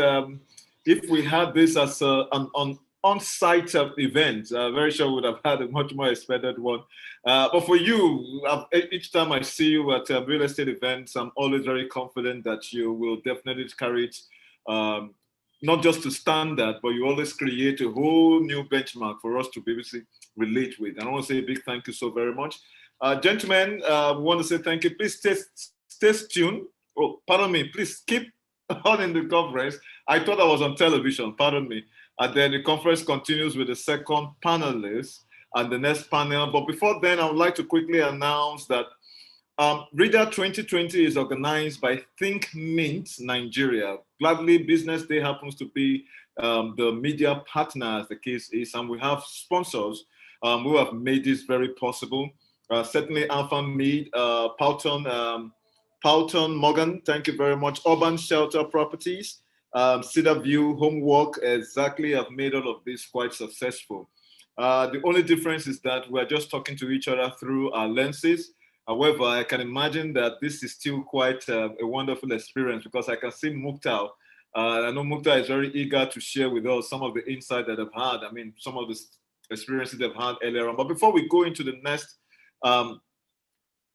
if we had this as an on-site event, very sure we would have had a much more expected one. But for you, each time I see you at real estate events, I'm always very confident that you will definitely carry it, not just to standard, but you always create a whole new benchmark for us to be able to relate with. And I want to say a big thank you so very much. Gentlemen, we want to say thank you. Please stay tuned. Oh, pardon me, please keep on in the conference. I thought I was on television, pardon me. And then the conference continues with the second panelist and the next panel. But before then, I would like to quickly announce that READA 2020 is organized by Think Mint Nigeria. Gladly, Business Day happens to be the media partner, as the case is, and we have sponsors who have made this very possible. Certainly, Alpha Mead, Poulton Morgan, thank you very much. Urban Shelter Properties, Cedar View, Homework, exactly have made all of this quite successful. The only difference is that we're just talking to each other through our lenses. However, I can imagine that this is still quite a wonderful experience because I can see Mukhtar. I know Mukhtar is very eager to share with us some of the insight that they've had. I mean, some of the experiences they've had earlier on. But before we go into the next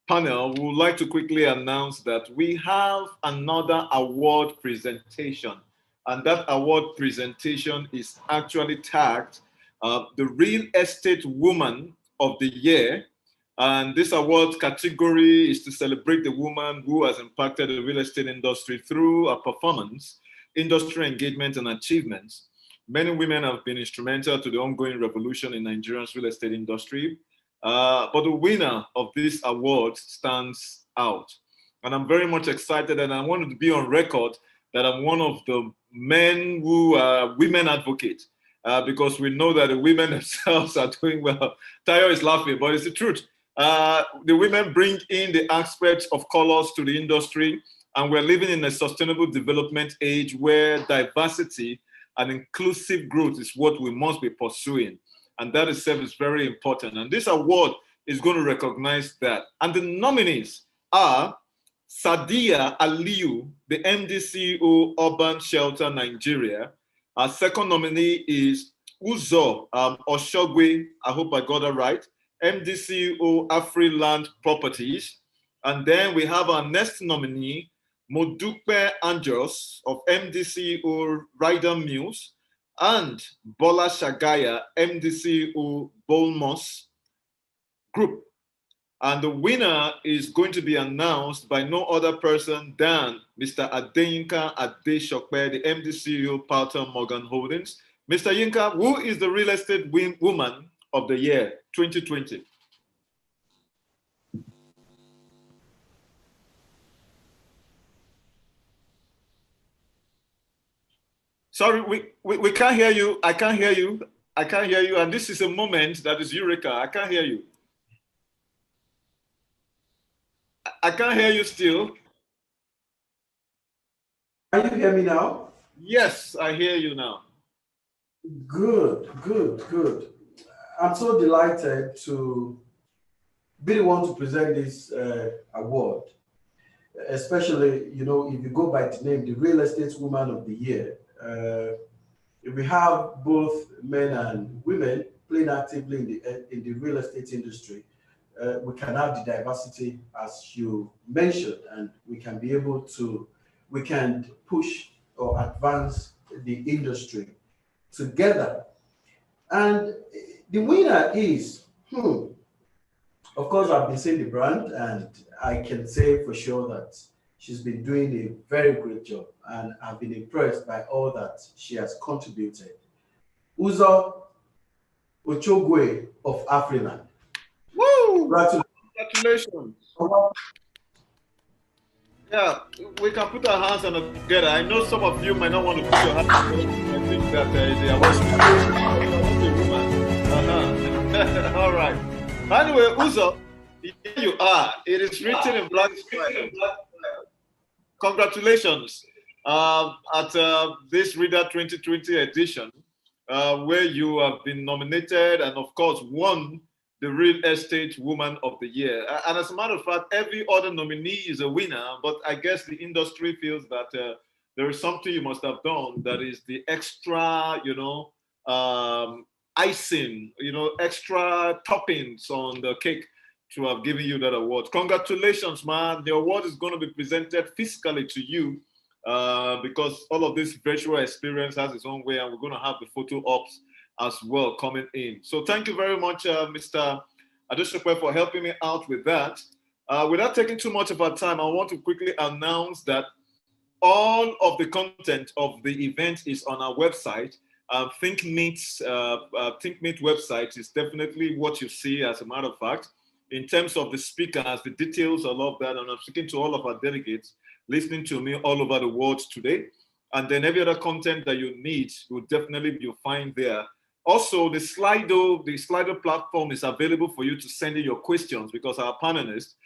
panel, we would like to quickly announce that we have another award presentation. And that award presentation is actually tagged the Real Estate Woman of the Year. And this award category is to celebrate the woman who has impacted the real estate industry through her performance, industry engagement, and achievements. Many women have been instrumental to the ongoing revolution in Nigeria's real estate industry. But the winner of this award stands out. And I'm very much excited, and I wanted to be on record that I'm one of the men who are women advocates, because we know that the women themselves are doing well. Tayo is laughing, but it's the truth. The women bring in the aspects of colors to the industry, and we're living in a sustainable development age where diversity and inclusive growth is what we must be pursuing. And that itself is very important. And this award is going to recognize that. And the nominees are Sadia Aliyu, the MD CEO, Urban Shelter Nigeria. Our second nominee is Uzo Oshogwe, I hope I got that right, MD CEO, Afriland Properties. And then we have our next nominee, Modupe Anjos of MDCO Rider Mills, and Bola Shagaya, MDCO Bolmos Group. And the winner is going to be announced by no other person than Mr. Adeyinka Adeshokpe, the MDCO Palton Morgan Holdings. Mr. Yinka, who is the real estate woman of the year 2020? Sorry, we can't hear you. I can't hear you. I can't hear you. And this is a moment that is Eureka. I can't hear you. I can't hear you still. Can you hear me now? Yes, I hear you now. Good, good, good. I'm so delighted to be the one to present this award, especially, you know, if you go by the name, the Real Estate Woman of the Year. If we have both men and women playing actively in the real estate industry, we can have the diversity as you mentioned, and we can be able to, we can push or advance the industry together. And the winner is, of course, I've been saying the brand, and I can say for sure that she's been doing a very great job, and I've been impressed by all that she has contributed. Uzo Ochogwe of Afriland. Woo! Congratulations. Yeah, we can put our hands together. I know some of you might not want to put your hands together. I think that they are watching. All right. Anyway, Uzo, here you are. It is written in black. Congratulations at this Reader 2020 edition, where you have been nominated and, of course, won the Real Estate Woman of the Year. And as a matter of fact, every other nominee is a winner, but I guess the industry feels that there is something you must have done that is the extra, you know, icing, you know, extra toppings on the cake to have given you that award. Congratulations, man. The award is going to be presented physically to you because all of this virtual experience has its own way, and we're going to have the photo ops as well coming in. So thank you very much, Mr. Adeshokwe, for helping me out with that. Without taking too much of our time, I want to quickly announce that all of the content of the event is on our website. ThinkMeet's ThinkMeet website is definitely what you see, as a matter of fact. In terms of the speakers, the details, I love that. And I'm speaking to all of our delegates listening to me all over the world today. And then every other content that you need will definitely you'll find there. Also, the Slido platform is available for you to send in your questions, because our panelists,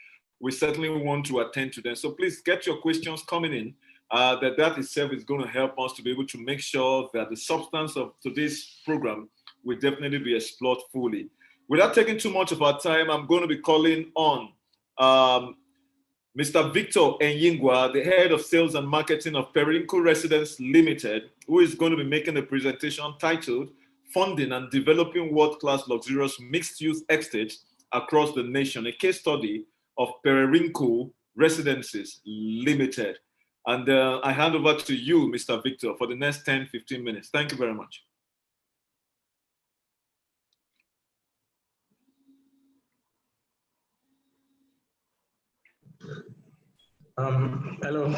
we certainly want to attend to them. So please get your questions coming in. That itself is going to help us to be able to make sure that the substance of today's program will definitely be explored fully. Without taking too much of our time, I'm going to be calling on Mr. Victor Enyingwa, the head of sales and marketing of Perinco Residence Limited, who is going to be making a presentation titled Funding and Developing World-Class Luxurious Mixed-Use Estates Across the Nation, a case study of Perinco Residences Limited. And I hand over to you, Mr. Victor, for the next 10-15 minutes. Thank you very much. Hello.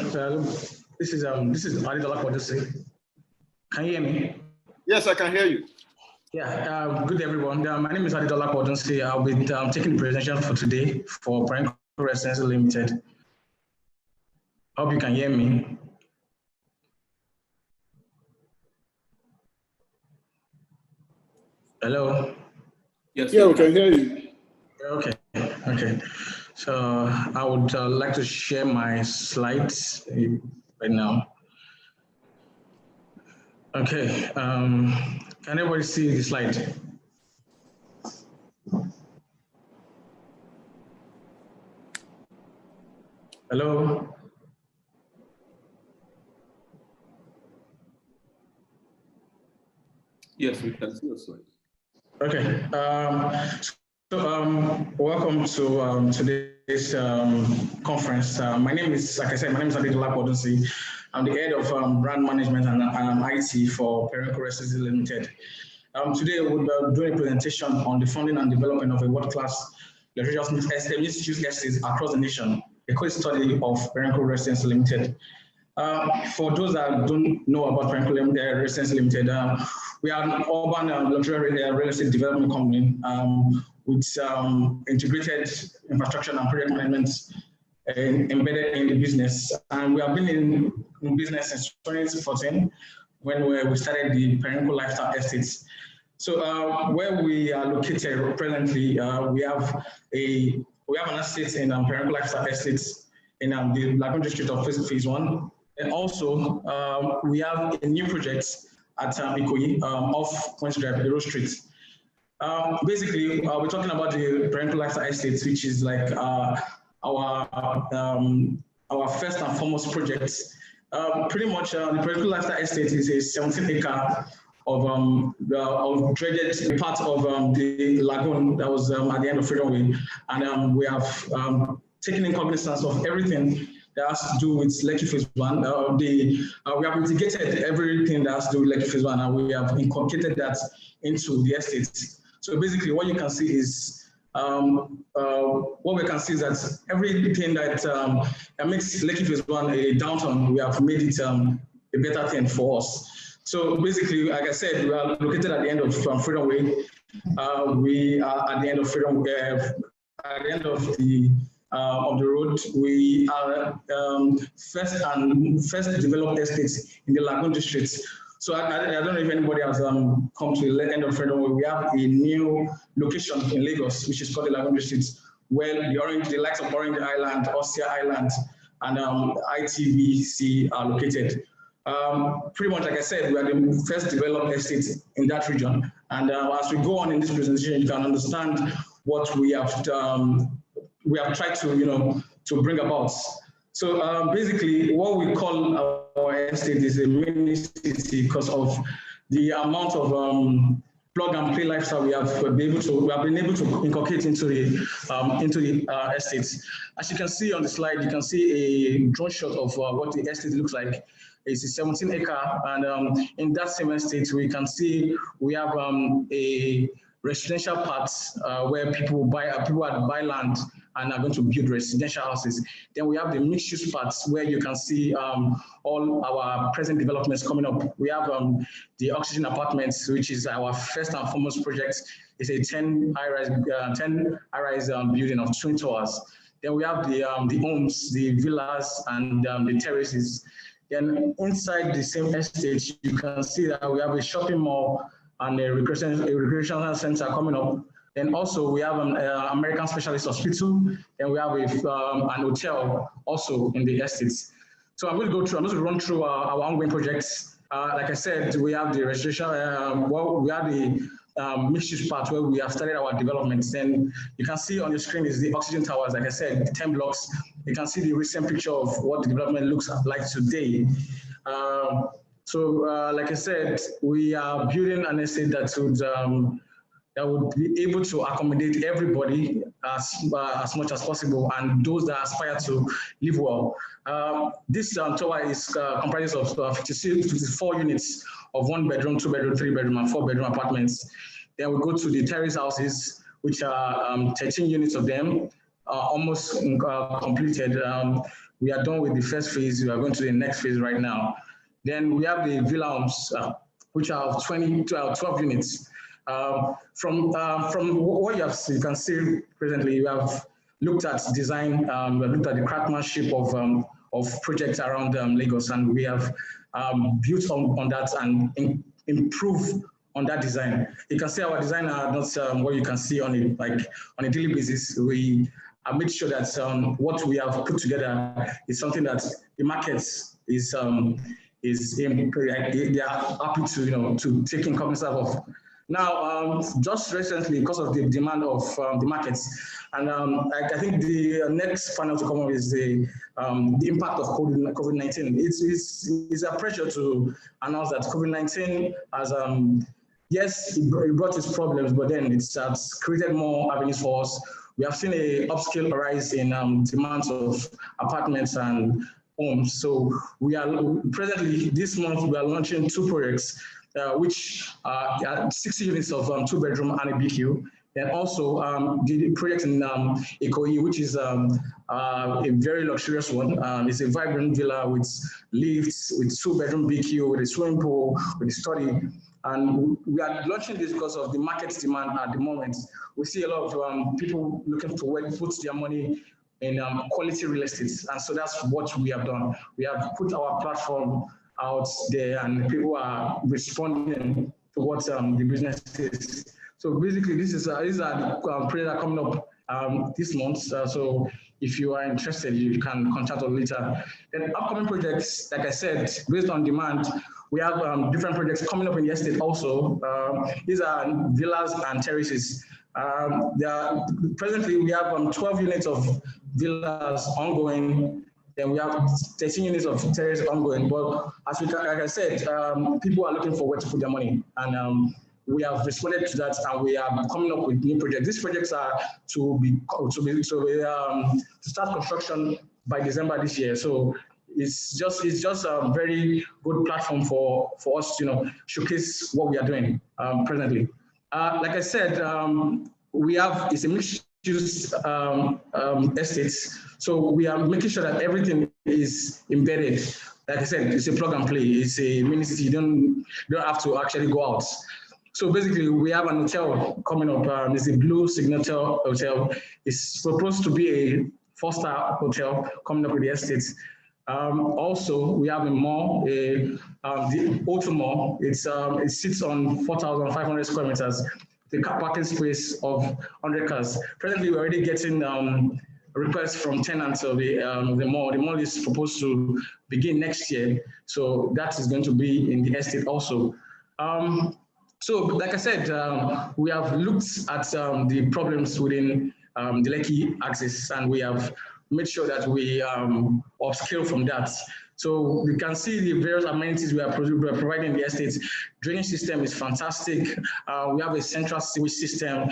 This is Adidola Quadisi. Can you hear me? Yes, I can hear you. Yeah. Good everyone. My name is Adidola Quadisi. I'll be taking the presentation for today for Perinco Residence Limited. Hope you can hear me. Hello. Yes. Yeah, we can hear you. Okay. Okay. So I would like to share my slides right now. Okay, can everybody see the slide? Hello? Yes, we can see your slides. Okay, welcome to today's today's conference. My name is, like I said, my name is Adedola Podunsi. I'm the head of brand management and IT for Perenco Residency Limited. Today we'll be doing a presentation on the funding and development of a world-class mixed-use estates across the nation, a case study of Perenco Residency Limited. For those that don't know about Perenco Residency Limited, we are an urban luxury real estate development company with integrated infrastructure and project management embedded in the business. And we have been in business since 2014 when we started the Perenco Lifestyle Estates. So where we are located presently, we have an estate in Perenco Lifestyle Estates in the Lagoon district of phase 1. And also we have a new project at Ikoyi off Point Drive, Euro Street. Basically, we're talking about the Perenco Lifestyle Estates, which is like our first and foremost project. Pretty much, the Perenco Lifestyle Estate is a 17-acre of dreaded part of the lagoon that was at the end of Freedom Way, and we have taken in cognizance of everything that has to do with Lekki Phase 1. We have mitigated everything that has to do with Lekki Phase 1, and we have incorporated that into the estate. So basically, what you can see is that everything that makes Lekki Phase 1 a downtown, we have made it a better thing for us. So basically, like I said, we are located at the end of Freedom Way. We are at the end of Freedom Way, at the end of the road. We are first developed estates in the Lagoon district. So I don't know if anybody has come to the end of Freedom Way. We have a new location in Lagos, which is called the Lagoon district, where the likes of Orange Island, Ostia Island, and ITVC are located. Pretty much, like I said, we are the first developed estate in that region. And as we go on in this presentation, you can understand what we have tried to bring about. So basically, what we call our estate is a mini city because of the amount of plug and play lifestyle we have been able to inculcate into the estates. As you can see on the slide, you can see a drone shot of what the estate looks like. It's a 17-acre, and in that same estate, we can see we have a residential part where people buy land and are going to build residential houses. Then we have the mixed-use parts where you can see all our present developments coming up. We have the Oxygen Apartments, which is our first and foremost project. It's a 10 high-rise building of twin towers. Then we have the homes, the villas, and the terraces. Then inside the same estate, you can see that we have a shopping mall and a recreational center coming up. And also we have an American Specialist Hospital, and we have an hotel also in the estates. So I'm going to run through our ongoing projects. Like I said, we have the restoration, we have the mixed-use part where we have started our developments. And you can see on the screen is the Oxygen Towers, like I said, 10 blocks. You can see the recent picture of what the development looks like today. Like I said, we are building an estate that would be able to accommodate everybody as much as possible, and those that aspire to live well. This tower is comprises of 54 units of 1 bedroom, 2 bedroom, 3 bedroom, and 4 bedroom apartments. Then we go to the terrace houses, which are 13 units of them, almost completed. We are done with the first phase. We are going to the next phase right now. Then we have the villa homes, which are 12 units. From what you can see presently, we have looked at design, we have looked at the craftsmanship of projects around Lagos, and we have built on that and improved on that design. You can see our design are not what you can see on a daily basis. We have made sure that what we have put together is something that the markets they are happy to take in cognizance of. Now, just recently, because of the demand of the markets, and I think the next panel to come up is the impact of COVID-19. It's a pressure to announce that COVID-19 has, yes, it brought its problems, but then it's created more avenues for us we have seen a upscale rise in demands of apartments and homes. So we are presently, this month, we are launching 2 projects, which are 60 units of 2-bedroom and a BQ. And also the project in Ikoyi, which is a very luxurious one. It's a vibrant villa with lifts, with 2-bedroom BQ, with a swimming pool, with a study. And we are launching this because of the market demand at the moment. We see a lot of people looking for where to put their money in quality real estate. And so that's what we have done. We have put our platform out there and people are responding to what the business is. So basically, these are the projects coming up this month. So if you are interested, you can contact us later. Then upcoming projects, like I said, based on demand, we have different projects coming up in the estate also. These are villas and terraces. Presently, we have 12 units of villas ongoing. Then we have 13 units of terraces ongoing. But as like I said, people are looking for where to put their money. And we have responded to that, and we are coming up with new projects. These projects are to start construction by December this year. So it's just a very good platform for us to showcase what we are doing presently. Like I said, it's a mixed-use estate, so we are making sure that everything is embedded. Like I said, it's a plug and play. It's a mini city. You don't have to actually go out. So basically, we have an hotel coming up. It's a Blue Signature Hotel. It's supposed to be a 4-star hotel coming up with the estate. Also, we have a mall, the O2 Mall. It sits on 4,500 square meters. The car parking space of 100 cars. Presently, we're already getting requests from tenants of the mall. The mall is proposed to begin next year. So that is going to be in the estate also. So, like I said, we have looked at the problems within the Lekki axis, and we have made sure that we upscale from that. So we can see the various amenities we are providing in the estates. Drainage system is fantastic. We have a central sewage system,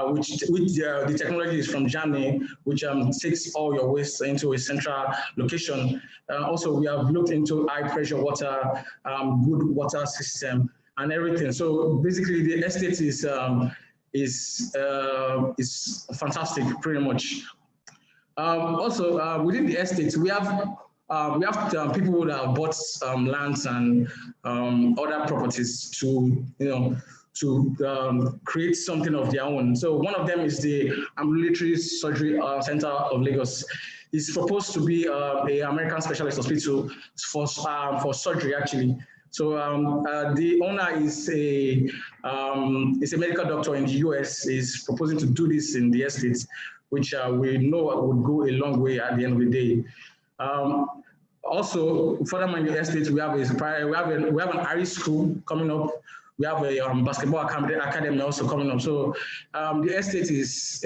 which the technology is from Germany, which takes all your waste into a central location. Also, we have looked into high pressure water, good water system, and everything. So basically, the estate is fantastic, pretty much. Also, within the estate, we have people that have bought lands and other properties to create something of their own. So one of them is the Ambulatory Surgery Center of Lagos. It's supposed to be an American specialist hospital for surgery, actually. So the owner is a medical doctor in the US. Is proposing to do this in the estate, which we know would go a long way at the end of the day. Also, furthermore in the estate, we have an Irish school coming up. We have a basketball academy also coming up. So the estate is,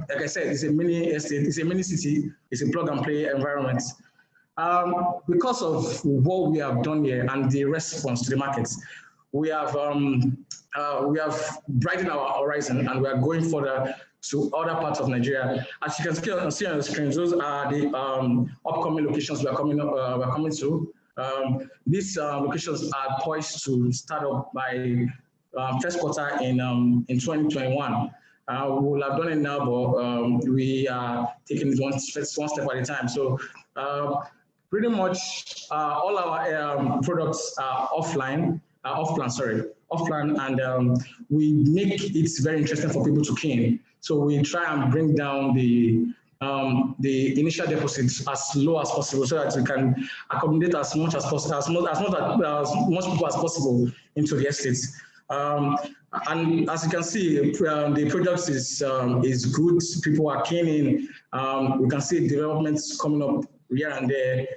like I said, it's a mini estate. It's a mini city. It's a plug and play environment. Because of what we have done here and the response to the markets, we have brightened our horizon, and we are going further to other parts of Nigeria. As you can see on the screen, those are the upcoming locations we are coming to. These locations are poised to start up by first quarter in 2021. We will have done it now, but we are taking it one step at a time. So pretty much all our products are offline, and we make it very interesting for people to key. So we try and bring down the initial deposits as low as possible, so that we can accommodate as much as possible, as much people as possible into the estates. And as you can see, the project is good. People are keen in. We can see developments coming up here and there.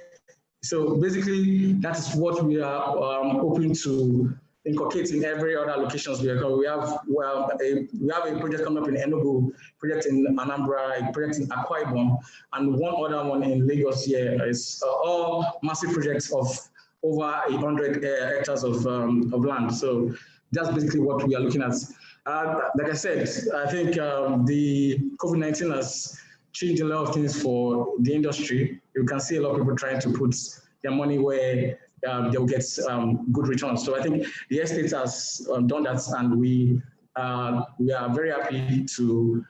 So basically, that is what we are hoping to inculcate in every other locations we have. We have a project coming up in Enugu, project in Anambra, a project in Akwa Ibom, and one other one in Lagos here. It's all massive projects of over 100 hectares of land. So that's basically what we are looking at. Like I said, I think the COVID-19 has changed a lot of things for the industry. You can see a lot of people trying to put their money where they'll get good returns. So I think the estate has done that, and we are very happy to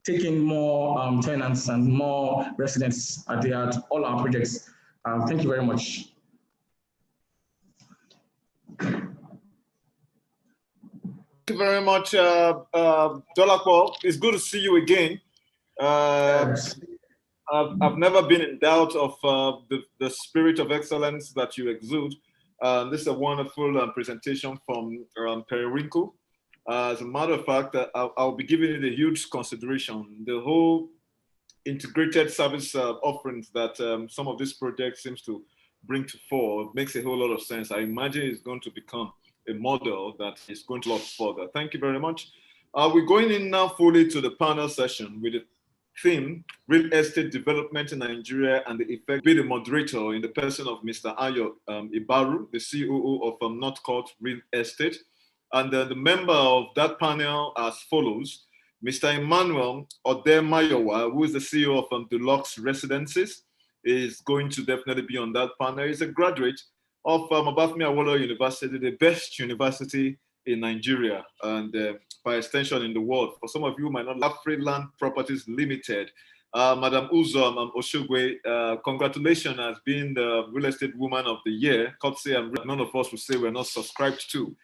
take in more tenants and more residents at all our projects. Thank you very much. Thank you very much, Dolapo. It's good to see you again. I've never been in doubt of the spirit of excellence that you exude. This is a wonderful presentation from Periwinkle. As a matter of fact, I'll be giving it a huge consideration. The whole integrated service offerings that some of these projects seems to bring to fore makes a whole lot of sense. I imagine it's going to become a model that is going to look further. Thank you very much. We're going in now fully to the panel session with the theme, Real Estate Development in Nigeria and the Effect. Be the moderator in the person of Mr. Ayo Ibaru, the COO of Northcourt Real Estate. And the member of that panel as follows, Mr. Emmanuel Odemayowa, who is the CEO of Deluxe Residences, is going to definitely be on that panel. He's a graduate of Obafemi Awolowo University, the best university in Nigeria and by extension in the world. For some of you who might not know, Freeland Properties Limited. Madam Uzom Oshogwe, congratulations as being the Real Estate Woman of the Year. Courtesy, and none of us will say we're not subscribed to.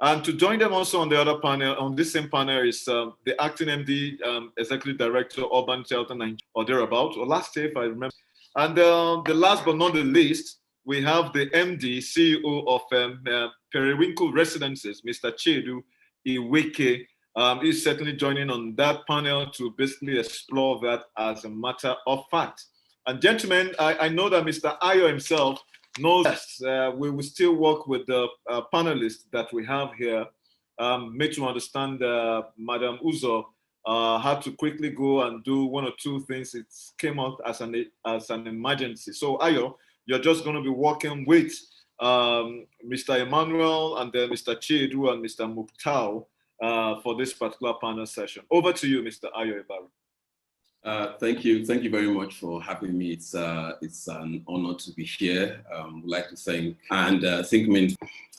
And to join them also on the other panel, on this same panel is the acting MD, Executive Director, Urban Shelter Nigeria, or thereabout, or last year if I remember. And the last but not the least, we have the MD, CEO of Periwinkle Residences, Mr. Chedu Iweke. He's certainly joining on that panel to basically explore that as a matter of fact. And gentlemen, I know that Mr. Ayo himself knows that we will still work with the panelists that we have here, made to understand Madam Uzo had to quickly go and do one or two things. It came out as an emergency. So Ayo, you're just going to be working with Mr. Emmanuel and then Mr. Chedu and Mr. Muktau for this particular panel session. Over to you, Mr. Ayo Ibaru. Thank you very much for having me. It's an honor to be here. Would like to thank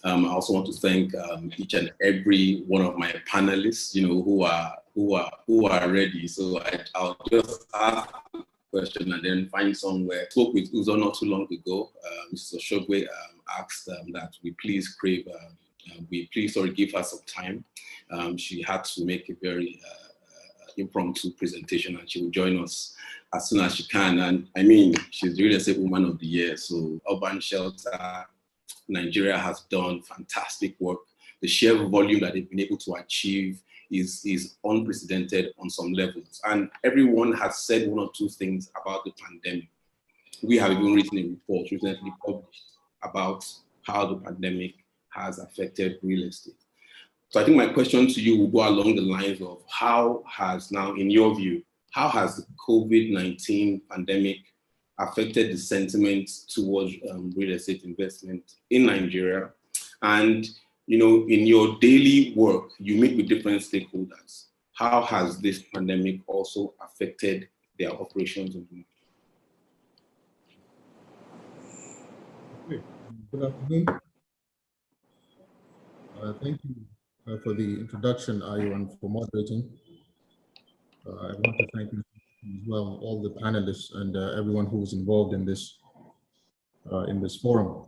I also want to thank each and every one of my panelists, who are ready. So I'll just ask a question and then find somewhere. I spoke with Uzo not too long ago. Mrs. Oshogwe asked that we please give her some time. She had to make a very impromptu presentation, and she will join us as soon as she can. And I mean, she's the Real Estate Woman of the Year. So Urban Shelter Nigeria has done fantastic work. The sheer volume that they've been able to achieve is unprecedented on some levels. And everyone has said one or two things about the pandemic. We have even written a report recently published about how the pandemic has affected real estate. So I think my question to you will go along the lines of how has now, in your view, how has the COVID-19 pandemic affected the sentiment towards real estate investment in Nigeria? And, in your daily work, you meet with different stakeholders. How has this pandemic also affected their operations in the market? Good afternoon. Thank you for the introduction, Ayo, and for moderating. I want to thank you as well, all the panelists and everyone who was involved in this forum.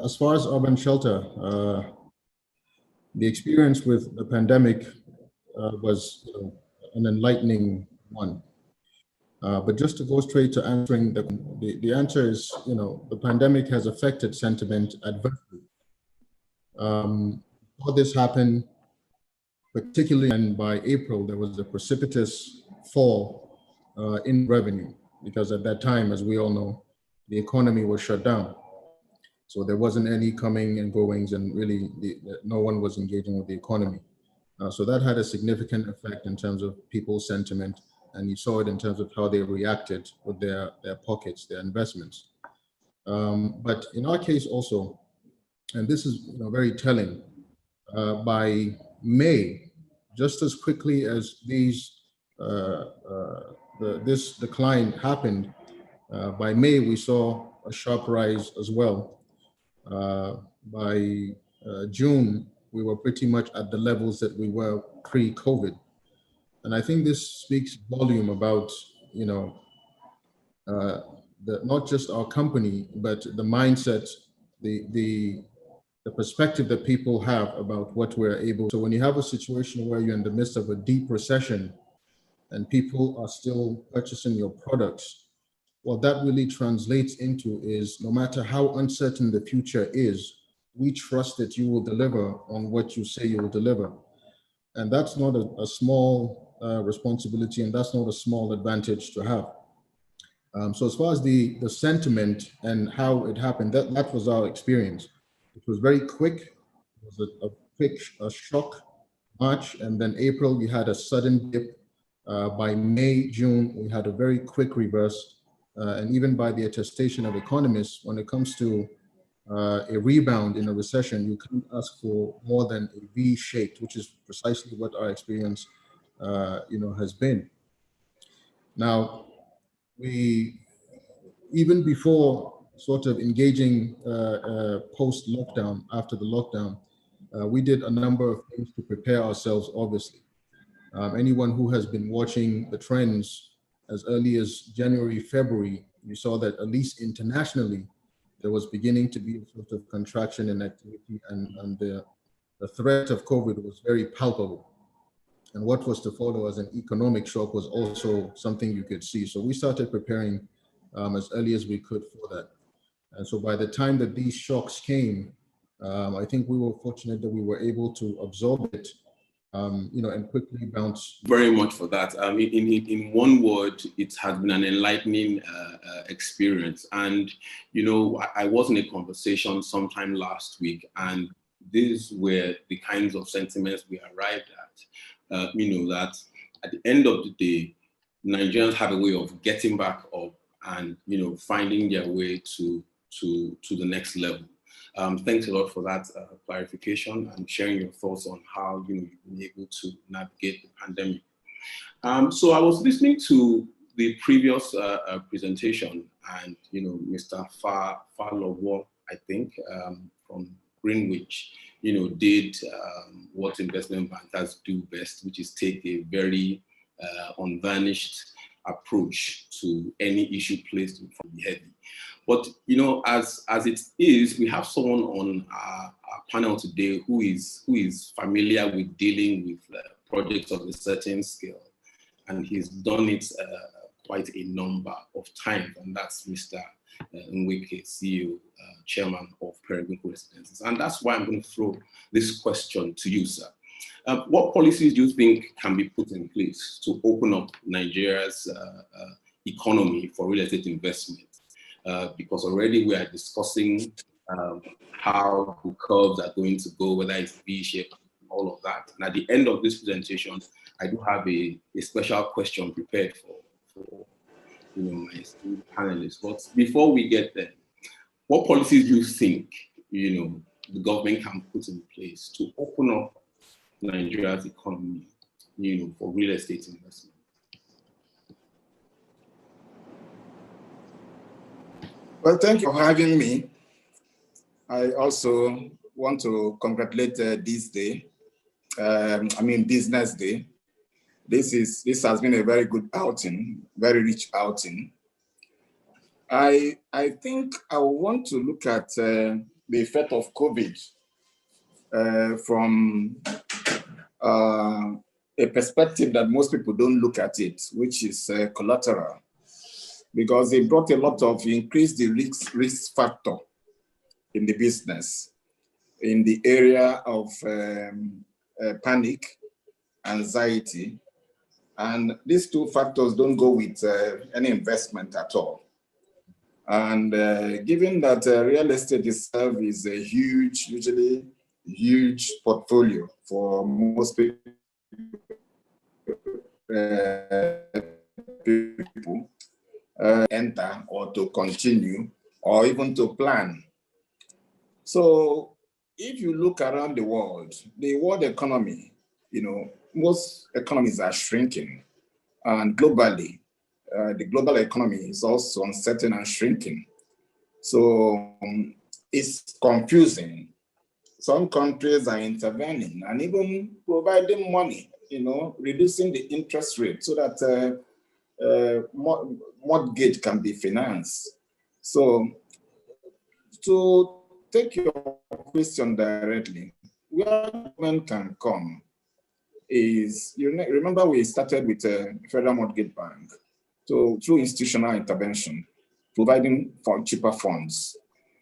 As far as Urban Shelter, the experience with the pandemic was an enlightening one. But just to go straight to answering, the answer is, the pandemic has affected sentiment adversely. All this happened, particularly, and by April, there was a precipitous fall in revenue, because at that time, as we all know, the economy was shut down. So there wasn't any coming and goings, and really no one was engaging with the economy. So that had a significant effect in terms of people's sentiment, and you saw it in terms of how they reacted with their pockets, their investments. But in our case also, and this is very telling, by May, just as quickly as this decline happened, by May we saw a sharp rise as well. By June, we were pretty much at the levels that we were pre-COVID. And I think this speaks volume about, not just our company, but the mindset, the perspective that people have about what we're able. So when you have a situation where you're in the midst of a deep recession and people are still purchasing your products, what that really translates into is no matter how uncertain the future is, we trust that you will deliver on what you say you will deliver. And that's not a small responsibility, and that's not a small advantage to have. So as far as the sentiment and how it happened, that was our experience. It was very quick. It was a quick shock, March, and then April, we had a sudden dip. By May, June, we had a very quick reverse. And even by the attestation of economists, when it comes to a rebound in a recession, you can't ask for more than a V-shaped, which is precisely what our experience has been. Now, we, even before sort of engaging post-lockdown, after the lockdown, we did a number of things to prepare ourselves, obviously. Anyone who has been watching the trends as early as January, February, you saw that at least internationally, there was beginning to be a sort of contraction in activity, and the threat of COVID was very palpable. And what was to follow as an economic shock was also something you could see. So we started preparing as early as we could for that. And so by the time that these shocks came, I think we were fortunate that we were able to absorb it, and quickly bounce. Very much for that. In one word, it has been an enlightening experience. And, I was in a conversation sometime last week, and these were the kinds of sentiments we arrived at. That at the end of the day, Nigerians have a way of getting back up and, finding their way to the next level. Thanks a lot for that clarification and sharing your thoughts on how you've been able to navigate the pandemic. So I was listening to the previous presentation, and Mr. Falowo, I think, from Greenwich, did what investment bankers do best, which is take a very unvarnished approach to any issue placed from the heavy. But, as it is, we have someone on our panel today who is familiar with dealing with projects of a certain scale, and he's done it quite a number of times, and that's Mr. Nweke, CEO, Chairman of Peregrine Residences. And that's why I'm going to throw this question to you, sir. What policies do you think can be put in place to open up Nigeria's economy for real estate investment? Because already we are discussing how the curves are going to go, whether it's V-shaped, all of that. And at the end of this presentation, I do have a special question prepared for my esteemed panelists. But before we get there, what policies do you think the government can put in place to open up Nigeria's economy, for real estate investment? Well, thank you for having me. I also want to congratulate this day. Business Day. This has been a very good outing, very rich outing. I think I want to look at the effect of COVID from a perspective that most people don't look at it, which is collateral, because it brought a lot of increased the risk factor in the business, in the area of panic, anxiety, and these two factors don't go with any investment at all. And given that real estate itself is a usually huge portfolio for most people enter or to continue or even to plan. So if you look around the world economy, most economies are shrinking, and globally, the global economy is also uncertain and shrinking. So it's confusing. Some countries are intervening and even providing money, reducing the interest rate so that mortgage can be financed. So to take your question directly, where government can come is, remember we started with a Federal Mortgage Bank, so through institutional intervention, providing for cheaper funds,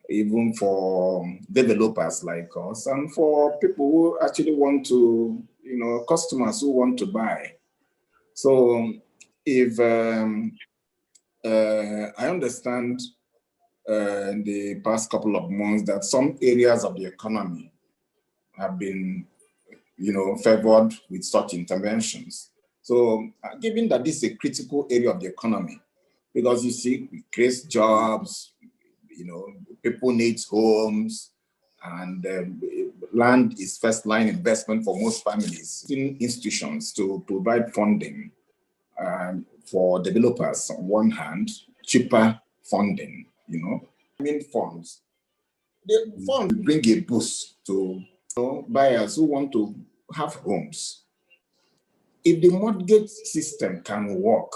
even for developers like us, and for people who actually want to, customers who want to buy. So if I understand in the past couple of months that some areas of the economy have been, favored with such interventions. So given that this is a critical area of the economy, because you see, it creates jobs, people need homes, and land is first line investment for most families. In institutions to provide funding for developers on one hand, cheaper funding, funds. The funds bring a boost to buyers who want to have homes. If the mortgage system can work,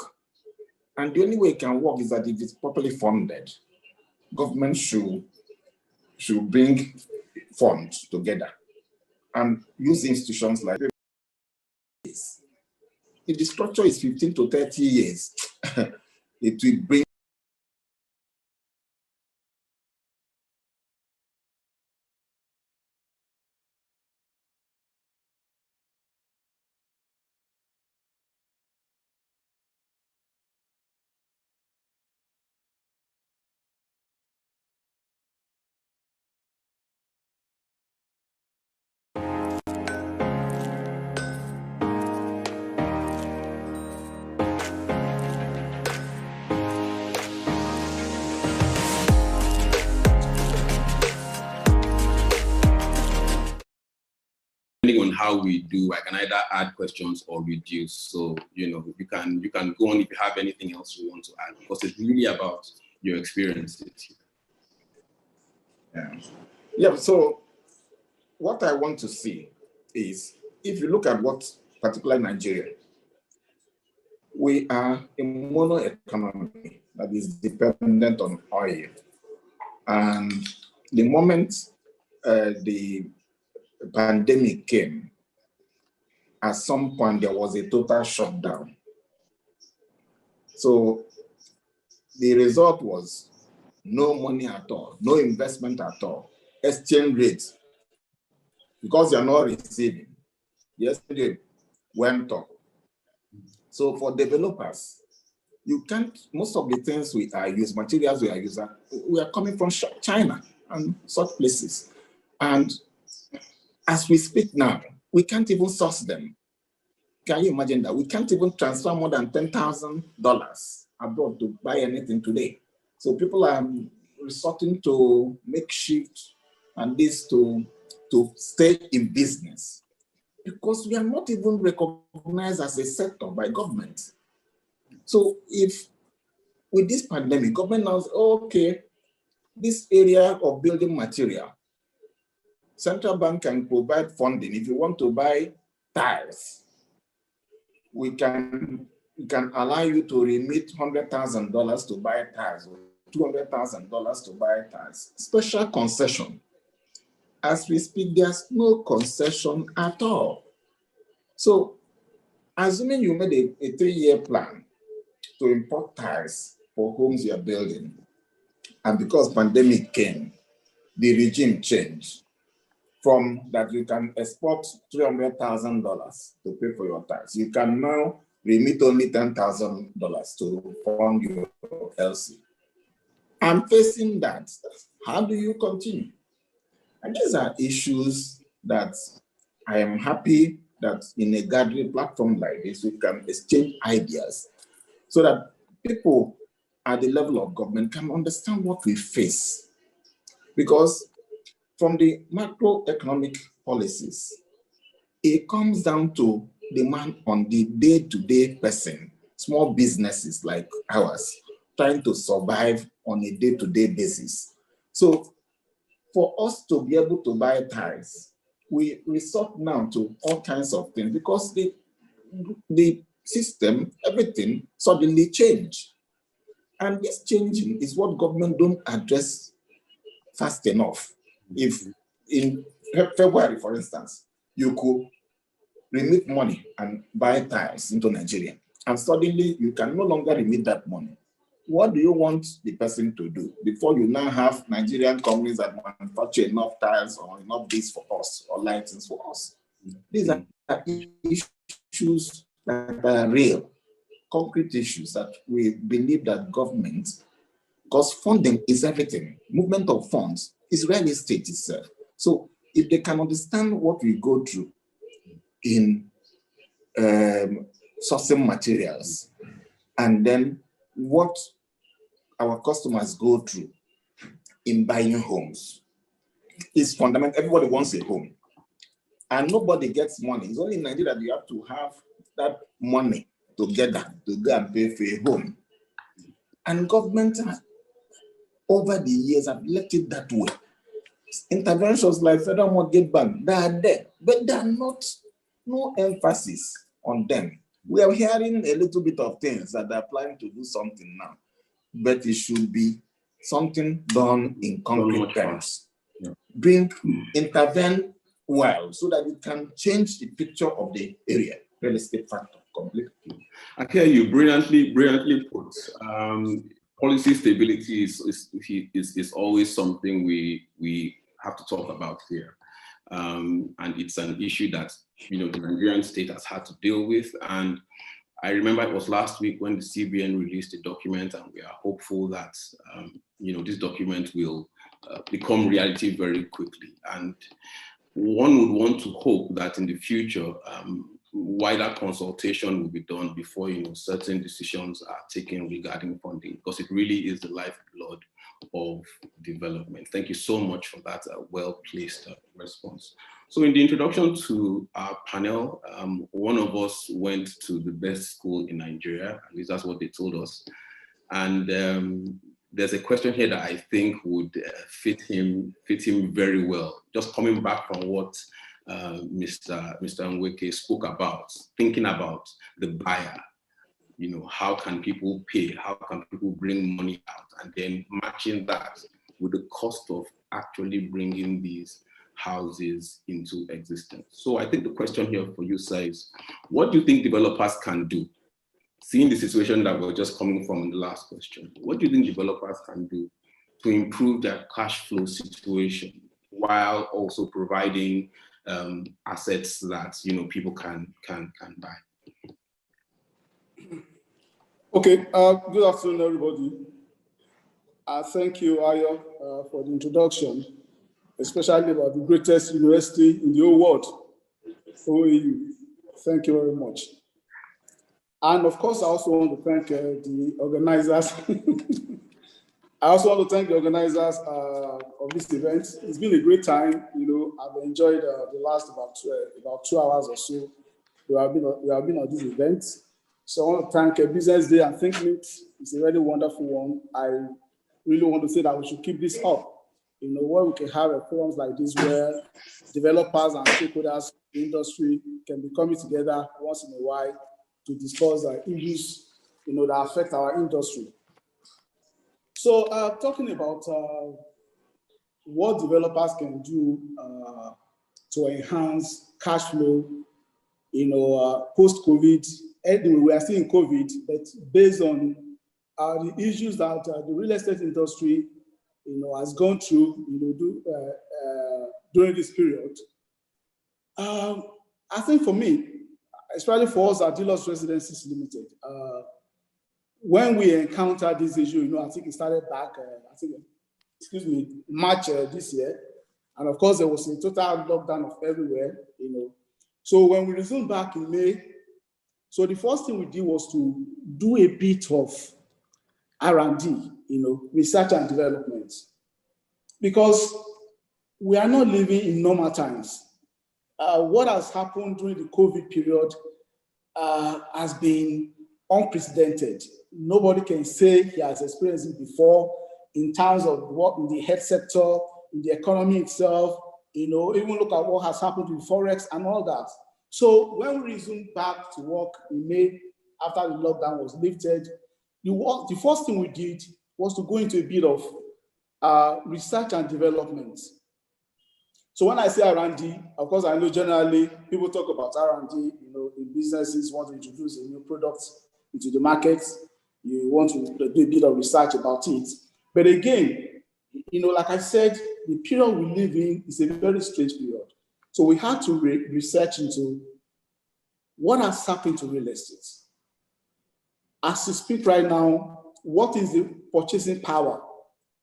and the only way it can work is that if it's properly funded, government should bring funds together and use institutions like this. If the structure is 15 to 30 years, it will bring on how we do, I can either add questions or reduce. So, you can go on if you have anything else you want to add, because it's really about your experiences. Yeah, so what I want to see is, if you look at particularly Nigeria, we are a mono economy that is dependent on oil. And the moment the pandemic came, at some point there was a total shutdown. So the result was no money at all, no investment at all. Exchange rates, because you're not receiving, yesterday went up. So for developers, you can't, most of the things we are using, materials we are using, we are coming from China and such places. And as we speak now, we can't even source them. Can you imagine that? We can't even transfer more than $10,000 abroad to buy anything today. So people are resorting to makeshift and this to stay in business, because we are not even recognized as a sector by government. So if with this pandemic, government knows, okay, this area of building material, central bank can provide funding. If you want to buy tiles, we can allow you to remit $100,000 to buy tiles, or $200,000 to buy tiles. Special concession. As we speak, there's no concession at all. So, assuming you made a 3-year plan to import tiles for homes you're building, and because pandemic came, the regime changed from that you can export $300,000 to pay for your tax. You can now remit only $10,000 to fund your LC. I'm facing that. How do you continue? And these are issues that I am happy that in a gathering platform like this, we can exchange ideas so that people at the level of government can understand what we face. Because from the macroeconomic policies, it comes down to demand on the day-to-day person, small businesses like ours, trying to survive on a day-to-day basis. So for us to be able to buy tires, we resort now to all kinds of things because the system, everything suddenly changed. And this changing is what government don't address fast enough. If in February, for instance, you could remit money and buy tires into Nigeria, and suddenly you can no longer remit that money. What do you want the person to do before you now have Nigerian companies that manufacture enough tires or enough this for us or lightings for us? These are issues that are real, concrete issues that we believe that government, because funding is everything, movement of funds is real estate itself. So if they can understand what we go through in sourcing materials, and then what our customers go through in buying homes, is fundamental. Everybody wants a home, and nobody gets money. It's only in Nigeria that you have to have that money together to go and pay for a home. And government over the years have left it that way. Interventions like Federal Mortgage Bank, they are there, but they are not, no emphasis on them. We are hearing a little bit of things that they're planning to do something now, but it should be something done in concrete terms. Intervene well so that it can change the picture of the area, real estate factor completely. I hear you, brilliantly put. Policy stability is always something we have to talk about here. And it's an issue that the Nigerian state has had to deal with. And I remember it was last week when the CBN released a document, and we are hopeful that this document will become reality very quickly. And one would want to hope that in the future, wider consultation will be done before certain decisions are taken regarding funding, because it really is the lifeblood of development. Thank you so much for that well-placed response. So in the introduction to our panel, one of us went to the best school in Nigeria, at least that's what they told us. And there's a question here that I think would fit him very well. Just coming back from what Mr. Nweke spoke about, thinking about the buyer. How can people pay? How can people bring money out? And then matching that with the cost of actually bringing these houses into existence. So I think the question here for you, sir, is what do you think developers can do? Seeing the situation that we're just coming from in the last question, what do you think developers can do to improve their cash flow situation while also providing assets that people can buy? Okay, good afternoon, everybody. Thank you, Ayo, for the introduction, especially about the greatest university in the whole world, OAU. Thank you very much. And of course, I also want to thank the organizers. I also want to thank the organizers of this event. It's been a great time. I've enjoyed the last about 2 hours or so. We have been on this event. So I want to thank Business Day and ThinkMeet. It's a very wonderful one. I really want to say that we should keep this up. Where we can have forums like this where developers and stakeholders in the industry can be coming together once in a while to discuss issues that affect our industry. So talking about what developers can do to enhance cash flow, post-COVID. Anyway, we are still in COVID, but based on the issues that the real estate industry, has gone through, during this period, I think for me, especially for us at Dealers Residences Limited, when we encountered this issue, I think it started back, March this year, and of course there was a total lockdown of everywhere, So when we resumed back in May, so the first thing we did was to do a bit of R&D, research and development. Because we are not living in normal times. What has happened during the COVID period has been unprecedented. Nobody can say he has experienced it before in terms of what in the health sector, in the economy itself, even look at what has happened in Forex and all that. So when we resumed back to work in May, after the lockdown was lifted, the first thing we did was to go into a bit of research and development. So when I say R&D, of course, I know generally people talk about R&D, in businesses want to introduce a new product into the market, you want to do a bit of research about it. But again, like I said, the period we live in is a very strange period. So we had to research into what has happened to real estate. As we speak right now, what is the purchasing power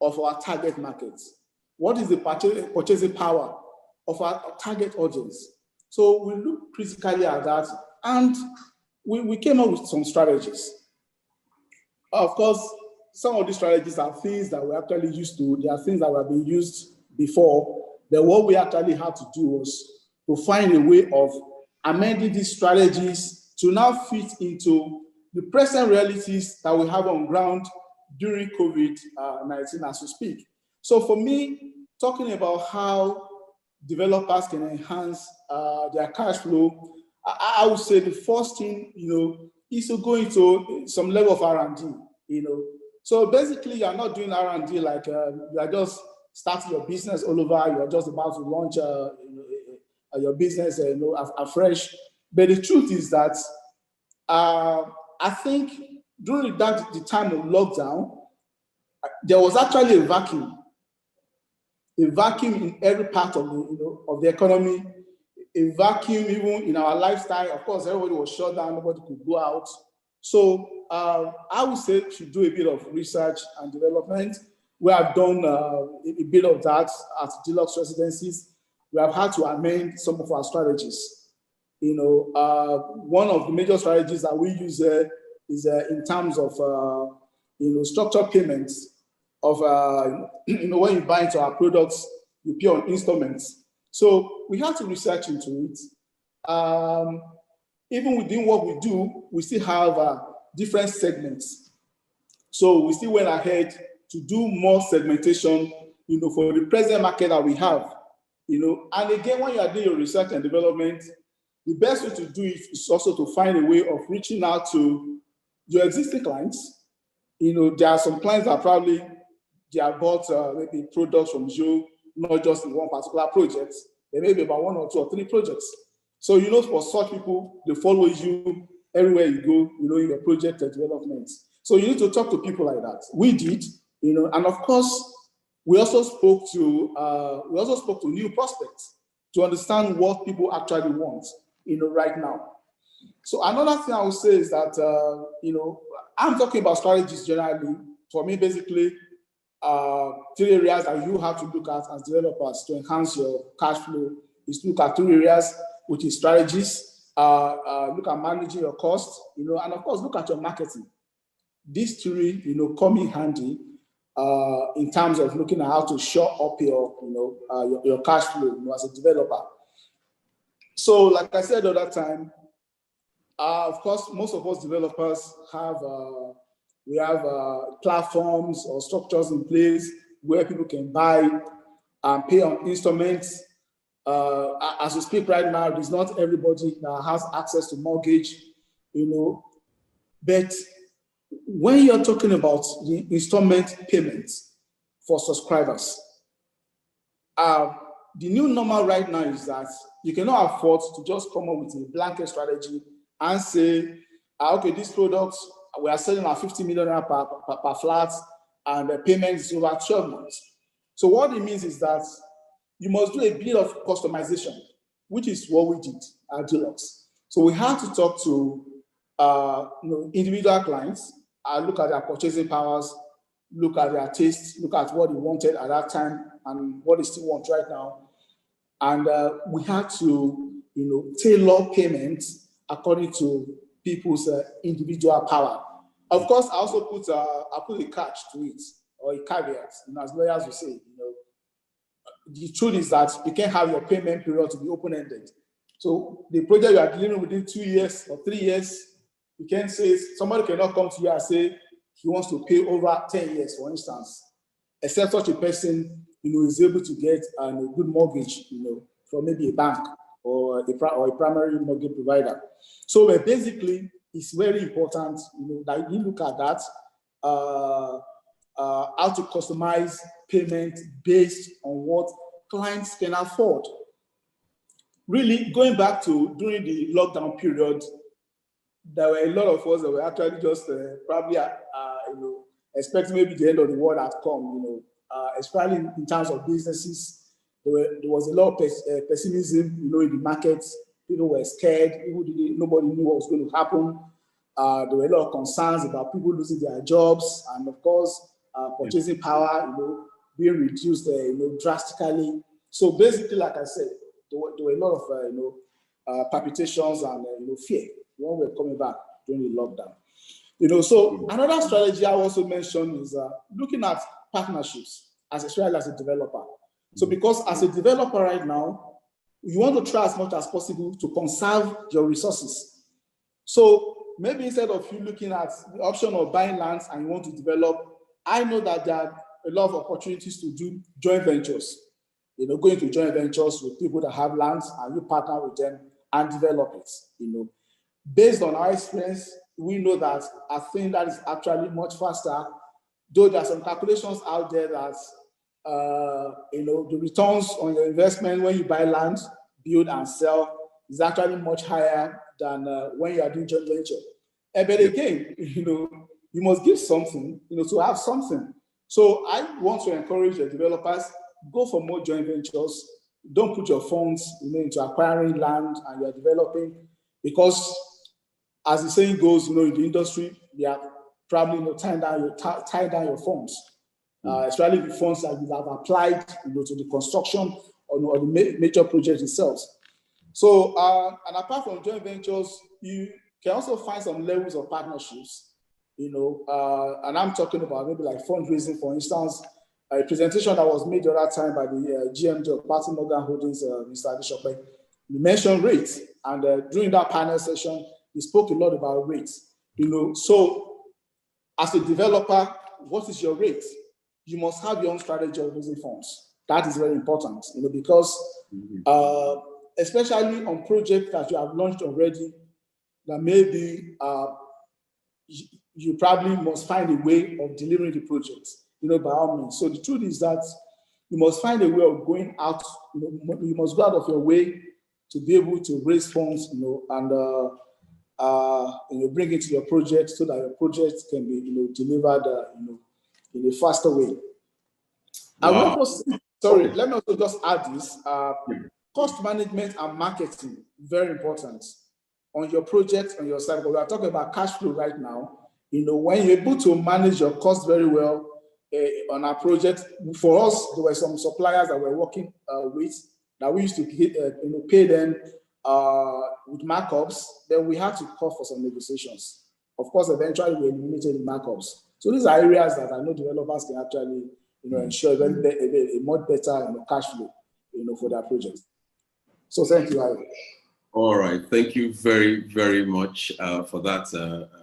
of our target markets? What is the purchasing power of our target audience? So we look critically at that, and we came up with some strategies. Of course, some of these strategies are things that we're actually used to. They are things that were being used before. But what we actually had to do was to find a way of amending these strategies to now fit into the present realities that we have on ground during COVID-19 as we speak. So for me, talking about how developers can enhance their cash flow, I would say the first thing, is to go into some level of R&D, So basically, you're not doing R&D like you are just starting your business all over. You are just about to launch your business, afresh. But the truth is that I think during the time of lockdown, there was actually a vacuum in every part of the economy, a vacuum even in our lifestyle. Of course, everybody was shut down, nobody could go out. So I would say we should do a bit of research and development. We have done a bit of that at Deluxe Residencies. We have had to amend some of our strategies. One of the major strategies that we use is in terms of structured payments of when you buy into our products, you pay on installments. So we had to research into it. Even within what we do, we still have different segments. So we still went ahead to do more segmentation, for the present market that we have. And again, when you are doing your research and development, the best way to do it is also to find a way of reaching out to your existing clients. There are some clients that probably they have bought maybe products from you, not just in one particular project. There may be about 1 or 2 or 3 projects. So, for such people, they follow you everywhere you go, in your project development. So you need to talk to people like that. We did, and of course, we also spoke to new prospects to understand what people actually want, right now. So another thing I would say is that, I'm talking about strategies generally. For me, basically, 3 areas that you have to look at as developers to enhance your cash flow is to look at 3 areas, which is strategies, look at managing your costs, and of course, look at your marketing. These 3, come in handy in terms of looking at how to shore up your cash flow, as a developer. So, like I said the other time, of course, most of us developers have we have platforms or structures in place where people can buy and pay on instruments. As we speak right now, there's not everybody that has access to mortgage, but when you're talking about the installment payments for subscribers, the new normal right now is that you cannot afford to just come up with a blanket strategy and say, okay, this product, we are selling at 50 million per flat, and the payment is over 12 months. So what it means is that you must do a bit of customization, which is what we did at Deluxe. So we had to talk to individual clients, look at their purchasing powers, look at their tastes, look at what they wanted at that time and what they still want right now. And we had to, tailor payments according to people's individual power. Of course, I also put a catch to it, or a caveat, as lawyers will say. the truth is that you can't have your payment period to be open-ended. So the project you are dealing with within 2 years or 3 years, you can't say, somebody cannot come to you and say he wants to pay over 10 years, for instance, except such a person, is able to get a good mortgage, from maybe a bank or a primary mortgage provider. So basically, it's very important, that you look at that, how to customize payment based on what clients can afford. Really, going back to during the lockdown period, there were a lot of us that were actually just probably, expecting maybe the end of the world had come, especially in terms of businesses. There was a lot of pessimism, in the markets. People were scared. Nobody knew what was going to happen. There were a lot of concerns about people losing their jobs, and of course, purchasing power, being reduced, drastically. So basically, like I said, there were a lot of, palpitations and fear when we were coming back during the lockdown. So another strategy I also mentioned is looking at partnerships especially as a developer. So because as a developer right now, you want to try as much as possible to conserve your resources. So maybe instead of you looking at the option of buying lands and you want to develop, I know that there are a lot of opportunities to do joint ventures. Going to joint ventures with people that have lands and you partner with them and develop it. Based on our experience, we know that a thing that is actually much faster, though there are some calculations out there that the returns on your investment when you buy land, build and sell is actually much higher than when you are doing joint venture. But again, you must give something, to have something. So I want to encourage the developers, go for more joint ventures. Don't put your funds into acquiring land and you're developing, because as the saying goes, in the industry, they are probably tie down your funds, especially the funds that you have applied to the construction or the major project itself. So, and apart from joint ventures, you can also find some levels of partnerships, and I'm talking about maybe like fundraising, for instance. A presentation that was made the other time by the GMD of Patty Morgan Holdings, Mr. Adeshokwe, you mentioned rates, and during that panel session, he spoke a lot about rates. So as a developer, what is your rate? You must have your own strategy of raising funds. That is very important, because especially on projects that you have launched already, that maybe you probably must find a way of delivering the project, by all means. So the truth is that you must find a way of going out, you must go out of your way to be able to raise funds, and bring it to your project so that your project can be, delivered, in a faster way. Wow. Let me also just add this. Cost management and marketing, very important on your project, on your side. But we are talking about cash flow right now. When you're able to manage your cost very well on our project, for us, there were some suppliers that we're working with that we used to pay them with markups. Then we had to call for some negotiations. Of course, eventually we eliminated the markups. So these are areas that I know developers can actually, ensure a much better cash flow, for their projects. So thank you, Aaron. All right, thank you very, very much for that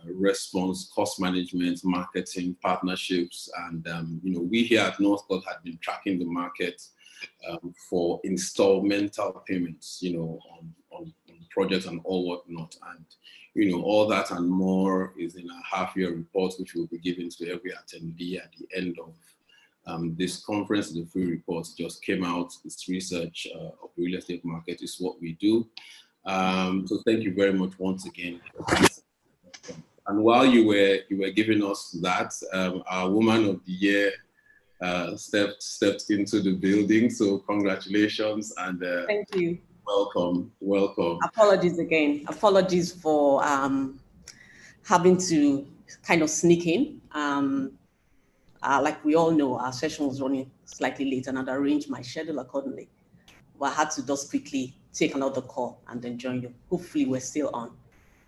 response, cost management, marketing, partnerships. And, we here at Northcote had been tracking the market for installmental payments, on projects and all whatnot. And, all that and more is in a half-year report, which will be given to every attendee at the end of this conference. The free report just came out. This research of the real estate market is what we do. So thank you very much once again. And while you were giving us that, our Woman of the Year stepped into the building. So congratulations and thank you. Welcome. Apologies again. Apologies for having to kind of sneak in. Like we all know, our session was running slightly late, and I'd arranged my schedule accordingly. But I had to just quickly take another call and then join you. Hopefully we're still on.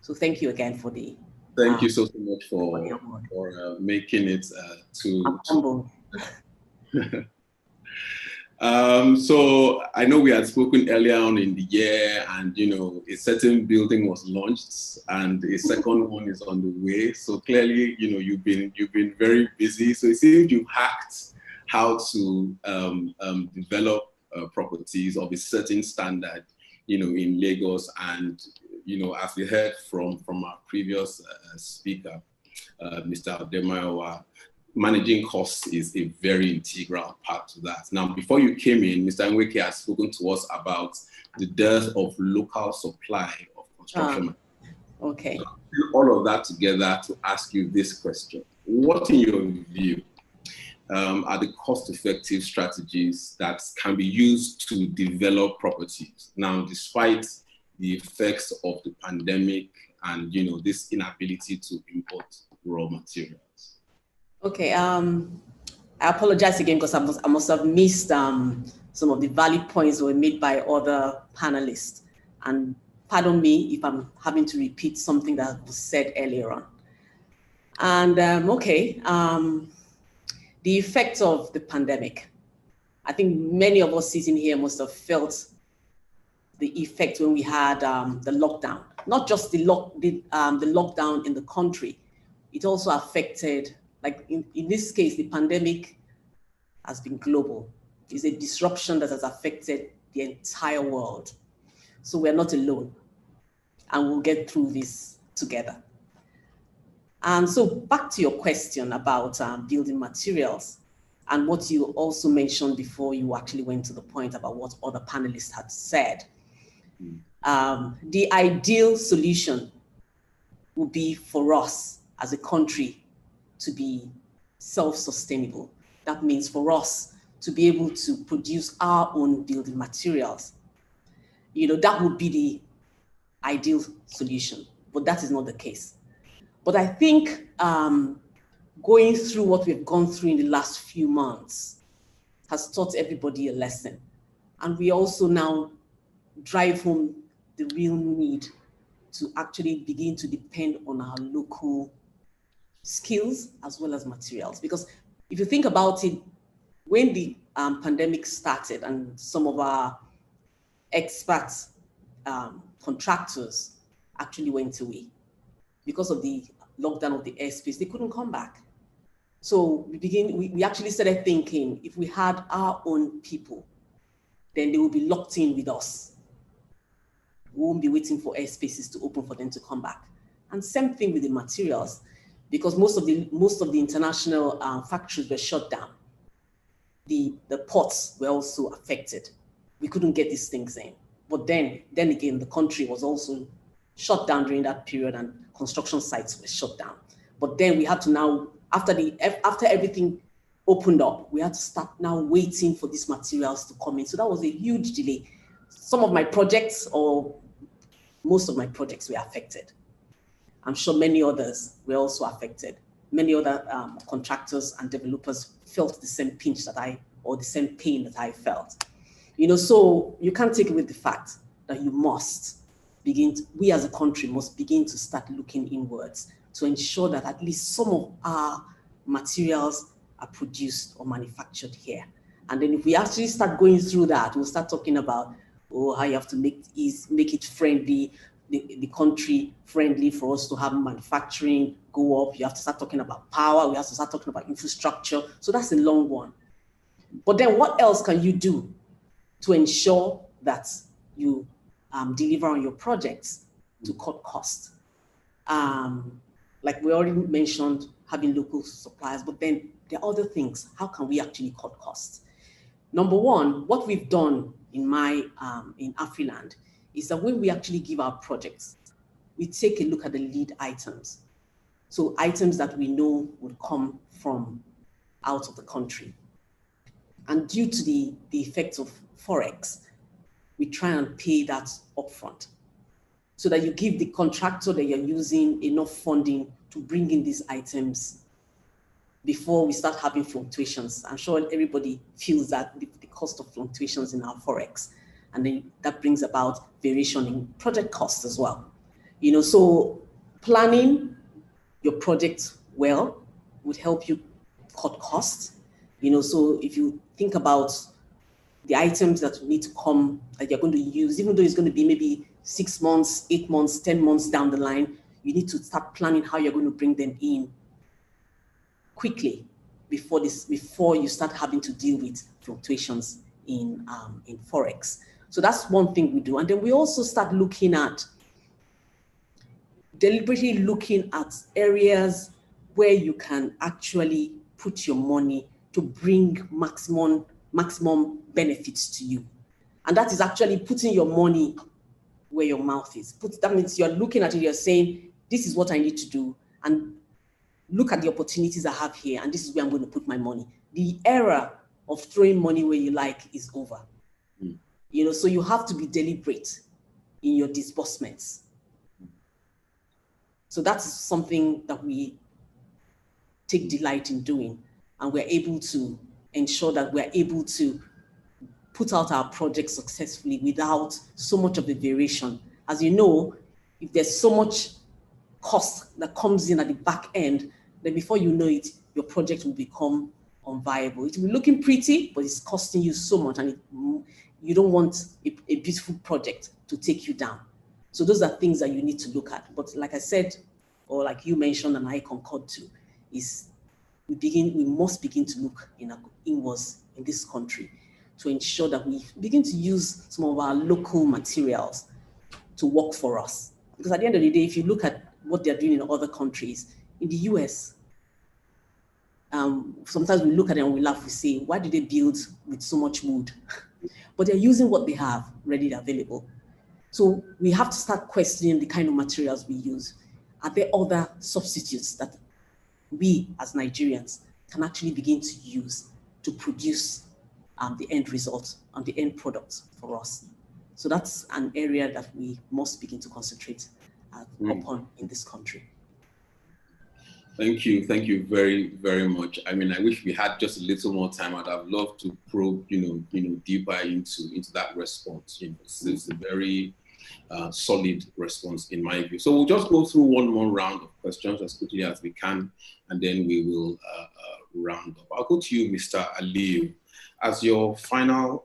So thank you again for the... Thank you so much for making it to... I'm humbled. So I know we had spoken earlier on in the year, and a certain building was launched, and a second one is on the way. So clearly, you've been very busy. So it seems you hacked how to develop properties of a certain standard, in Lagos. And as we heard from our previous speaker, Mr. Ademayowa, managing costs is a very integral part to that. Now, before you came in, Mr. Nweke has spoken to us about the dearth of local supply of construction. Okay. So all of that together to ask you this question. What, in your view, are the cost-effective strategies that can be used to develop properties now, despite the effects of the pandemic and this inability to import raw materials? Okay, I apologize again because I must have missed some of the valid points that were made by other panelists. And pardon me if I'm having to repeat something that was said earlier on. And the effects of the pandemic. I think many of us sitting here must have felt the effect when we had the lockdown. Not just the lockdown in the country, it also affected, like in this case, the pandemic has been global. It's a disruption that has affected the entire world. So we're not alone, and we'll get through this together. And so back to your question about building materials and what you also mentioned before you actually went to the point about what other panelists had said. The ideal solution would be for us as a country to be self-sustainable. That means for us to be able to produce our own building materials. That would be the ideal solution, but that is not the case. But I think going through what we've gone through in the last few months has taught everybody a lesson. And we also now drive home the real need to actually begin to depend on our local skills as well as materials. Because if you think about it, when the pandemic started and some of our experts, contractors actually went away because of the lockdown of the airspace, they couldn't come back. So we actually started thinking, if we had our own people, then they would be locked in with us. We won't be waiting for airspaces to open for them to come back. And same thing with the materials, because most of the international factories were shut down. The ports were also affected. We couldn't get these things in. But then again, the country was also shut down during that period, and construction sites were shut down. But then we had to now, after everything opened up, we had to start now waiting for these materials to come in. So that was a huge delay. Some of my projects, or most of my projects, were affected. I'm sure many others were also affected. Many other contractors and developers felt the same pinch or the same pain that I felt. So you can't take away the fact that you must we as a country must begin to start looking inwards to ensure that at least some of our materials are produced or manufactured here. And then if we actually start going through that, we'll start talking about how you have to make it friendly, the country friendly for us to have manufacturing go up. You have to start talking about power. We have to start talking about infrastructure. So that's a long one. But then what else can you do to ensure that you deliver on your projects to cut costs? Like we already mentioned, having local suppliers, but then there are other things. How can we actually cut costs? Number one, what we've done in Afriland is that when we actually give our projects, we take a look at the lead items. So items that we know would come from out of the country. And due to the effects of Forex, we try and pay that upfront so that you give the contractor that you're using enough funding to bring in these items before we start having fluctuations. I'm sure everybody feels that the cost of fluctuations in our Forex, and then that brings about variation in project costs as well. So planning your project well would help you cut costs. So if you think about the items that need to come, that you're going to use, even though it's going to be maybe 6 months, 8 months, 10 months down the line, you need to start planning how you're going to bring them in quickly before you start having to deal with fluctuations in Forex. So that's one thing we do. And then we also start deliberately looking at areas where you can actually put your money to bring maximum benefits to you. And that is actually putting your money where your mouth is. That means you're looking at it, you're saying, this is what I need to do, and look at the opportunities I have here, and this is where I'm going to put my money. The era of throwing money where you like is over. You know, so you have to be deliberate in your disbursements. So that's something that we take delight in doing, and we're able to ensure that we're able to put out our projects successfully without so much of a variation. As you know, if there's so much cost that comes in at the back end, then before you know it, your project will become unviable. It will be looking pretty, but it's costing you so much, and you don't want a beautiful project to take you down. So those are things that you need to look at. But like I said, or like you mentioned and I concur to, is we must begin to look inwards in this country to ensure that we begin to use some of our local materials to work for us. Because at the end of the day, if you look at what they're doing in other countries, in the US, sometimes we look at it and we laugh, we say, why do they build with so much wood? But they're using what they have readily available. So we have to start questioning the kind of materials we use. Are there other substitutes that we as Nigerians can actually begin to use to produce the end result and the end product for us? So that's an area that we must begin to concentrate upon in this country. Thank you very, very much. I mean, I wish we had just a little more time. I'd have loved to probe, deeper into that response. It's a very solid response in my view. So we'll just go through one more round of questions as quickly as we can, and then we will round up. I'll go to you, Mr. Aliyu. As your final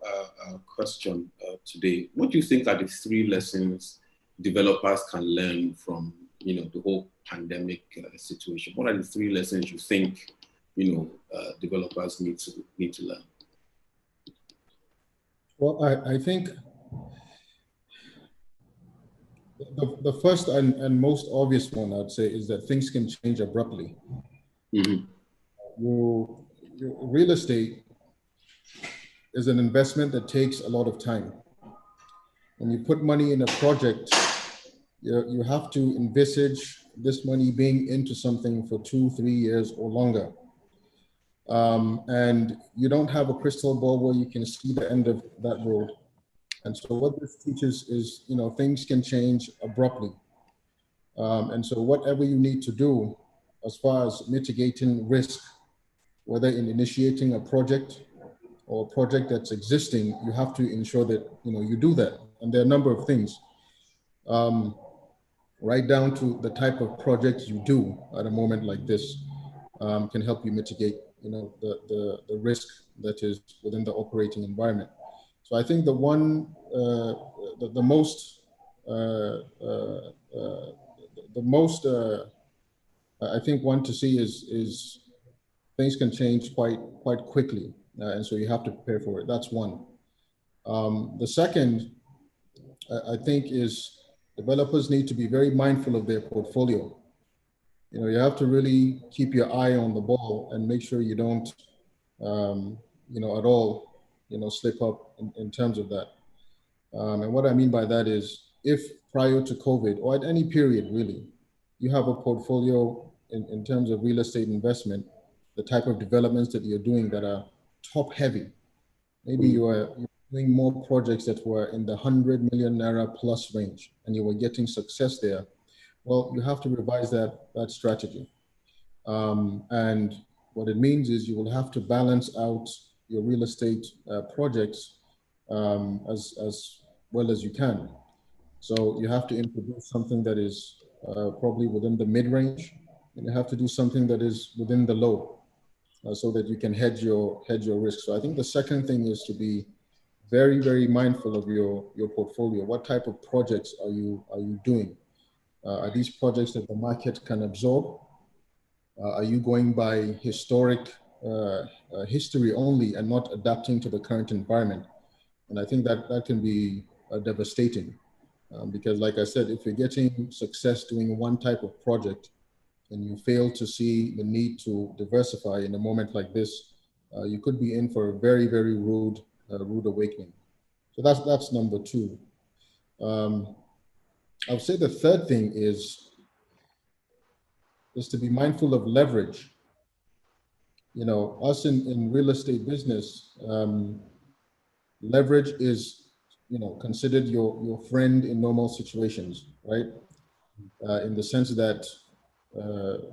question today, what do you think are the 3 lessons developers can learn from, the whole pandemic situation? What are the 3 lessons you think, developers need to learn? Well, I think the first and most obvious one, I'd say, is that things can change abruptly. Mm-hmm. Real estate is an investment that takes a lot of time. When you put money in a project, you have to envisage this money being into something for 2-3 years or longer. And you don't have a crystal ball where you can see the end of that road. And so what this teaches is, things can change abruptly. And so whatever you need to do as far as mitigating risk, whether in initiating a project or a project that's existing, you have to ensure that, you do that. And there are a number of things, right down to the type of projects you do at a moment like this, can help you mitigate, the risk that is within the operating environment. So I think the most I think one to see is things can change quite quickly, and so you have to prepare for it. That's one. The second, I think, is developers need to be very mindful of their portfolio. You have to really keep your eye on the ball and make sure you don't, at all, slip up in terms of that. And what I mean by that is, if prior to COVID or at any period really, you have a portfolio in terms of real estate investment, the type of developments that you're doing that are top heavy, maybe you're doing more projects that were in the 100 million naira plus range and you were getting success there, well, you have to revise that strategy. And what it means is you will have to balance out your real estate projects as well as you can. So you have to introduce something that is probably within the mid-range, and you have to do something that is within the low, so that you can hedge your risk. So I think the second thing is to be very, very mindful of your portfolio. What type of projects are you doing? Are these projects that the market can absorb? Are you going by historic history only and not adapting to the current environment? And I think that can be devastating because, like I said, if you're getting success doing one type of project and you fail to see the need to diversify in a moment like this, you could be in for a very, very rude awakening. So that's number two. I would say the third thing is to be mindful of leverage. You know, us in real estate business, leverage is, you know, considered your friend in normal situations, right? In the sense that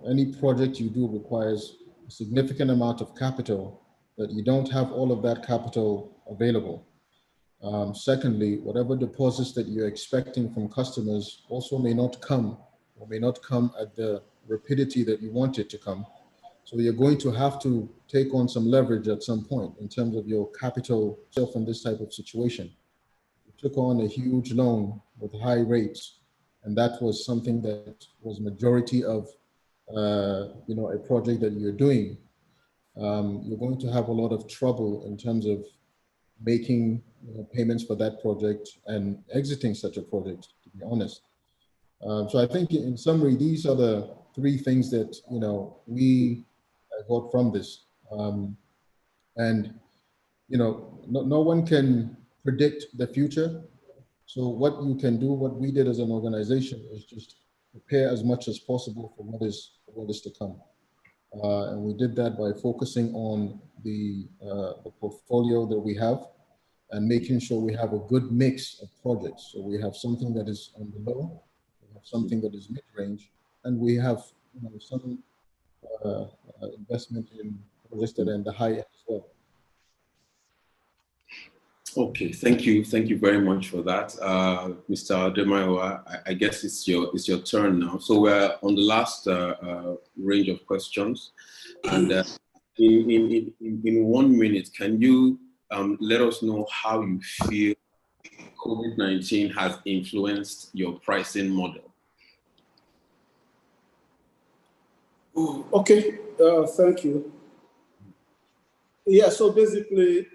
any project you do requires a significant amount of capital, that you don't have all of that capital available. Secondly, whatever deposits that you're expecting from customers also may not come, or may not come at the rapidity that you want it to come. So you're going to have to take on some leverage at some point in terms of your capital self in this type of situation. You took on a huge loan with high rates, and that was something that was majority of you know, a project that you're doing. You're going to have a lot of trouble in terms of making payments for that project and exiting such a project, to be honest. So I think in summary, these are the three things that, you know, we got from this. And, you know, no one can predict the future. So what you can do, what we did as an organization, is just prepare as much as possible for what is to come. And we did that by focusing on the portfolio that we have and making sure we have a good mix of projects. So we have something that is on the low, we have something that is mid-range, and we have, you know, some investment in projects that are in the high end as well. Okay, thank you very much for that, Mr. Ademaywa. I guess it's your turn now. So we're on the last range of questions, and in 1 minute, can you let us know how you feel COVID-19 has influenced your pricing model? Okay, thank you. Yeah, so basically,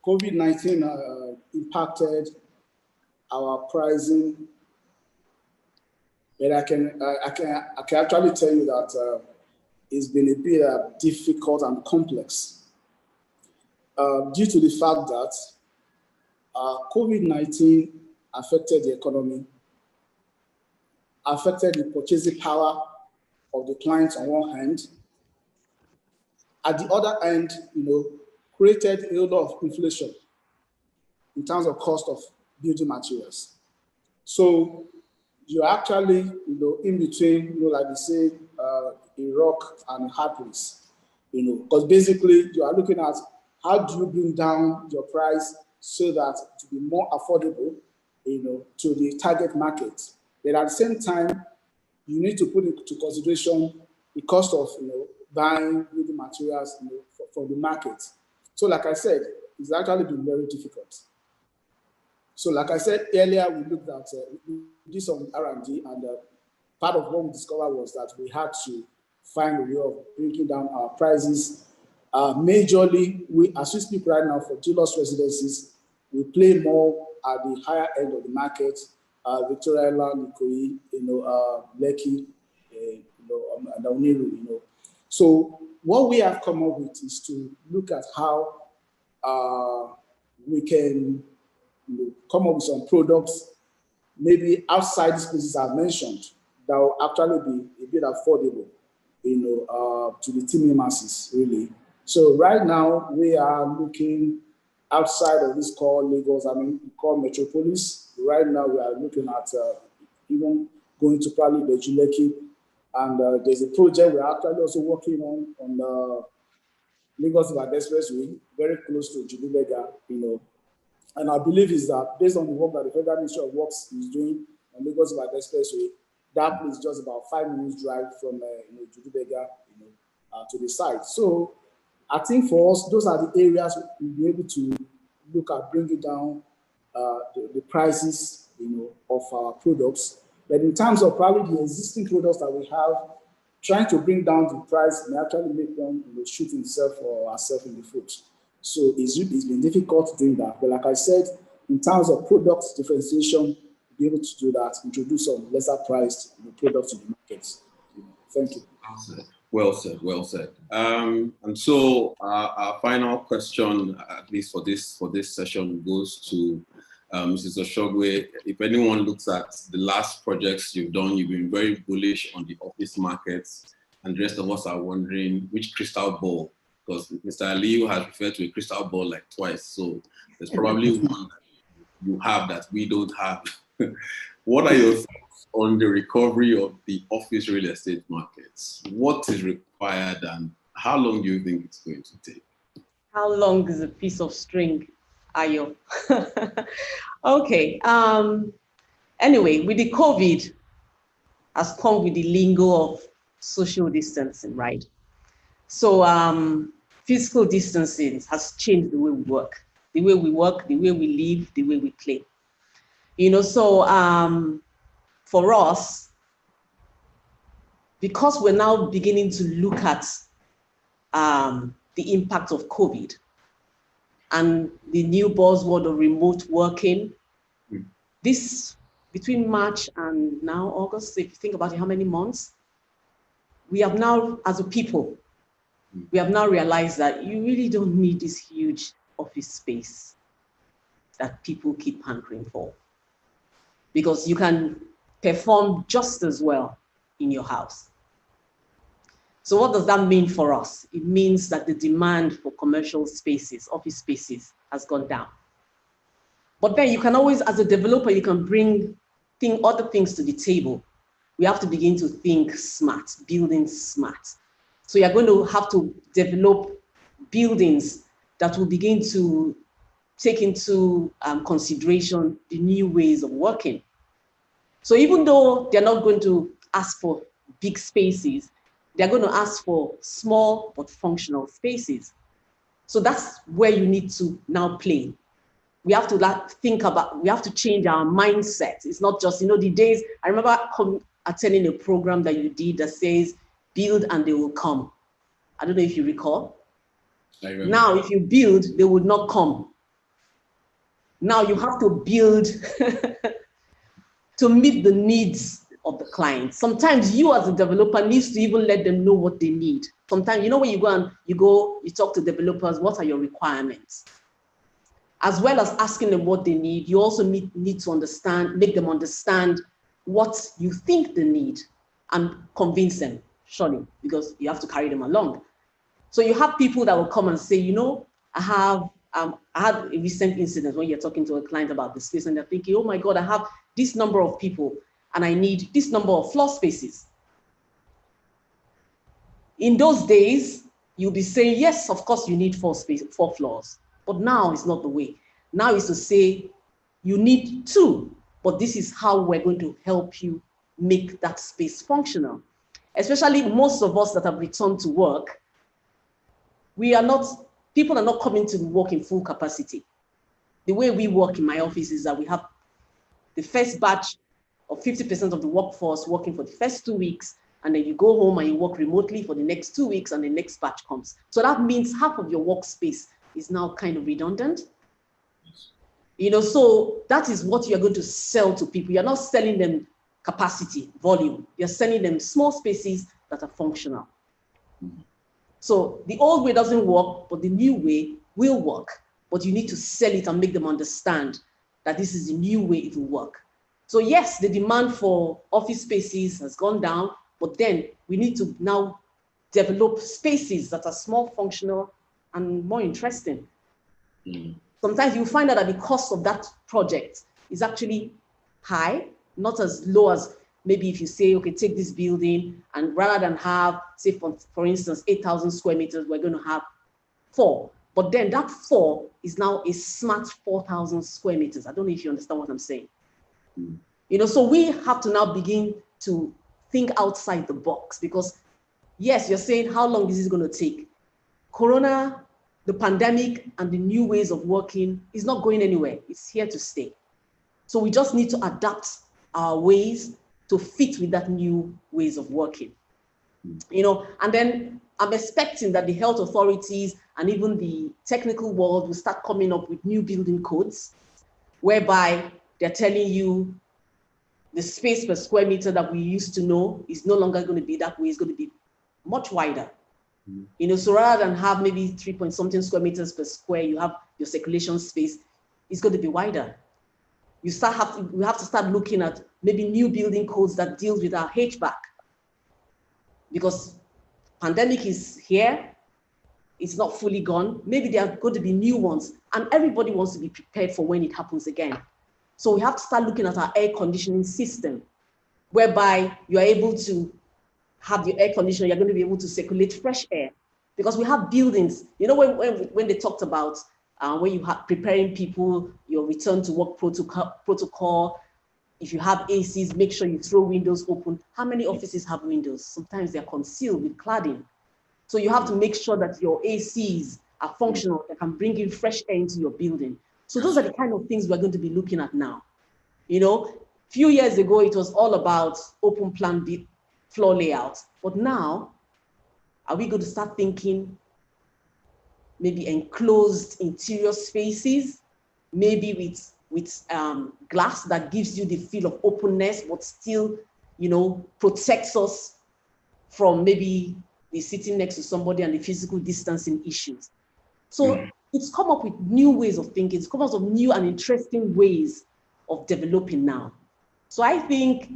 COVID-19 impacted our pricing, but I can actually tell you that it's been a bit difficult and complex due to the fact that COVID-19 affected the economy, affected the purchasing power of the clients on one hand. At the other end, you know, created a lot of inflation in terms of cost of building materials. So you're actually, you know, in between, you know, like they say, a rock and a hard place, you know, because basically you are looking at how do you bring down your price so that to be more affordable, you know, to the target market. But at the same time, you need to put into consideration the cost of, you know, buying building materials, you know, for the market. So like I said, it's actually been very difficult. So like I said earlier, we looked at, we did some R&D, and part of what we discovered was that we had to find a way of bringing down our prices. Majorly, as we speak right now for deluxe residences, we play more at the higher end of the market, Victoria Island, Ikoyi, you know, Lekki, you know, and Oniru, you know. So what we have come up with is to look at how we can, you know, come up with some products, maybe outside these places I've mentioned, that will actually be a bit affordable, you know, to the teeming masses, really. So right now we are looking outside of this called Lagos, I mean, called Metropolis. Right now we are looking at even going to probably the Lekki. And there's a project we're actually also working on the Lagos-Ibadan Expressway, very close to Julubega, you know. And I believe is that based on the work that the Federal Ministry of Works is doing on Lagos-Ibadan Expressway, that place is just about 5 minutes drive from you know, Julubega, you know, to the site. So I think for us, those are the areas we'll be able to look at bringing down the prices, of our products. But in terms of probably the existing products that we have, trying to bring down the price may actually make them shoot himself or herself in the foot. So it's been difficult doing that. But like I said, in terms of product differentiation, be able to do that, introduce some lesser priced products to the market. Thank you. Well said, well said. And so our final question, at least for this session, goes to Mrs. Oshogwe. If anyone looks at the last projects you've done, you've been very bullish on the office markets, and the rest of us are wondering which crystal ball, because Mr. Aliyu has referred to a crystal ball like twice, so there's probably one that you have that we don't have. What are your thoughts on the recovery of the office real estate markets? What is required and how long do you think it's going to take? How long is a piece of string, Ayo? Okay. Anyway, with the COVID has come with the lingo of social distancing, right? So physical distancing has changed the way we work, the way we live, the way we play. So for us, because we're now beginning to look at the impact of COVID and the new buzzword of remote working, this between March and now August, if you think about it, how many months? We have now, as a people, we have now realized that you really don't need this huge office space that people keep hankering for, because you can perform just as well in your house. So what does that mean for us? It means that the demand for commercial spaces, office spaces, has gone down. But then you can always, as a developer, you can bring other things to the table. We have to begin to think smart, building smart. So you're going to have to develop buildings that will begin to take into consideration the new ways of working. So even though they're not going to ask for big spaces, they're going to ask for small but functional spaces. So that's where you need to now play. We have to we have to change our mindset. It's not just, the days, I remember attending a program that you did that says, build and they will come. I don't know if you recall. I remember. Now, if you build, they would not come. Now you have to build to meet the needs of the client. Sometimes you as a developer needs to even let them know what they need. Sometimes, when you talk to developers, what are your requirements? As well as asking them what they need, you also need to make them understand what you think they need and convince them, surely, because you have to carry them along. So you have people that will come and say, I had a recent incident when you're talking to a client about the space and they're thinking, oh my God, I have this number of people and I need this number of floor spaces. In those days, you'll be saying, yes, of course you need 4 floors. But now it's not the way. Now it's to say you need 2, but this is how we're going to help you make that space functional. Especially most of us that have returned to work, people are not coming to work in full capacity. The way we work in my office is that we have the first batch of 50% of the workforce working for the first 2 weeks, and then you go home and you work remotely for the next 2 weeks, and the next batch comes. So that means half of your workspace is now kind of redundant. So that is what you're going to sell to people. You're not selling them capacity, volume. You're selling them small spaces that are functional. So the old way doesn't work, but the new way will work. But you need to sell it and make them understand that this is the new way it will work. So yes, the demand for office spaces has gone down, but then we need to now develop spaces that are small, functional, and more interesting. Sometimes you find out that the cost of that project is actually high, not as low as maybe if you say, okay, take this building, and rather than have, say, for instance, 8,000 square meters, we're going to have 4. But then that 4 is now a smart 4,000 square meters. I don't know if you understand what I'm saying. So we have to now begin to think outside the box, because yes, you're saying how long this is going to take. Corona, the pandemic, and the new ways of working is not going anywhere. It's here to stay. So we just need to adapt our ways to fit with that new ways of working. You know, and then I'm expecting that the health authorities and even the technical world will start coming up with new building codes, whereby they're telling you the space per square meter that we used to know is no longer going to be that way. It's going to be much wider. You know, so rather than have maybe 3-point-something square meters per square, you have your circulation space, it's going to be wider. We have to start looking at maybe new building codes that deals with our HVAC, because pandemic is here, it's not fully gone. Maybe there are going to be new ones, and everybody wants to be prepared for when it happens again. So we have to start looking at our air conditioning system, whereby you are able to have your air conditioner, you're going to be able to circulate fresh air, because we have buildings. You know, when they talked about when you have preparing people, your return to work protocol, if you have ACs, make sure you throw windows open. How many offices have windows? Sometimes they're concealed with cladding. So you have to make sure that your ACs are functional, that can bring in fresh air into your building. So those are the kind of things we're going to be looking at now. You know, a few years ago, it was all about open plan floor layouts. But now, are we going to start thinking maybe enclosed interior spaces, maybe with glass that gives you the feel of openness, but still, you know, protects us from maybe the sitting next to somebody and the physical distancing issues. So it's come up with new ways of thinking. It's come up with new and interesting ways of developing now. So I think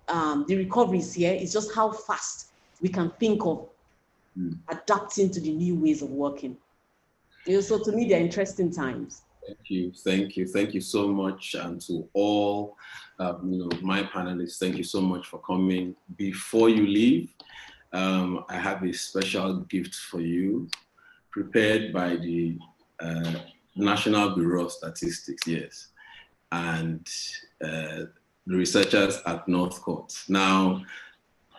the recovery is here. It's just how fast we can think of adapting to the new ways of working. You know, so to me, they're interesting times. Thank you so much, and to all my panelists, thank you so much for coming. Before you leave, I have a special gift for you, prepared by the National Bureau of Statistics, yes, and the researchers at Northcote. Now,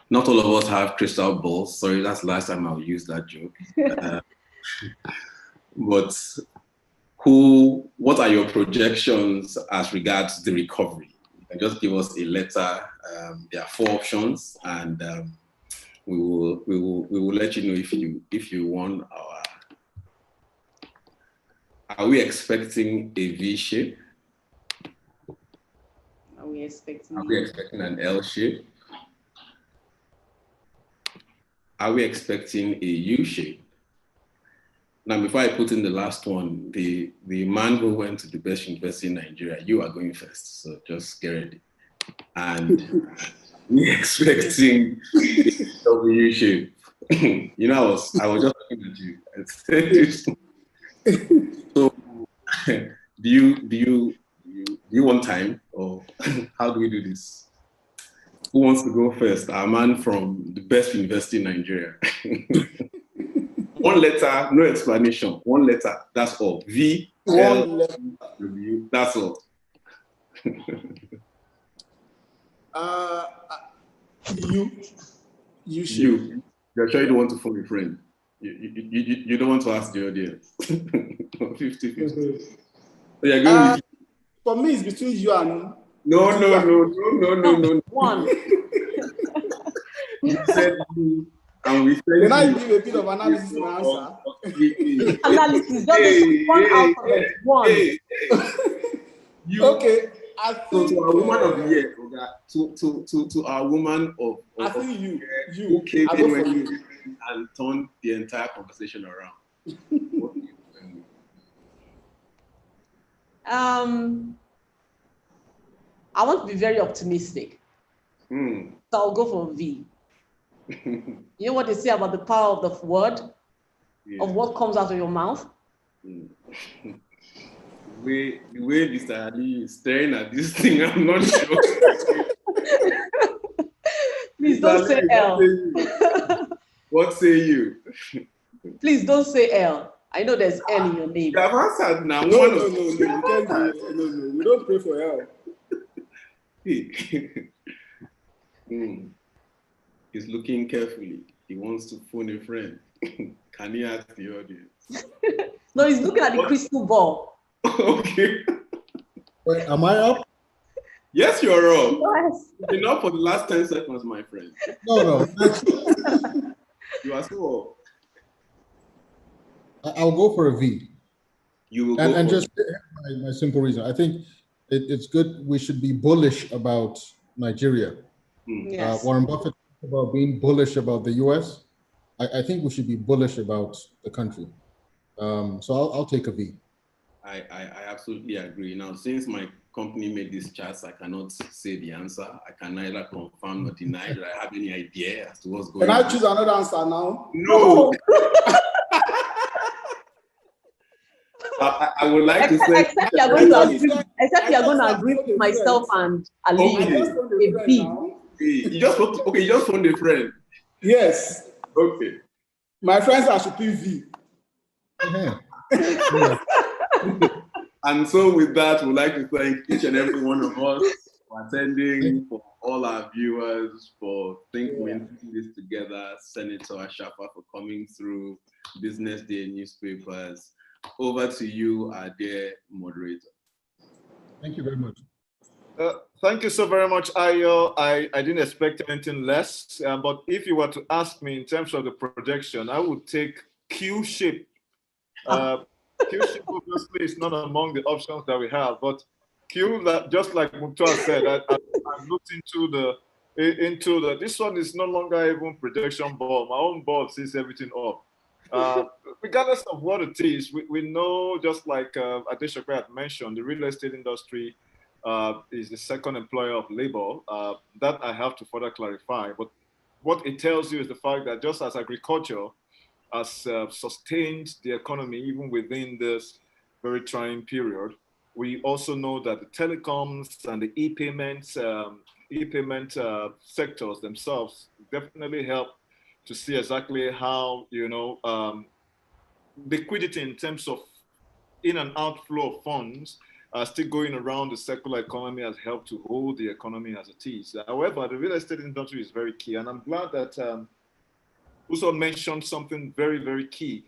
not all of us have crystal balls. Sorry, that's the last time I'll use that joke. But what are your projections as regards the recovery? You can just give us a letter. There are 4 options, and we will let you know if you won our. Are we expecting a V shape? Are we expecting an L shape? Are we expecting a U shape? Now, before I put in the last one, the man who went to the best university in Nigeria, you are going first, so just get ready. And we're expecting a W shape. You know, I was just looking at you and said, so do you want time, or how do we do this? Who wants to go first? Our man from the best university in Nigeria. 1 letter, no explanation. 1 letter, that's all. V, L, W, that's all. You. You're sure you don't want to phone a friend? You don't want to ask the audience? 50-50. So you're going with for me, it's between you and... No. One. You said you. And we Can I give a bit of analysis to my answer? Analysis, just one alphabet. One. Okay, I think. So to our woman of the year, to our woman of I think you who came in when you and turned the entire conversation around. What do you think? I want to be very optimistic. So I'll go for V. You know what they say about the power of the word, of what comes out of your mouth? The way Mr. Ali is staring at this thing, I'm not sure. Please don't say L. What say you? Please don't say L. I know there's L in your name. You have answered now. No. We don't pray for L. He's looking carefully. He wants to phone a friend. Can you ask the audience? No, he's looking at the crystal ball. Okay. Wait, am I up? Yes, you're up. Yes. You've been up for the last 10 seconds, my friend. No. You are still up. I'll go for a V. You will and go just my simple reason. I think it's good. We should be bullish about Nigeria. Yes. Warren Buffett talked about being bullish about the US. I think we should be bullish about the country. So I'll take a V. I absolutely agree. Now, since my company made these charts, I cannot say the answer. I can neither confirm nor deny that I have any idea as to what's going on. Can I choose another answer now? No. I would like to say. Except you're going to agree with myself and Ali. Okay. You just phoned a friend. Yes. Okay. My friends are should V. And so with that, we'd like to thank each and every one of us for attending, for all our viewers, for putting this together, Senator Ashafa for coming through, Business Day newspapers. Over to you, our dear moderator. Thank you very much. Thank you so very much, Ayo. I didn't expect anything less, but if you were to ask me in terms of the projection, I would take Q-shape. Q-shape obviously is not among the options that we have, but Q, just like Mukhtar said, I looked into the, this one is no longer even projection board. My own board sees everything up. Regardless of what it is, we know, just like Adeshokwe had mentioned, the real estate industry is the second employer of labor. That I have to further clarify. But what it tells you is the fact that just as agriculture has sustained the economy even within this very trying period, we also know that the telecoms and the e-payment sectors themselves definitely help to see exactly how, liquidity in terms of in and outflow of funds still going around the circular economy has helped to hold the economy as it is. However, the real estate industry is very key, and I'm glad that Uso mentioned something very, very key,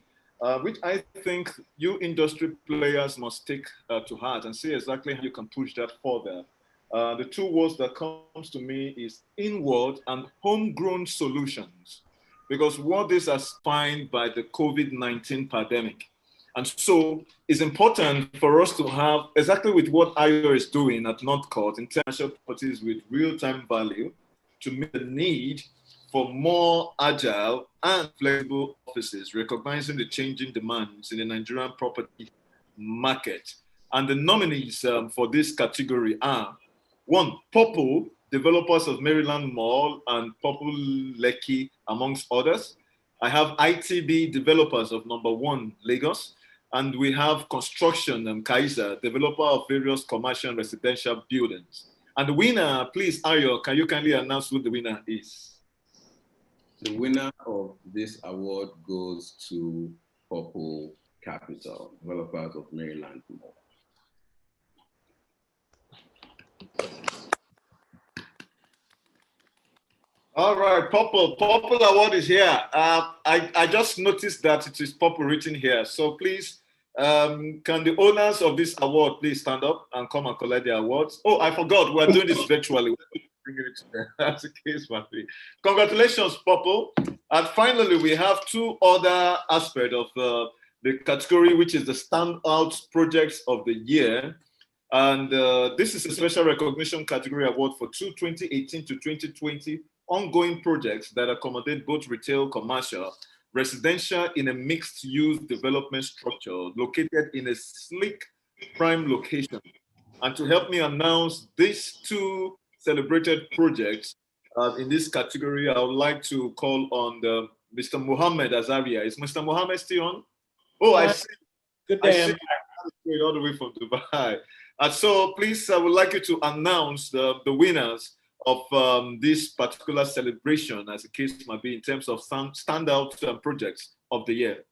which I think you industry players must take to heart and see exactly how you can push that further. The two words that comes to me is inward and homegrown solutions, because what this has defined by the COVID-19 pandemic. And so it's important for us to have exactly with what Ayo is doing at Northcote in terms of properties with real-time value to meet the need for more agile and flexible offices, recognizing the changing demands in the Nigerian property market. And the nominees for this category are: 1, Purple, developers of Maryland Mall and Purple Lekki, amongst others. I have ITB, developers of number 1, Lagos. And we have Construction and Kaiser, developer of various commercial and residential buildings. And the winner, please, Ayo, can you kindly announce who the winner is? The winner of this award goes to Purple Capital, developers of Maryland Mall. All right, Purple Award is here. I just noticed that it is Purple written here. So please, can the owners of this award please stand up and come and collect the awards? Oh, I forgot, we're doing this virtually. That's the case, might be. Congratulations, Purple. And finally, we have 2 other aspects of the category, which is the standout projects of the year. And this is a special recognition category award for 2018 to 2020 ongoing projects that accommodate both retail, commercial, residential in a mixed-use development structure located in a sleek prime location. And to help me announce these 2 celebrated projects in this category, I would like to call on Mr. Mohammed Azaria. Is Mr. Mohammed still on? Oh, I see. Good day. All the way from Dubai. So please, I would like you to announce the winners of this particular celebration, as the case might be, in terms of some standout projects of the year.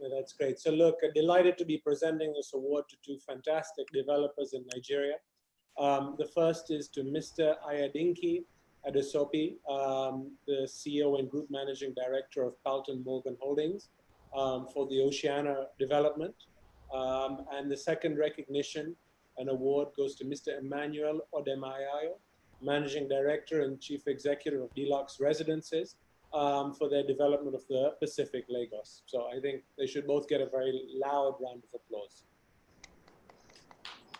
Yeah, that's great. So look, delighted to be presenting this award to 2 fantastic developers in Nigeria. The first is to Mr. Ayadinki Adesopi, the CEO and Group Managing Director of Carlton Morgan Holdings, for the Oceania development. And the second recognition and award goes to Mr. Emmanuel Odemayayo, Managing Director and Chief Executive of Deluxe Residences, for their development of the Pacific Lagos. So I think they should both get a very loud round of applause.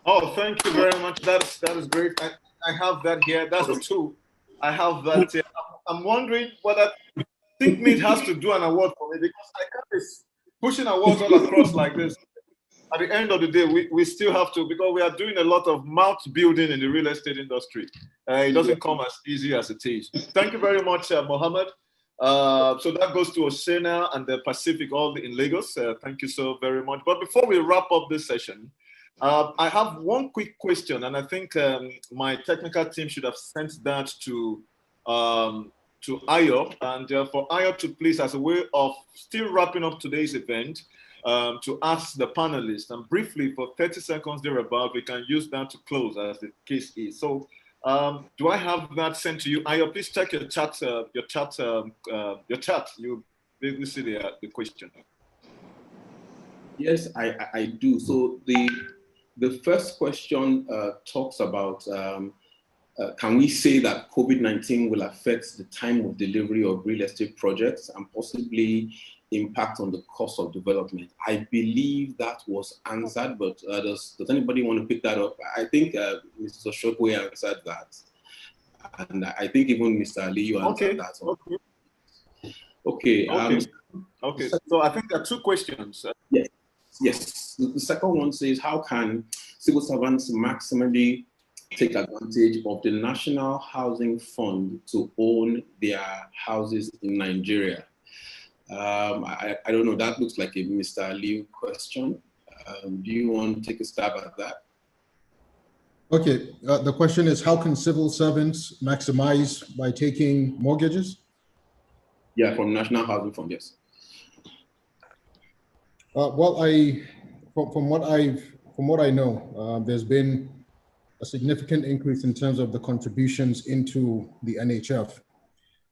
Oh, thank you very much. That is great. I have that here. That's the two. I have that here. I'm wondering whether ThinkMeet has to do an award for me, because I can't be pushing awards all across like this. At the end of the day, we still have to, because we are doing a lot of mouth building in the real estate industry. It doesn't come as easy as it is. Thank you very much, Mohammed. So that goes to Oceania and the Pacific, all in Lagos. Thank you so very much. But before we wrap up this session, I have one quick question, and I think my technical team should have sent that to Ayo, and for Ayo to please, as a way of still wrapping up today's event, to ask the panelists, and briefly for 30 seconds thereabout, we can use that to close as the case is. So do I have that sent to you? Ayo, please check your chat. You will see the question. Yes, I do. So the first question talks about, can we say that COVID-19 will affect the time of delivery of real estate projects and possibly impact on the cost of development? I believe that was answered, but does anybody want to pick that up? I think Mr. Shokwe answered that. And I think even Mr. Ali, you answered that. Okay. Okay. So I think there are two questions. Yes. The second one says, how can civil servants maximally take advantage of the National Housing Fund to own their houses in Nigeria? I don't know. That looks like a Mr. Liu question. Do you want to take a stab at that? Okay. The question is, how can civil servants maximize by taking mortgages? Yeah, from National Housing Fund, yes. Well, from what I know, there's been a significant increase in terms of the contributions into the NHF.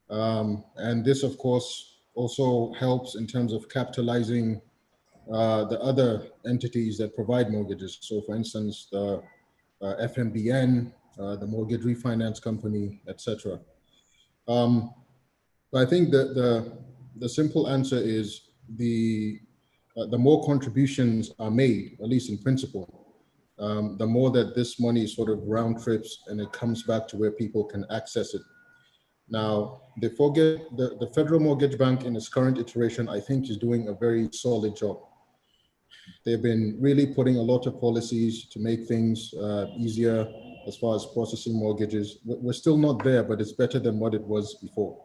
And this, of course, also helps in terms of capitalizing the other entities that provide mortgages. So for instance, the FMBN, the mortgage refinance company, etc. I think that the simple answer is the more contributions are made, at least in principle, the more that this money sort of round trips and it comes back to where people can access it. Now, the Federal Mortgage Bank in its current iteration, I think, is doing a very solid job. They've been really putting a lot of policies to make things easier as far as processing mortgages. We're still not there, but it's better than what it was before.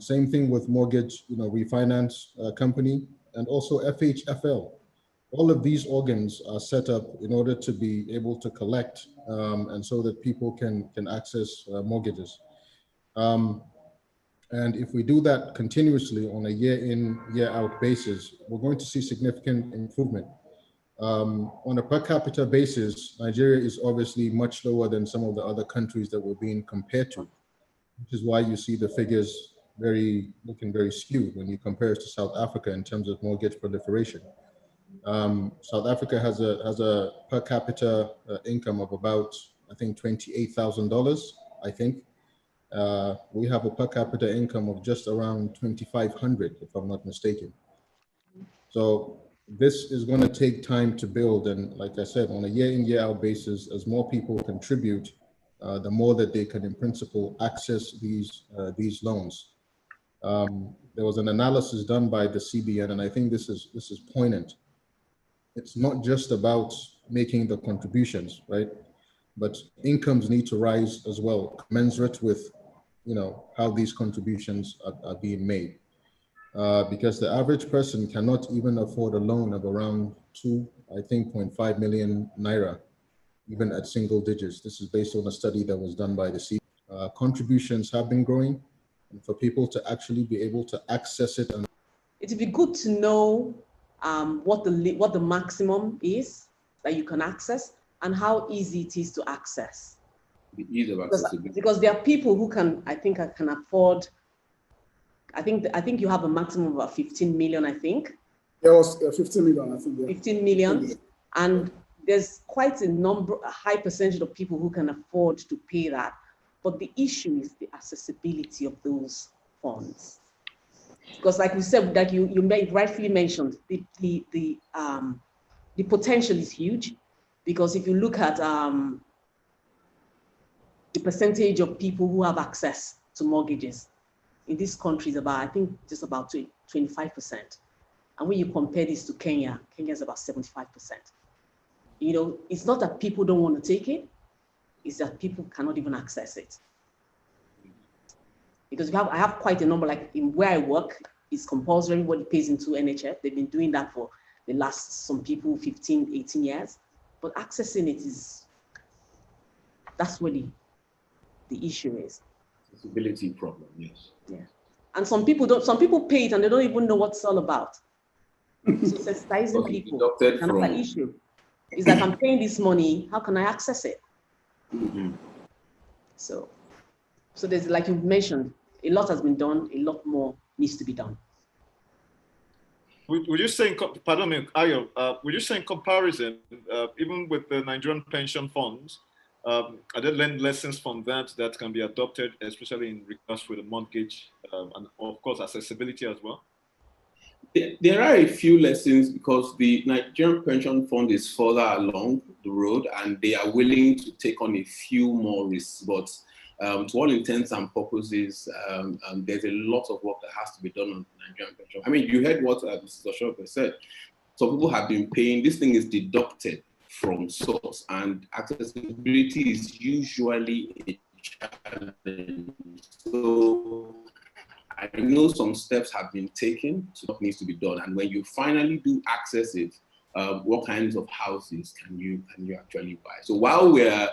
Same thing with mortgage, refinance company, and also FHFL. All of these organs are set up in order to be able to collect and so that people can access mortgages. And if we do that continuously on a year in, year out basis, we're going to see significant improvement. On a per capita basis, Nigeria is obviously much lower than some of the other countries that we're being compared to, which is why you see the figures looking very skewed when you compare it to South Africa in terms of mortgage proliferation. South Africa has a per capita income of about, I think, $28,000, I think. We have a per capita income of just around 2,500, if I'm not mistaken. So this is going to take time to build. And like I said, on a year in, year out basis, as more people contribute, the more that they can, in principle, access these loans. There was an analysis done by the CBN, and I think this is poignant. It's not just about making the contributions, right? But incomes need to rise as well, commensurate with how these contributions are being made. Because the average person cannot even afford a loan of around 0.5 million naira, even at single digits. This is based on a study that was done by the CBN. Contributions have been growing, and for people to actually be able to access it. It'd be good to know what the maximum is that you can access and how easy it is to access. The ease of accessibility. Because there are people who can afford. I think you have a maximum of 15 million. I think. There was 15 million. I think. Yeah. 15 million, and there's quite a high percentage of people who can afford to pay that. But the issue is the accessibility of those funds. Because, like we said, like you rightfully mentioned, the potential is huge. Because if you look at the percentage of people who have access to mortgages in this country is about, I think, just about 25%. And when you compare this to Kenya, Kenya is about 75%. You know, it's not that people don't want to take it, it's that people cannot even access it. Because I have quite a number, like in where I work, it's compulsory, everybody pays into NHF. They've been doing that for the last, some people, 15, 18 years. But accessing it that's where the issue is. Accessibility problem, yes. Yeah. And some people pay it and they don't even know what it's all about. So sensitizing people, another issue. Is that I'm paying this money, how can I access it? Mm-hmm. So there's, like you mentioned, a lot has been done, a lot more needs to be done. Would you say, pardon me, Ayo, would you say in comparison, even with the Nigerian pension funds, are there lessons from that can be adopted, especially in regards to the mortgage and of course accessibility as well? There are a few lessons because the Nigerian pension fund is further along the road and they are willing to take on a few more risks. But to all intents and purposes, there's a lot of work that has to be done on the Nigerian pension. I mean, you heard what Mr. Oshope said. Some people have been paying, this thing is deducted from source, and accessibility is usually a challenge. So I know some steps have been taken to what needs to be done, and when you finally do access it, what kinds of houses can you actually buy? So while we are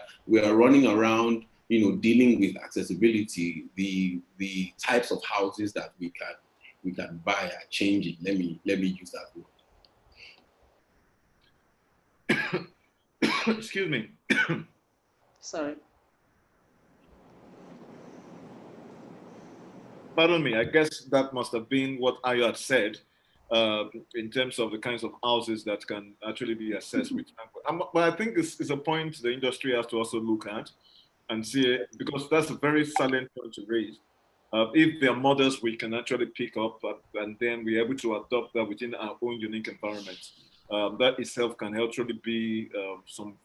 running around, you know, dealing with accessibility, the types of houses that we can buy are changing. Let me use that word. Excuse me. Sorry. Pardon me, I guess that must have been what Ayo had said in terms of the kinds of houses that can actually be assessed with. But I think it's a point the industry has to also look at and see it, because that's a very salient point to raise. If there are models we can actually pick up and then we're able to adopt that within our own unique environment, that itself can actually be some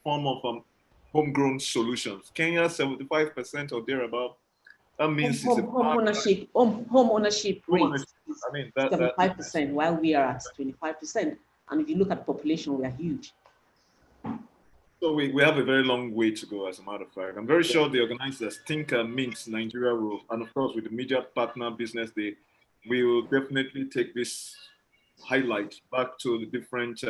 form of homegrown solutions. Kenya, 75% or thereabout. That means home ownership rate is 75%, while we are at 25%. And if you look at population, we are huge. So we have a very long way to go, as a matter of fact. I'm very sure the organizers, Think Mint Nigeria will, and of course with the Media Partner Business Day, we will definitely take this highlight back to the different,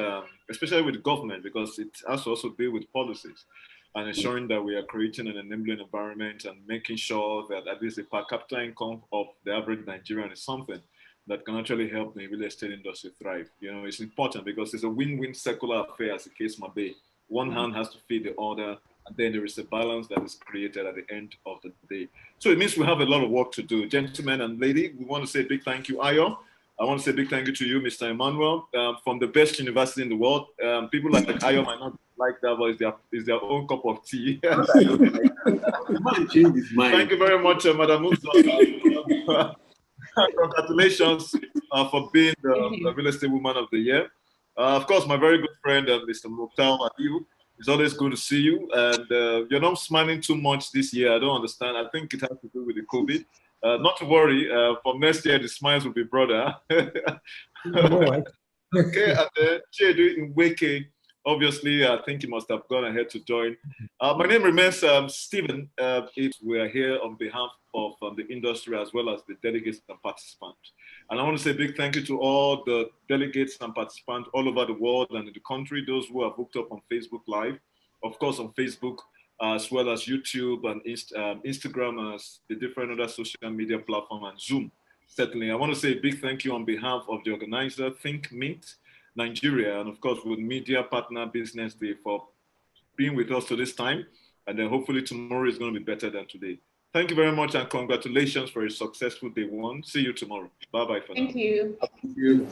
especially with the government, because it has to also deal with policies and ensuring that we are creating an enabling environment and making sure that at least the per capita income of the average Nigerian is something that can actually help the real estate industry thrive. You know, it's important because it's a win-win circular affair, as the case might be. One hand has to feed the other, and then there is a balance that is created at the end of the day. So it means we have a lot of work to do. Gentlemen and lady, we want to say a big thank you, Ayo. I want to say a big thank you to you, Mr. Emmanuel, from the best university in the world. People like Ayo might not like that, but it's their own cup of tea. Thank you very much, Madam Musa. Congratulations for being the Real Estate Woman of the Year. Of course, my very good friend, Mr. Mukhtar Adiu. It's always good to see you. And you're not smiling too much this year. I don't understand. I think it has to do with the COVID. Not to worry. From next year, the smiles will be broader. Okay. And Chedu Nweke, obviously, I think he must have gone ahead to join. My name remains Stephen. We are here on behalf of the industry as well as the delegates and participants. And I want to say a big thank you to all the delegates and participants all over the world and in the country, those who have hooked up on Facebook Live, of course on Facebook, as well as YouTube and Instagram, as the different other social media platforms, and Zoom. Certainly, I want to say a big thank you on behalf of the organizer, Think Mint Nigeria, and of course with Media Partner Business Day for being with us to this time. And then hopefully tomorrow is going to be better than today. Thank you very much and congratulations for a successful day one. See you tomorrow. Bye-bye for now. Thank you. Thank you.